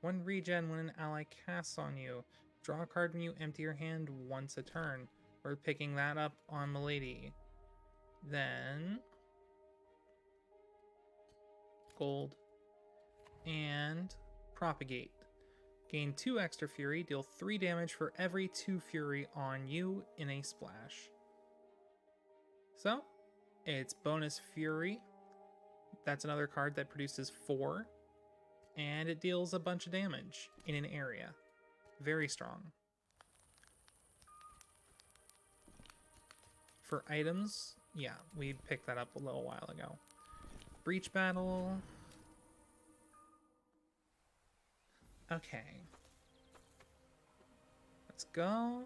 1 regen when an ally casts on you. Draw a card when you empty your hand once a turn. We're picking that up on Milady. Then gold and propagate. Gain 2 extra fury, deal 3 damage for every 2 fury on you in a splash. So, it's bonus fury. That's another card that produces 4. And it deals a bunch of damage in an area. Very strong. For items, yeah, we picked that up a little while ago. Breach battle. Okay. Let's go.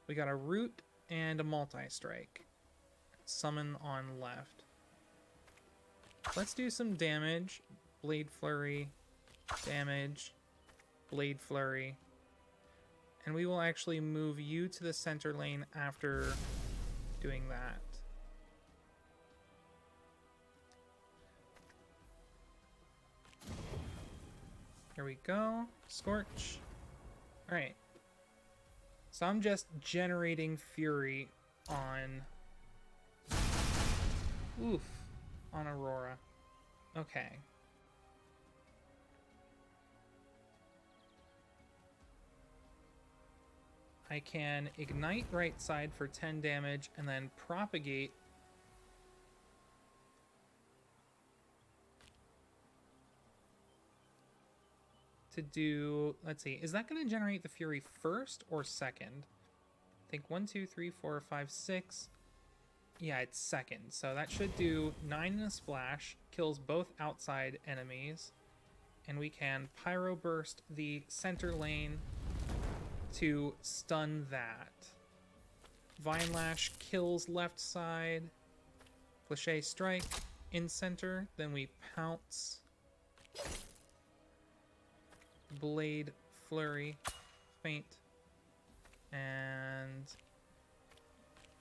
We got a root and a multi-strike. Summon on left. Let's do some damage. Blade Flurry, damage, Blade Flurry. And we will actually move you to the center lane after doing that. Here we go. Scorch. Alright. So I'm just generating fury on... Oof. On Aurora. Okay. I can ignite right side for 10 damage and then propagate to do, let's see, is that going to generate the fury first or second? I think 1, 2, 3, 4, 5, 6. Yeah, it's second. So that should do 9 in a splash, kills both outside enemies, and we can Pyro Burst the center lane to stun that. Vine Lash kills left side. Cliché Strike in center. Then we Pounce. Blade Flurry. Feint. And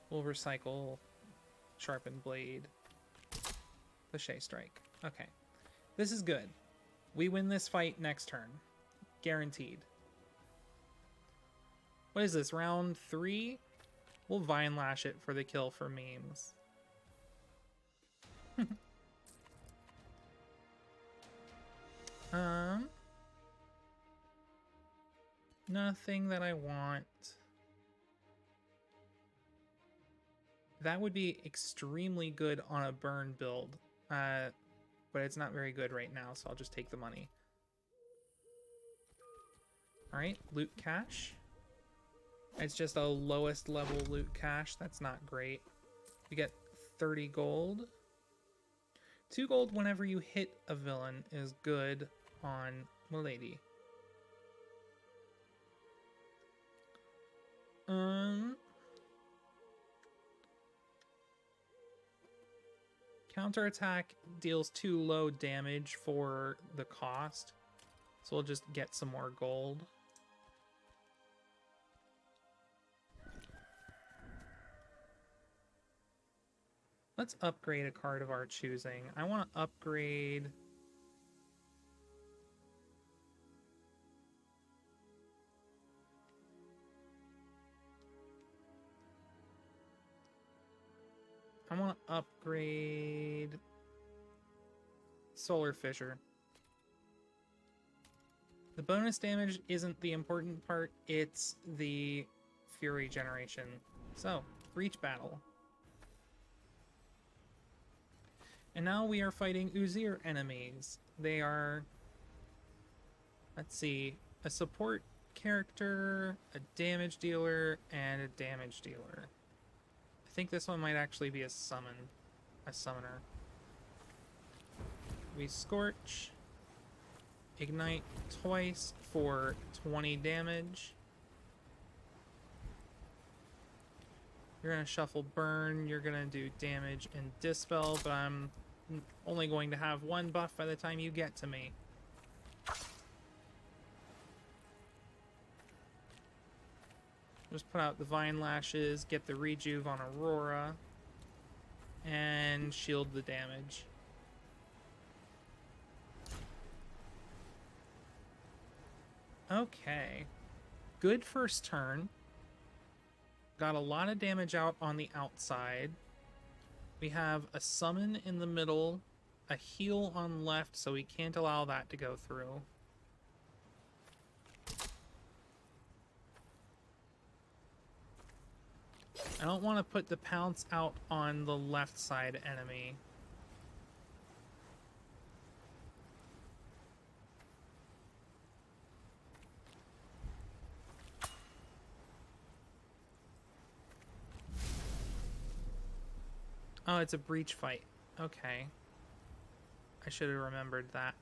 we'll recycle Sharpened Blade. Cliché Strike. Okay. This is good. We win this fight next turn. Guaranteed. What is this, round 3? We'll Vine Lash it for the kill for memes. Nothing that I want. That would be extremely good on a burn build, but it's not very good right now, so I'll just take the money. Alright, loot cache. It's just a lowest level loot cache. That's not great. We get 30 gold. 2 gold whenever you hit a villain is good on Milady. Counterattack deals too low damage for the cost, so we'll just get some more gold. Let's upgrade a card of our choosing. I want to upgrade... Solar Fissure. The bonus damage isn't the important part, it's the Fury generation. So, Breach Battle. And now we are fighting Uzir enemies. They are, let's see, a support character, a damage dealer, and a damage dealer. I think this one might actually be a summoner. We Scorch, Ignite twice for 20 damage. You're going to shuffle Burn, you're going to do damage and Dispel, but I'm only going to have 1 buff by the time you get to me. Just put out the Vine Lashes, get the Rejuve on Aurora, and shield the damage. Okay. Good first turn. Got a lot of damage out on the outside. We have a summon in the middle, a heal on left, so we can't allow that to go through. I don't want to put the pounce out on the left side enemy. Oh, it's a breach fight. Okay. I should have remembered that.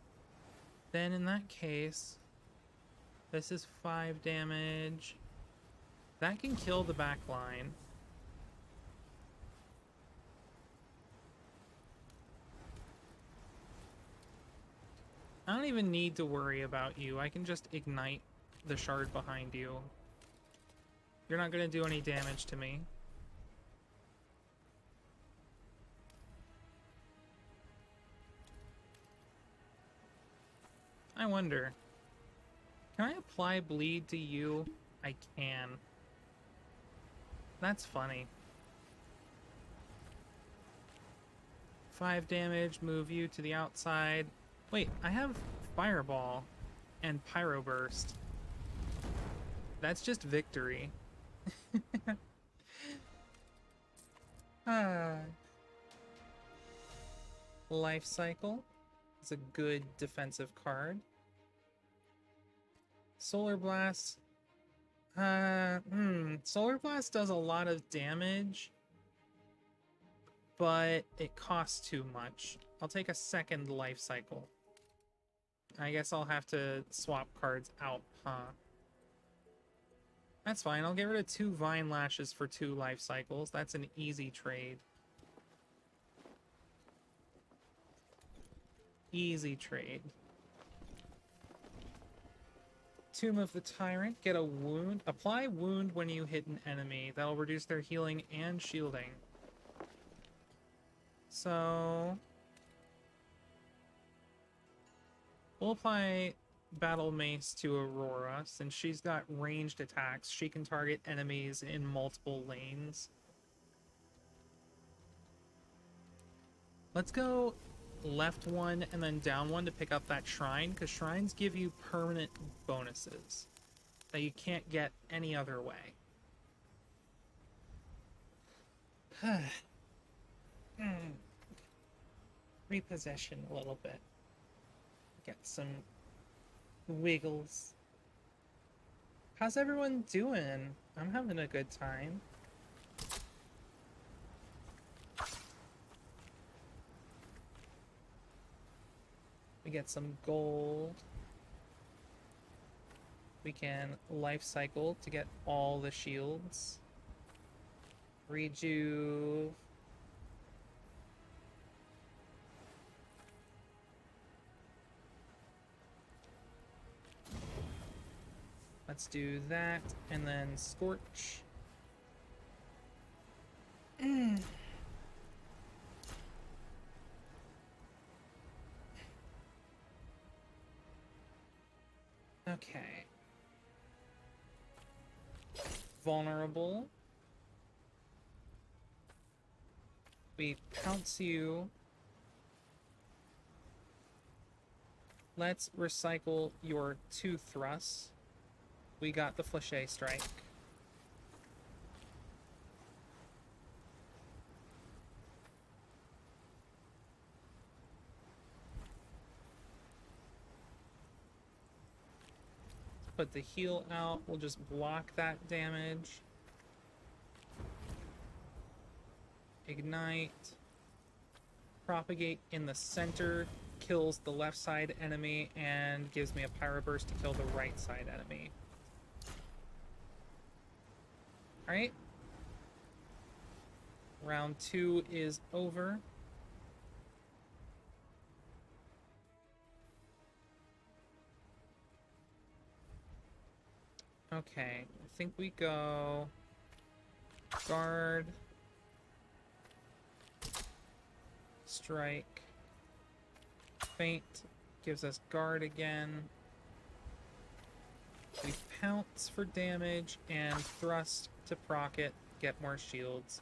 Then in that case, this is 5 damage. That can kill the back line. I don't even need to worry about you. I can just ignite the shard behind you. You're not going to do any damage to me. I wonder, can I apply bleed to you? I can. That's funny. 5 damage, move you to the outside. Wait, I have Fireball and Pyro Burst. That's just victory. Life Cycle is a good defensive card. Solar Blast. Solar Blast does a lot of damage, but it costs too much. I'll take a second Life Cycle. I guess I'll have to swap cards out, huh? That's fine. I'll get rid of 2 Vine Lashes for 2 Life Cycles. That's an easy trade. Easy trade. Tomb of the Tyrant. Get a wound. Apply wound when you hit an enemy. That'll reduce their healing and shielding. So we'll apply Battle Mace to Aurora. Since she's got ranged attacks, she can target enemies in multiple lanes. Let's go left 1 and then down 1 to pick up that shrine, because shrines give you permanent bonuses that you can't get any other way. Repossession a little bit. Get some wiggles. How's everyone doing? I'm having a good time. We get some gold. We can life cycle to get all the shields. Rejuve. Let's do that, and then Scorch. Okay. Vulnerable. We pounce you. Let's recycle your 2 thrusts. We got the Fléché Strike. Put the heal out. We'll just block that damage. Ignite. Propagate in the center. Kills the left side enemy and gives me a Pyro Burst to kill the right side enemy. Alright. Round 2 is over. Okay, I think we go guard, strike, feint, gives us guard again. We pounce for damage and thrust to proc it, get more shields.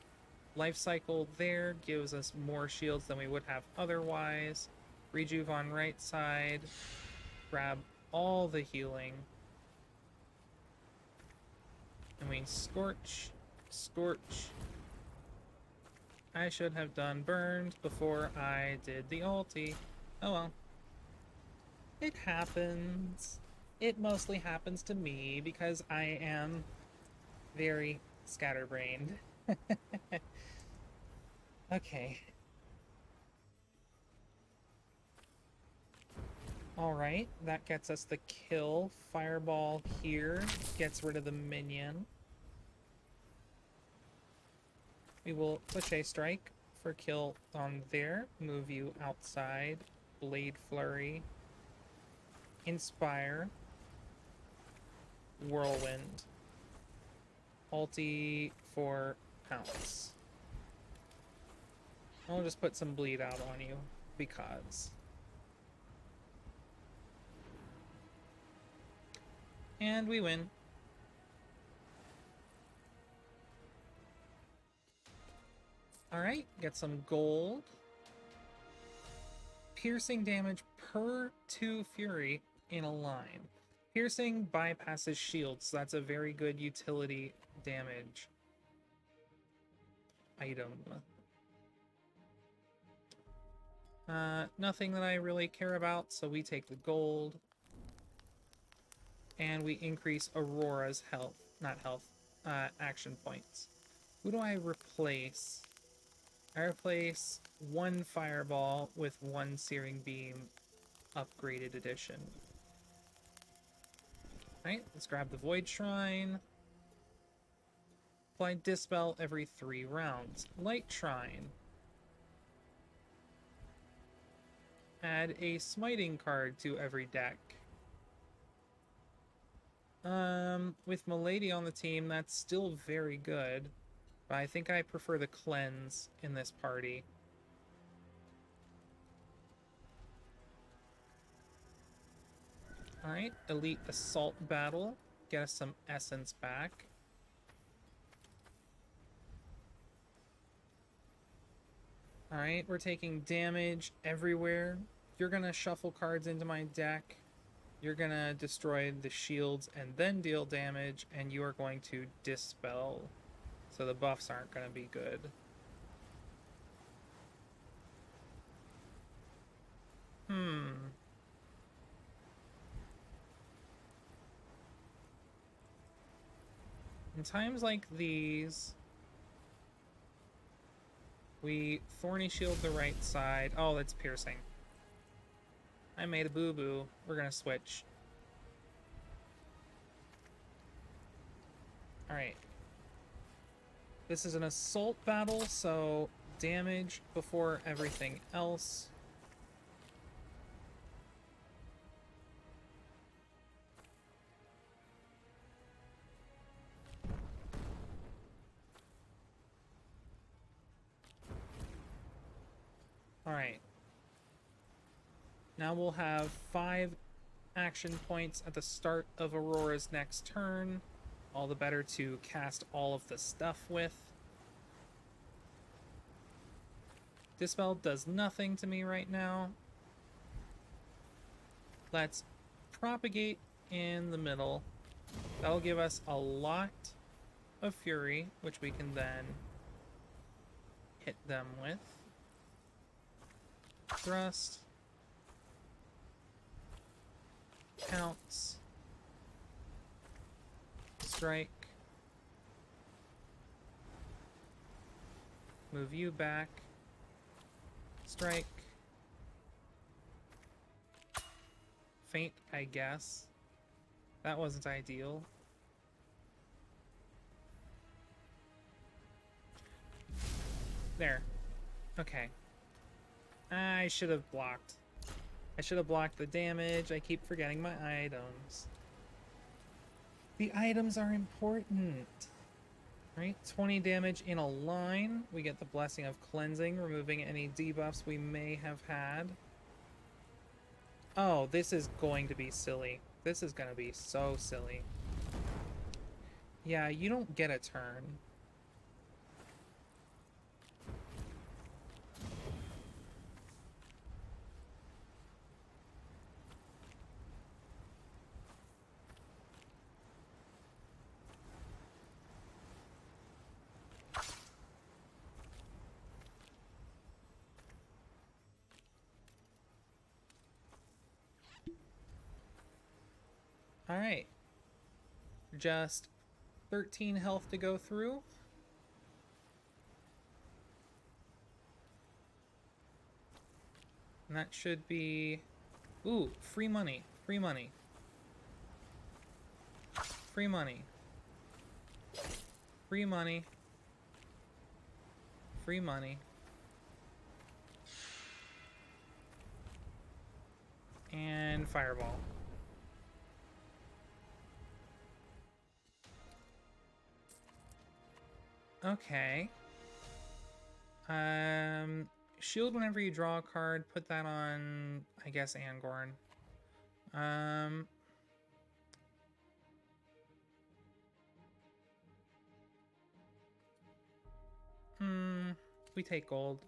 Life cycle there gives us more shields than we would have otherwise. Rejuve on right side, grab all the healing. And we scorch, scorch, I should have done burned before I did the ulti. Oh well. It happens. It mostly happens to me because I am very scatterbrained. Okay. Alright, that gets us the kill. Fireball here gets rid of the minion. We will Cliche Strike for kill on there. Move you outside. Blade Flurry. Inspire. Whirlwind. Ulti for Pounce. I'll just put some bleed out on you because. And we win. Alright, get some gold. Piercing damage per 2 Fury in a line. Piercing bypasses shields, so that's a very good utility damage item. Nothing that I really care about, so we take the gold. And we increase Aurora's health. Not health. Action points. Who do I replace? I replace 1 Fireball with 1 Searing Beam upgraded edition. Alright, let's grab the Void Shrine. Apply Dispel every 3 rounds. Light Shrine. Add a Smiting card to every deck. With Milady on the team, that's still very good. But I think I prefer the Cleanse in this party. Alright, Elite Assault Battle. Get us some essence back. Alright, we're taking damage everywhere. You're gonna shuffle cards into my deck. You're gonna destroy the shields and then deal damage, and you are going to dispel. So the buffs aren't gonna be good. In times like these, we Thorny Shield the right side. Oh, that's piercing. I made a boo-boo. We're gonna switch. Alright. This is an assault battle, so damage before everything else. Alright. Now we'll have 5 action points at the start of Aurora's next turn. All the better to cast all of the stuff with. Dispel does nothing to me right now. Let's Propagate in the middle. That'll give us a lot of Fury, which we can then hit them with. Thrust. Pounce. Strike. Move you back. Strike. Faint, I guess. That wasn't ideal. There. Okay. I should have blocked. I should have blocked the damage. I keep forgetting my items. The items are important. Right? 20 damage in a line. We get the Blessing of Cleansing, removing any debuffs we may have had. Oh, this is going to be silly. This is going to be so silly. Yeah, you don't get a turn. Alright. Just 13 health to go through. And that should be... Ooh, free money. Free money. Free money. Free money. Free money. And fireball. Okay. Shield whenever you draw a card. Put that on, I guess, Angorn. We take gold.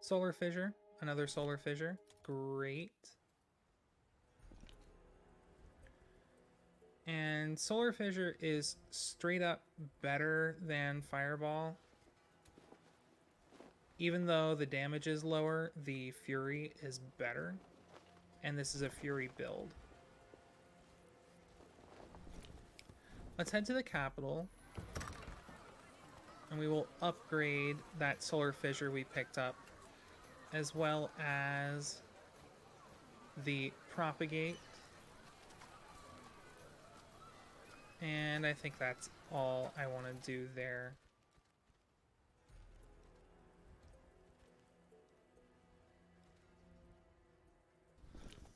Solar Fissure. Another Solar Fissure. Great. And Solar Fissure is straight up better than Fireball. Even though the damage is lower, the Fury is better. And this is a Fury build. Let's head to the capital. And we will upgrade that Solar Fissure we picked up, as well as the Propagate. And I think that's all I want to do there.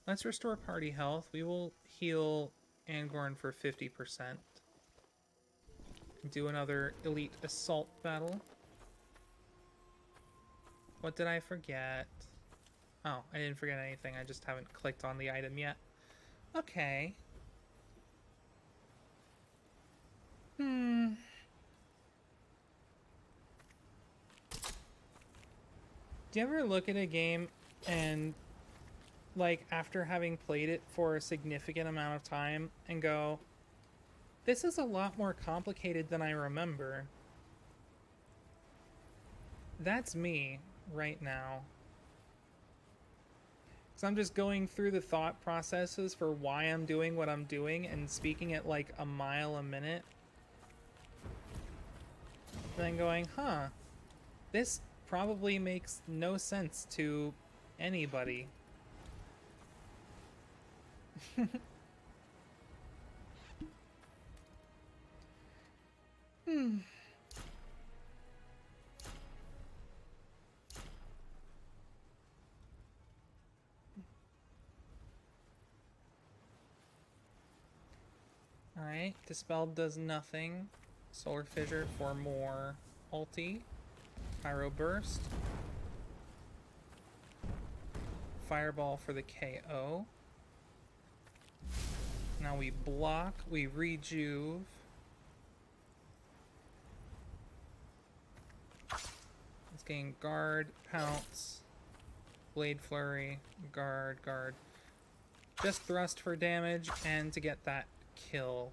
Let's restore party health. We will heal Angorn for 50%. Do another elite assault battle. What did I forget? Oh, I didn't forget anything. I just haven't clicked on the item yet. Okay. Do you ever look at a game and, like, after having played it for a significant amount of time and go, this is a lot more complicated than I remember? That's me right now. So I'm just going through the thought processes for why I'm doing what I'm doing and speaking at like a mile a minute. Then going, huh, this probably makes no sense to anybody. Alright, Dispelled does nothing. Solar Fissure for more ulti. Pyro Burst. Fireball for the KO. Now we block, we rejuve. Let's gain guard, pounce, blade flurry, guard. Just thrust for damage and to get that kill.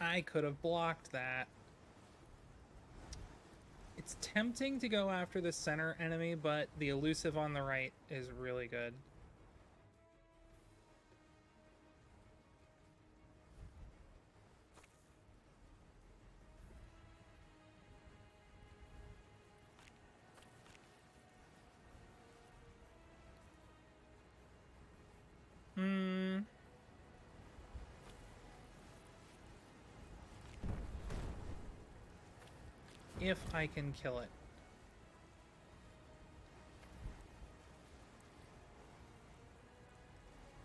I could have blocked that. It's tempting to go after the center enemy, but the elusive on the right is really good. If I can kill it.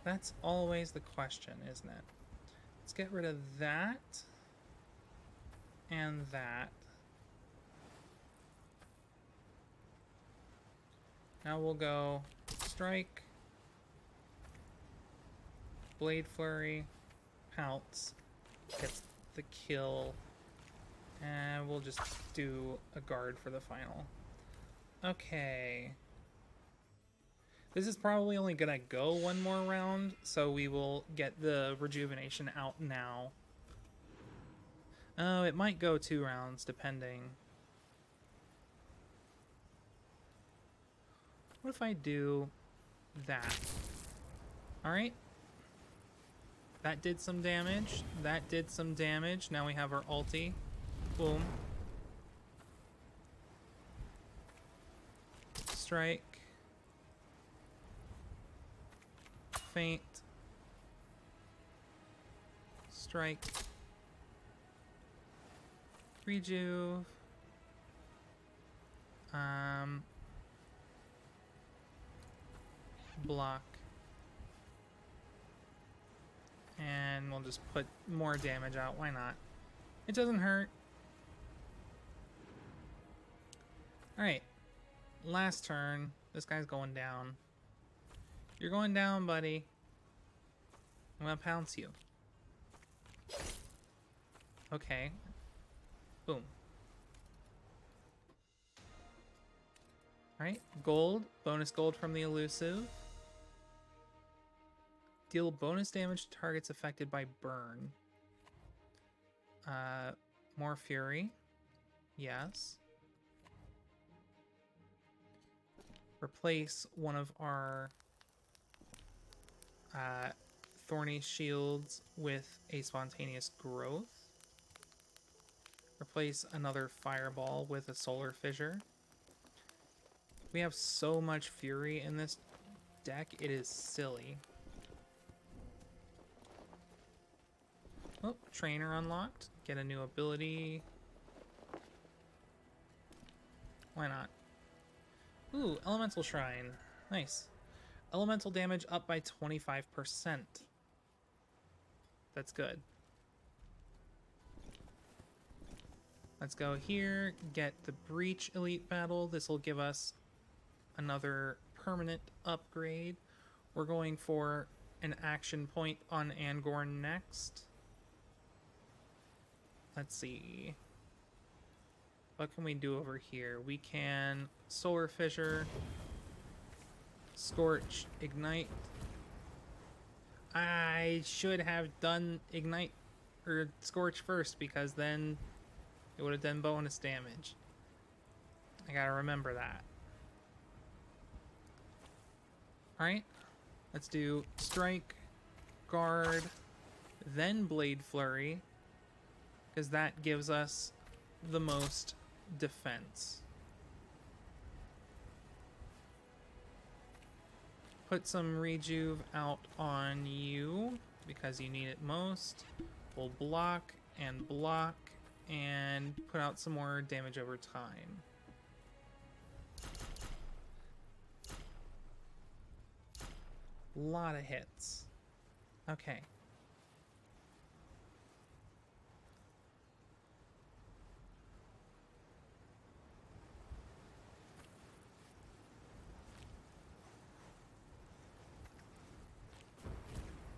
That's always the question, isn't it? Let's get rid of that and that. Now we'll go strike, blade flurry, pounce, gets the kill, and we'll just do a guard for the final. Okay. This is probably only gonna go one more round, so we will get the rejuvenation out now. Oh, it might go 2 rounds, depending. What if I do that. Alright. That did some damage. That did some damage. Now we have our ulti. Boom. Strike. Faint. Strike. Rejuve. Block. And we'll just put more damage out. Why not? It doesn't hurt. Alright. Last turn. This guy's going down. You're going down, buddy. I'm gonna pounce you. Okay. Boom. Alright. Gold. Bonus gold from the elusive. Deal bonus damage to targets affected by burn. More fury. Yes. Replace one of our thorny shields with a spontaneous growth. Replace another fireball with a solar fissure. We have so much fury in this deck, it is silly. Oh, trainer unlocked. Get a new ability. Why not? Ooh, elemental shrine. Nice. Elemental damage up by 25%. That's good. Let's go here, get the Breach Elite Battle. This will give us another permanent upgrade. We're going for an action point on Angorn next. Let's see. What can we do over here? We can Solar Fissure, Scorch, Ignite. I should have done Ignite or Scorch first because then it would have done bonus damage. I gotta remember that. Alright, let's do Strike, Guard, then Blade Flurry, because that gives us the most defense. Put some Rejuve out on you because you need it most. We'll block and put out some more damage over time. Lot of hits. Okay.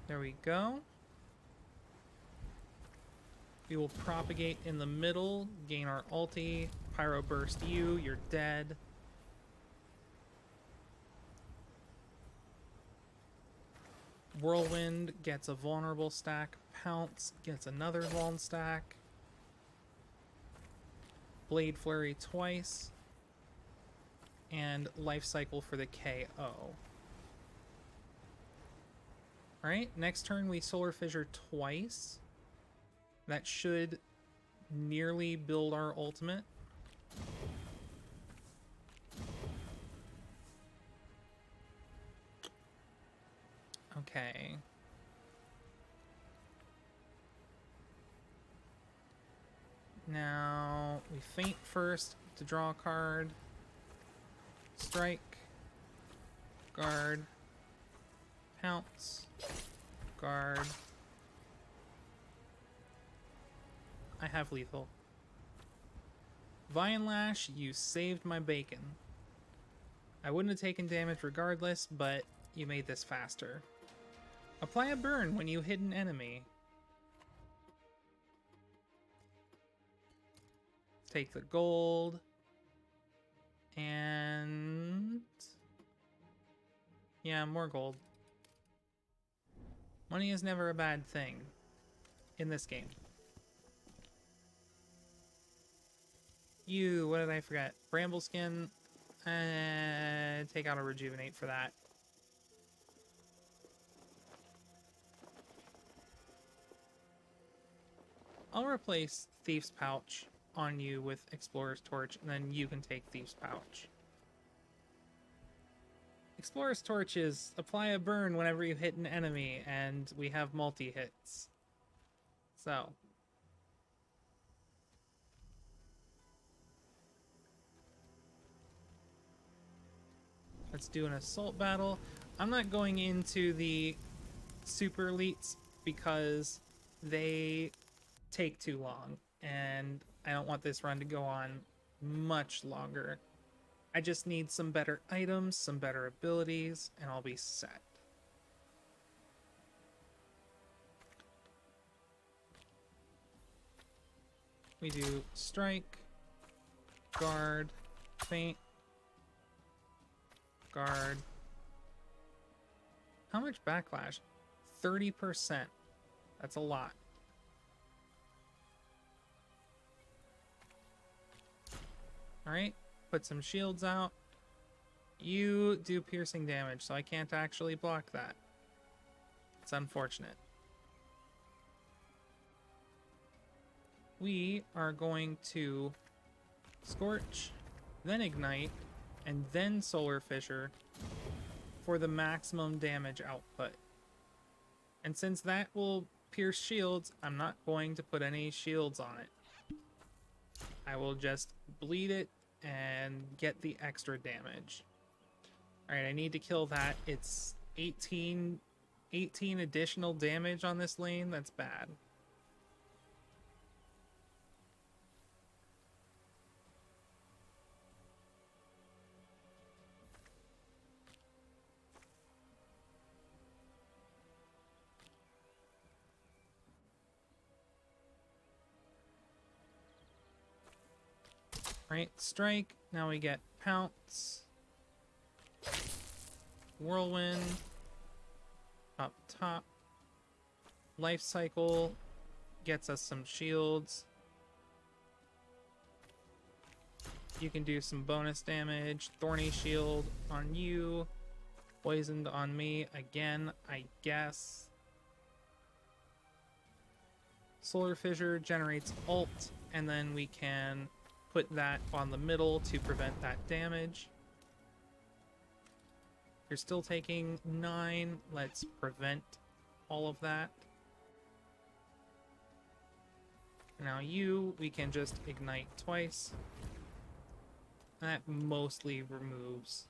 There we go. We will propagate in the middle, gain our ulti, Pyro Burst you, you're dead. Whirlwind gets a vulnerable stack, Pounce gets another vuln stack. Blade Flurry twice, and Life Cycle for the KO. Alright, next turn we Solar Fissure twice. That should nearly build our ultimate. Okay. Now we feint first to draw a card. Strike. Guard. Pounce. Guard. I have lethal. Vine Lash, you saved my bacon. I wouldn't have taken damage regardless, but you made this faster. Apply a burn when you hit an enemy. Take the gold. And... yeah, more gold. Money is never a bad thing in this game. What did I forget? Bramble Skin. Take out a Rejuvenate for that. I'll replace Thief's Pouch on you with Explorer's Torch, and then you can take Thief's Pouch. Explorer's Torch is apply a burn whenever you hit an enemy, and we have multi-hits. So. Let's do an assault battle. I'm not going into the super elites because they take too long, and I don't want this run to go on much longer. I just need some better items, some better abilities, and I'll be set. We do strike, guard, feint, guard. How much backlash? 30%. That's a lot. Alright, put some shields out. You do piercing damage, so I can't actually block that. It's unfortunate. We are going to Scorch, then Ignite, and then Solar Fissure for the maximum damage output. And since that will pierce shields, I'm not going to put any shields on it. I will just bleed it and get the extra damage. Alright, I need to kill that. It's 18 additional damage on this lane. That's bad. Right, strike. Now we get pounce. Whirlwind. Up top. Life cycle gets us some shields. You can do some bonus damage. Thorny shield on you. Poisoned on me again, I guess. Solar Fissure generates ult, and then we can put that on the middle to prevent that damage. You're still taking 9. Let's prevent all of that. Now you, we can just ignite twice. That mostly removes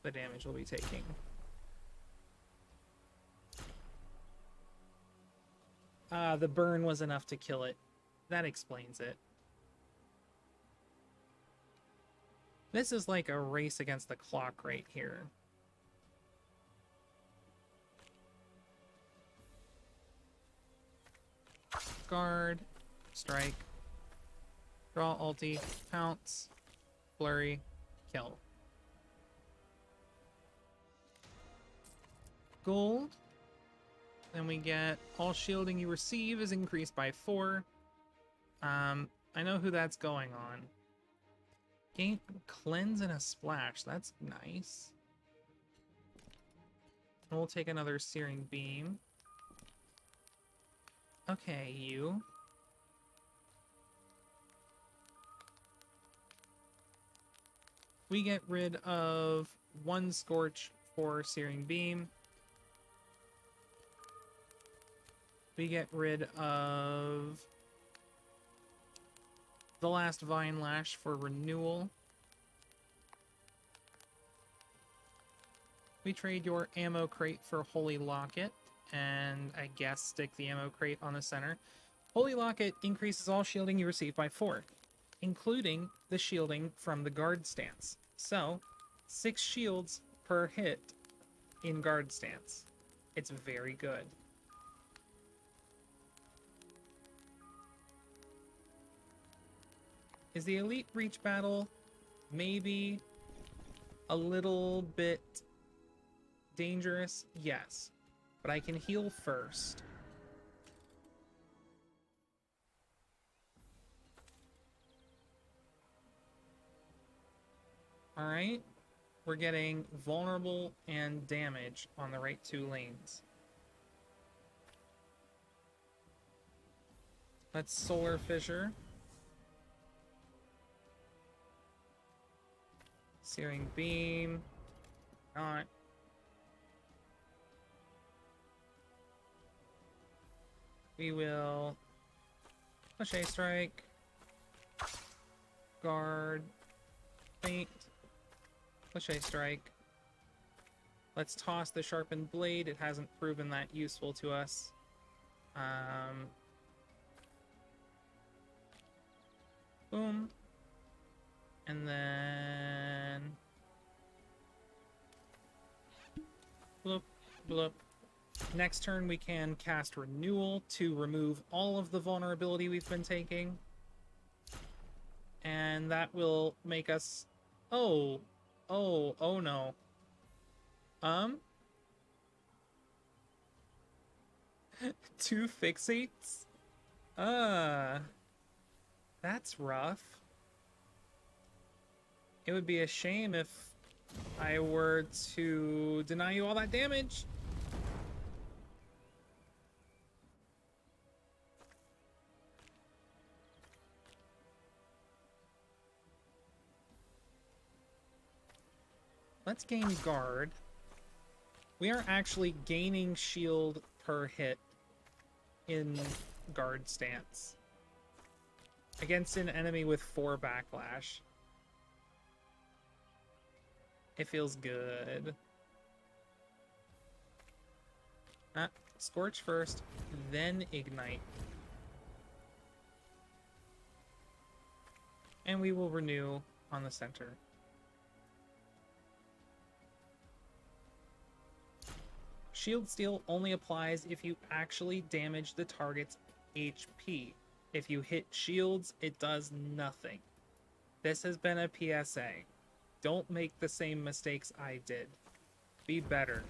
the damage we'll be taking. The burn was enough to kill it. That explains it. This is like a race against the clock right here. Guard, strike, draw ulti, pounce, flurry, kill. Gold. Then we get all shielding you receive is increased by 4. I know who that's going on. Gain cleanse and a splash. That's nice. And we'll take another searing beam. Okay, you. We get rid of 1 scorch for searing beam. We get rid of the last Vine Lash for renewal. We trade your ammo crate for Holy Locket, and I guess stick the ammo crate on the center. Holy Locket increases all shielding you receive by 4, including the shielding from the guard stance. So, 6 shields per hit in guard stance. It's very good. Is the Elite Breach battle maybe a little bit dangerous? Yes. But I can heal first. Alright. We're getting vulnerable and damage on the right 2 lanes. Let's Solar Fissure. Searing Beam. Not. We will Crochet Strike. Guard. Faint. Crochet Strike. Let's toss the Sharpened Blade. It hasn't proven that useful to us. Boom. And then... bloop, bloop. Next turn we can cast Renewal to remove all of the vulnerability we've been taking. And that will make us... oh no. Two Fixates? That's rough. It would be a shame if I were to deny you all that damage. Let's gain guard. We are actually gaining shield per hit in guard stance against an enemy with 4 backlash. It feels good. Scorch first, then Ignite. And we will renew on the center. Shield Steal only applies if you actually damage the target's HP. If you hit shields, it does nothing. This has been a PSA. Don't make the same mistakes I did. Be better.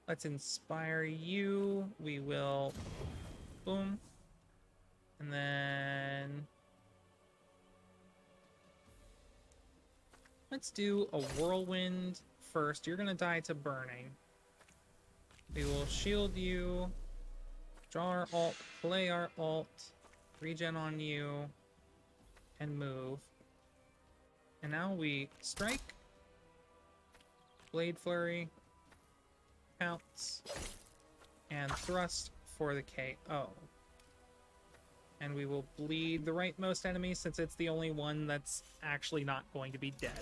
Let's inspire you. We will... boom. And then... let's do a Whirlwind first. You're going to die to Burning. We will shield you. Draw our ult. Play our ult. Regen on you. And move. And now we strike. Blade Flurry. Pounce. And thrust for the KO. And we will bleed the rightmost enemy since it's the only one that's actually not going to be dead.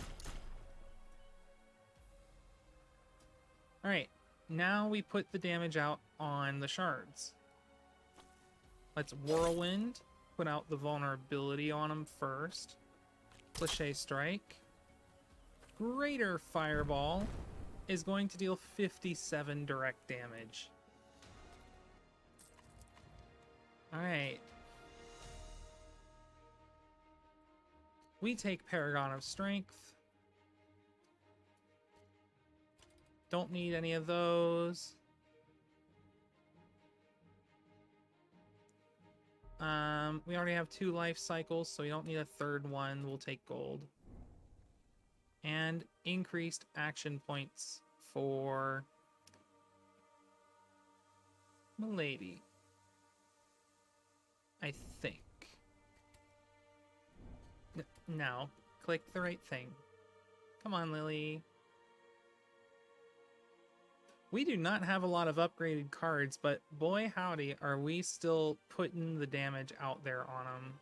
Alright, now we put the damage out on the shards. Let's Whirlwind, put out the vulnerability on them first. Cliché Strike. Greater Fireball is going to deal 57 direct damage. Alright. We take Paragon of Strength. Don't need any of those. We already have 2 life cycles, so we don't need a third one. We'll take gold. And increased action points for Milady. I think. Now, click the right thing. Come on, Lily. We do not have a lot of upgraded cards, but boy howdy, are we still putting the damage out there on them.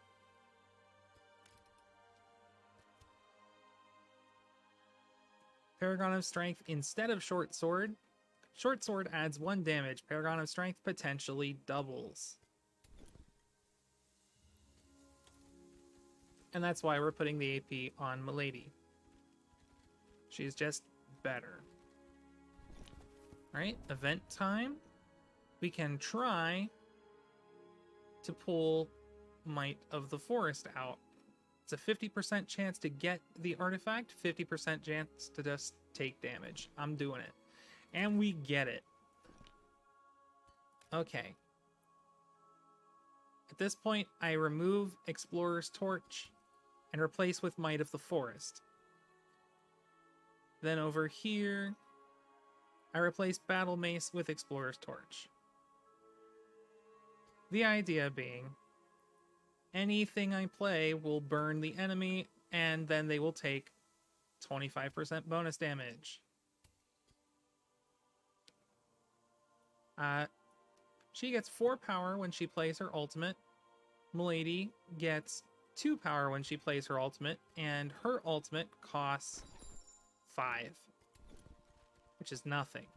Paragon of Strength instead of Short Sword. Short Sword adds 1 damage. Paragon of Strength potentially doubles. And that's why we're putting the AP on Milady. She's just better. Alright, event time. We can try to pull Might of the Forest out. It's a 50% chance to get the artifact, 50% chance to just take damage. I'm doing it. And we get it. Okay. At this point, I remove Explorer's Torch and replace with Might of the Forest. Then over here, I replaced Battle Mace with Explorer's Torch. The idea being, anything I play will burn the enemy, and then they will take 25% bonus damage. She gets 4 power when she plays her ultimate. Milady gets 2 power when she plays her ultimate, and her ultimate costs 5, which is nothing.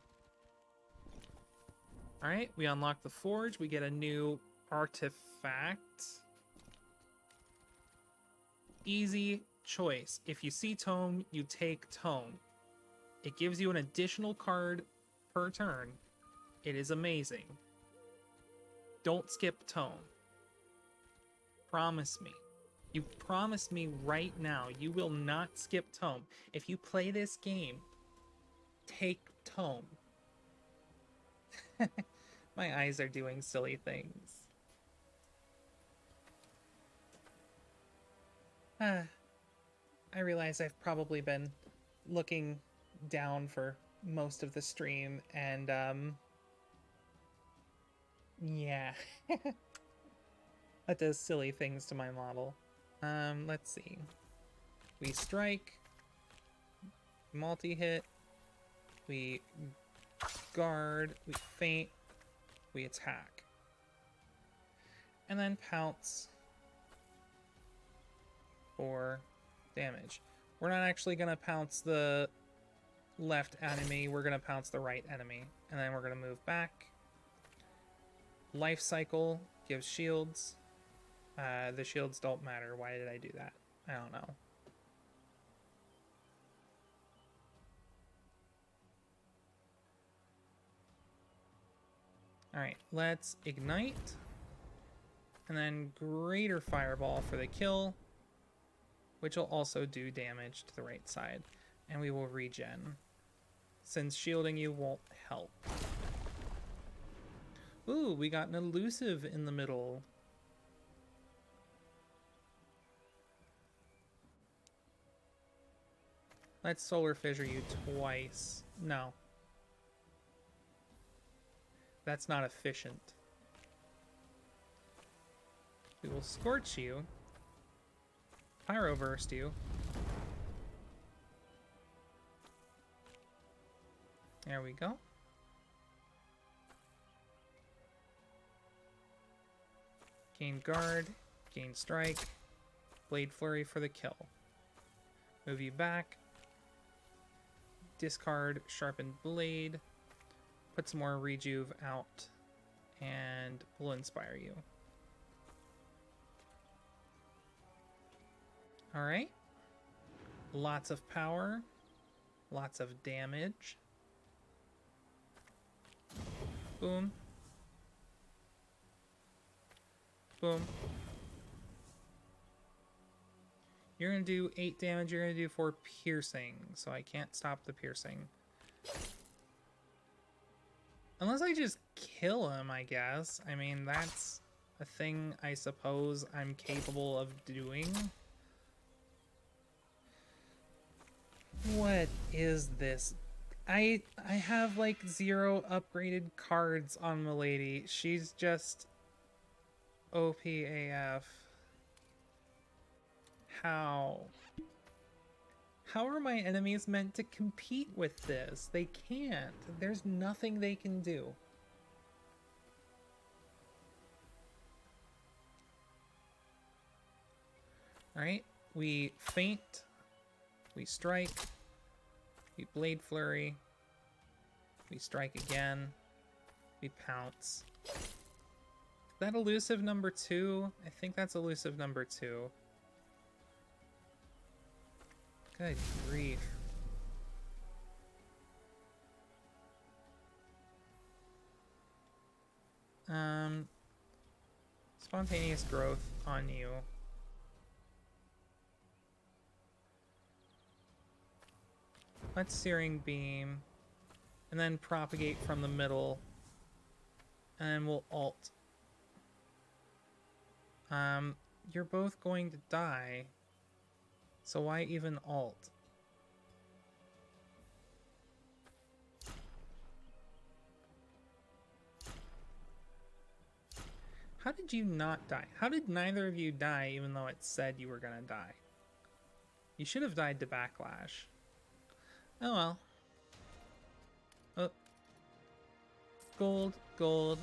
Alright, we unlock the forge. We get a new artifact. Easy choice. If you see Tome, you take Tome. It gives you an additional card per turn. It is amazing. Don't skip Tome. Promise me. You promise me right now you will not skip Tome. If you play this game, take Tome. My eyes are doing silly things. I realize I've probably been looking down for most of the stream, and yeah. That does silly things to my model. Let's see. We strike, multi-hit, we guard, we feint, we attack. And then pounce for damage. We're not actually going to pounce the left enemy, we're going to pounce the right enemy. And then we're going to move back. Life cycle gives shields. The shields don't matter. Why did I do that? I don't know. Alright, let's ignite. And then greater fireball for the kill, which will also do damage to the right side. And we will regen, since shielding you won't help. Ooh, we got an elusive in the middle. Let's solar fissure you twice. No. That's not efficient. We will scorch you. Pyroburst you. There we go. Gain guard, gain strike, blade flurry for the kill. Move you back. Discard sharpened blade. Put some more rejuve out, and we'll inspire you. Alright. Lots of power. Lots of damage. Boom. Boom. You're going to do 8 damage. You're going to do 4 piercing, so I can't stop the piercing. Unless I just kill him, I guess. I mean, that's a thing I suppose I'm capable of doing. What is this? I have like 0 upgraded cards on Milady. She's just OP AF. How? How are my enemies meant to compete with this? They can't. There's nothing they can do. Alright, we feint, we strike, we blade flurry, we strike again, we pounce. Is that elusive number 2? I think that's elusive number 2. Good grief. Spontaneous growth on you. Let's Searing Beam. And then propagate from the middle. And then we'll ult. You're both going to die. So why even ult? How did you not die? How did neither of you die even though it said you were gonna die? You should have died to backlash. Oh well. Oh. Gold, gold.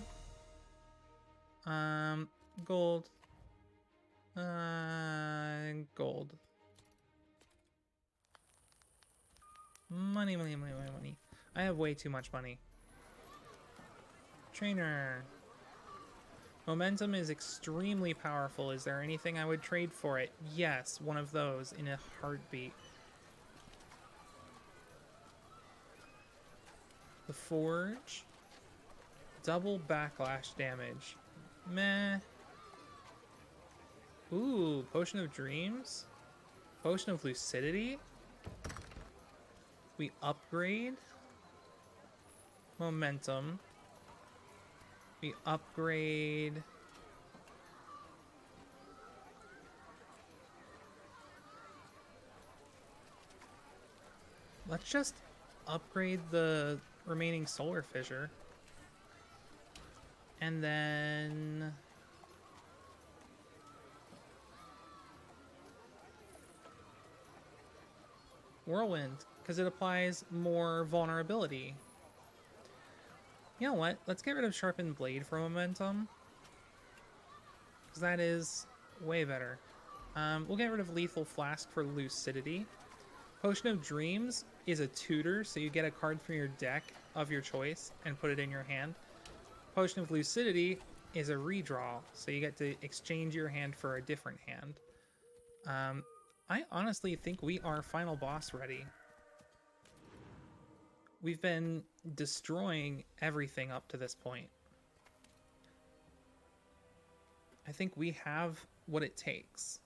Gold. Gold. Money, money, money, money, money. I have way too much money. Trainer. Momentum is extremely powerful. Is there anything I would trade for it? Yes, one of those in a heartbeat. The Forge. Double backlash damage. Meh. Ooh, Potion of Dreams. Potion of Lucidity. We upgrade. Momentum. We upgrade. Let's just upgrade the remaining solar fissure. And then Whirlwind, because it applies more vulnerability. You know what? Let's get rid of Sharpened Blade for momentum, because that is way better. We'll get rid of Lethal Flask for lucidity. Potion of Dreams is a tutor, so you get a card from your deck of your choice and put it in your hand. Potion of Lucidity is a redraw, so you get to exchange your hand for a different hand. I honestly think we are final boss ready. We've been destroying everything up to this point. I think we have what it takes.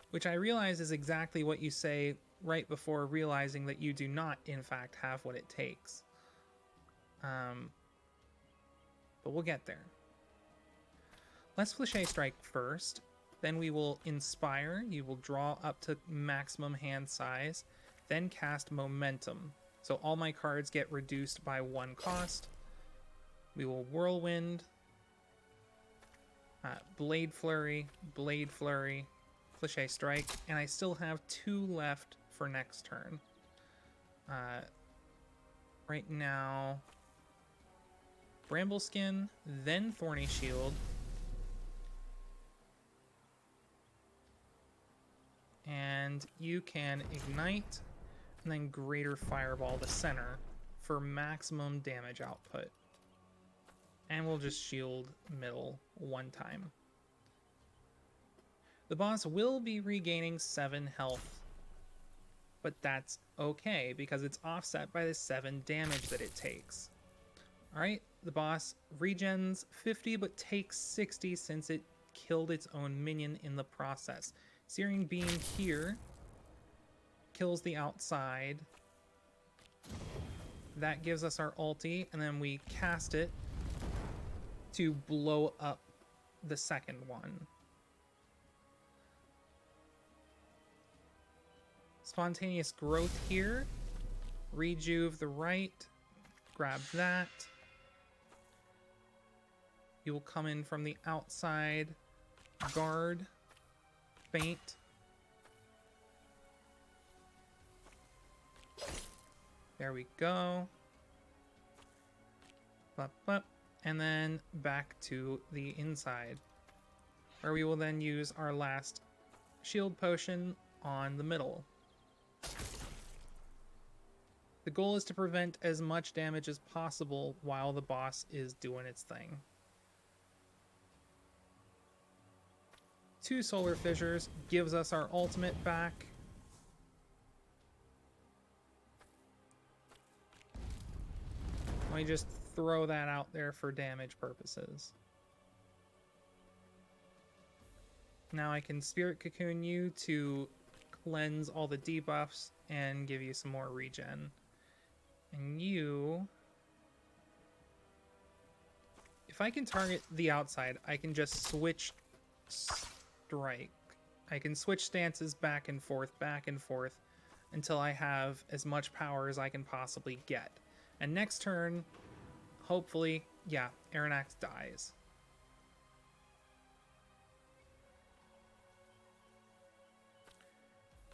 Which I realize is exactly what you say right before realizing that you do not, in fact, have what it takes. But we'll get there. Let's Fléché Strike first. Then we will Inspire. You will draw up to maximum hand size. Then cast Momentum. So all my cards get reduced by 1 cost. We will Whirlwind. Blade Flurry. Blade Flurry. Fléché Strike. And I still have 2 left for next turn. Right now, Brambleskin, then Thorny Shield. And you can Ignite, and then Greater Fireball the center for maximum damage output. And we'll just shield middle 1 time. The boss will be regaining 7 health, but that's okay because it's offset by the 7 damage that it takes. Alright, the boss regens 50 but takes 60 since it killed its own minion in the process. Searing Beam here kills the outside. That gives us our ulti, and then we cast it to blow up the second one. Spontaneous Growth here. Rejuve the right. Grab that. You will come in from the outside. Guard. Faint. There we go. Bup, bup. And then back to the inside, where we will then use our last shield potion on the middle. The goal is to prevent as much damage as possible while the boss is doing its thing. 2 solar fissures gives us our ultimate back. Let me just throw that out there for damage purposes. Now I can Spirit Cocoon you to cleanse all the debuffs and give you some more regen. And you... If I can target the outside, I can just switch strike. I can switch stances back and forth, until I have as much power as I can possibly get. And next turn, hopefully, yeah, Aranax dies.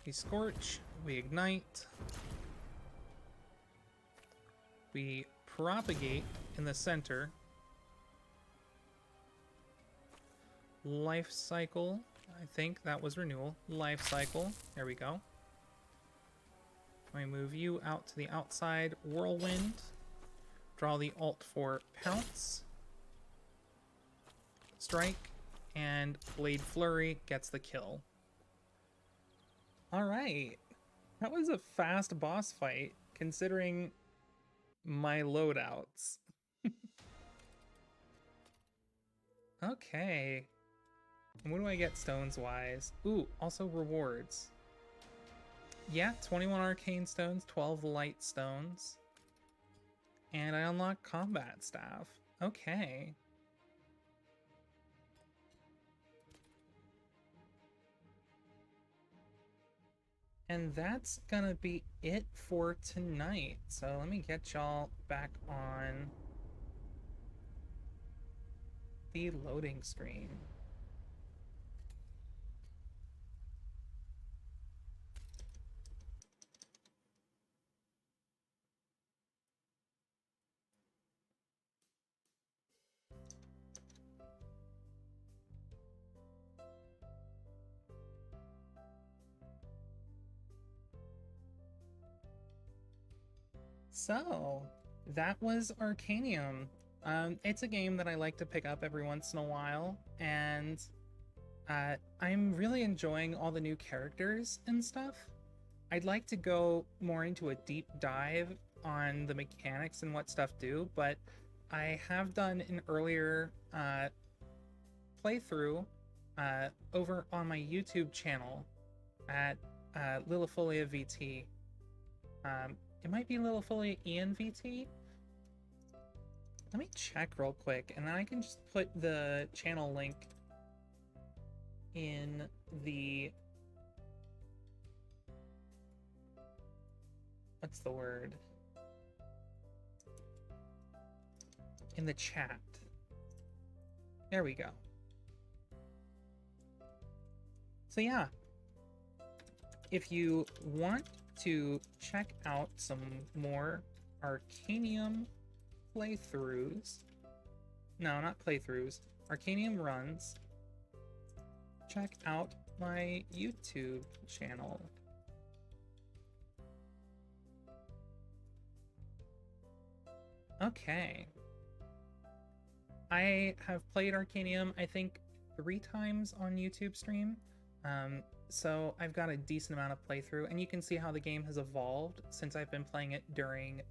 We Scorch, we Ignite, we Propagate in the center, Life Cycle, I think that was Renewal, Life Cycle, there we go. I move you out to the outside, Whirlwind, draw the alt for Pounce, Strike, and Blade Flurry gets the kill. Alright, that was a fast boss fight, considering my loadouts. Okay. And what do I get stones-wise? Ooh, also rewards. Yeah, 21 arcane stones, 12 light stones. And I unlock combat staff. Okay. And that's gonna be it for tonight. So let me get y'all back on the loading screen. So, that was Arcanium. It's a game that I like to pick up every once in a while, and I'm really enjoying all the new characters and stuff. I'd like to go more into a deep dive on the mechanics and what stuff do, but I have done an earlier playthrough over on my YouTube channel at Lilifolia VT. It might be Lilifolia Ian VT. Let me check real quick, and then I can just put the channel link in the... What's the word? In the chat. There we go. So yeah, if you want to check out some more Arcanium playthroughs, no, not playthroughs, Arcanium runs, check out my YouTube channel. Okay. I have played Arcanium, I think, 3 times on YouTube stream. So I've got a decent amount of playthrough, and you can see how the game has evolved since I've been playing it during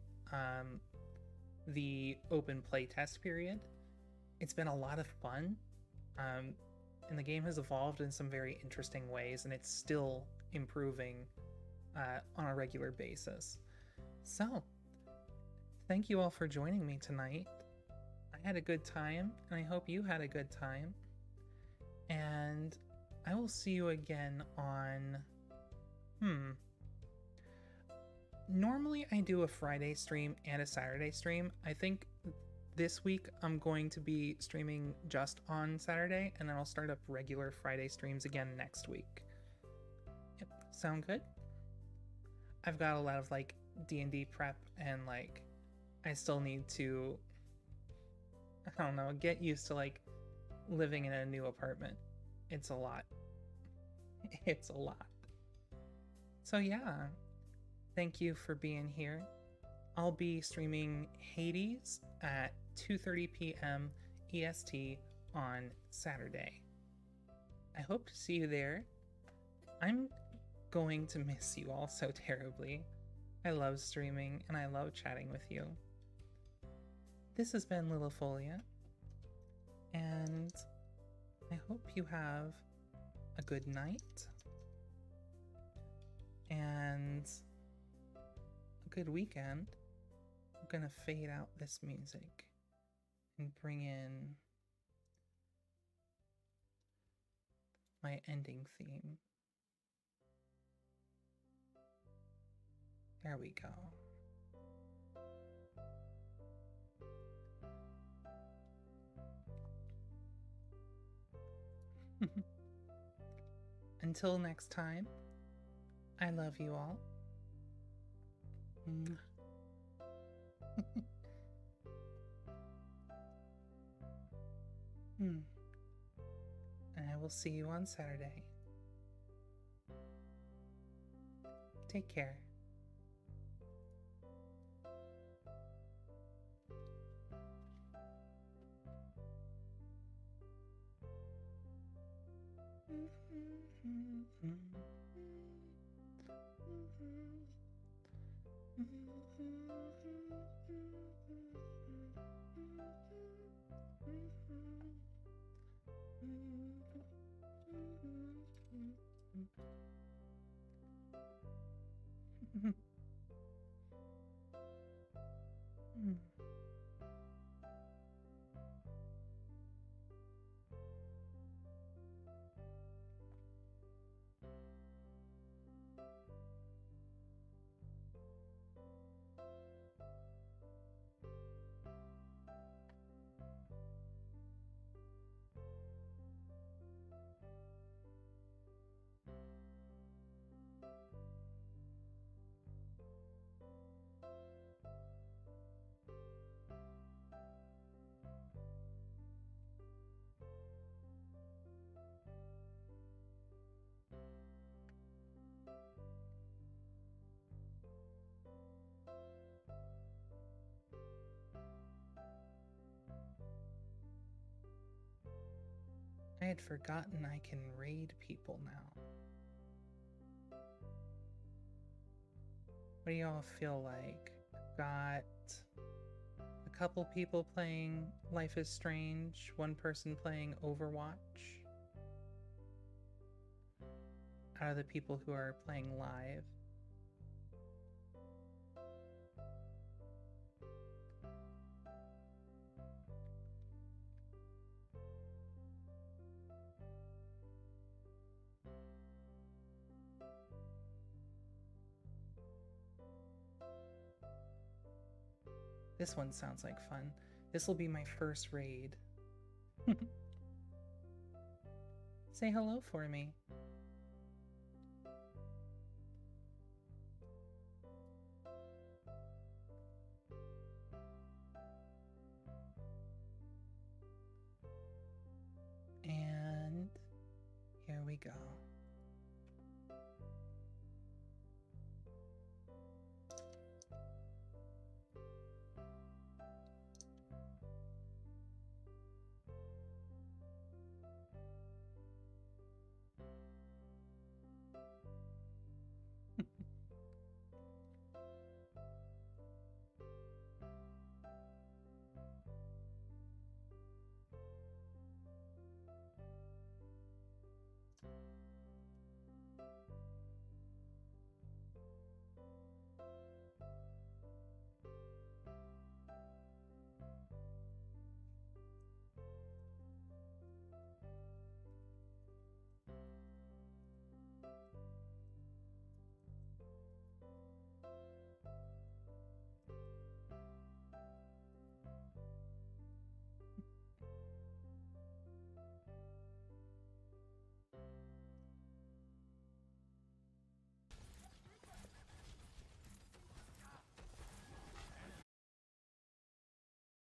the open playtest period. It's been a lot of fun, and the game has evolved in some very interesting ways, and it's still improving on a regular basis. So, thank you all for joining me tonight. I had a good time, and I hope you had a good time. And I will see you again on... Normally I do a Friday stream and a Saturday stream. I think this week I'm going to be streaming just on Saturday, and then I'll start up regular Friday streams again next week. Yep, sound good? I've got a lot of like D&D prep, and like I still need to, I don't know, get used to like living in a new apartment. It's a lot. It's a lot. So yeah, thank you for being here. I'll be streaming Hades at 2:30 p.m. EST on Saturday. I hope to see you there. I'm going to miss you all so terribly. I love streaming and I love chatting with you. This has been Lilifolia, and I hope you have a good night and a good weekend. I'm gonna fade out this music and bring in my ending theme. There we go. Until next time, I love you all. And I will see you on Saturday. Take care. I had forgotten I can raid people now. What do y'all feel like? Got a couple people playing Life is Strange, one person playing Overwatch. Out of the people who are playing live. This one sounds like fun. This will be my first raid. Say hello for me.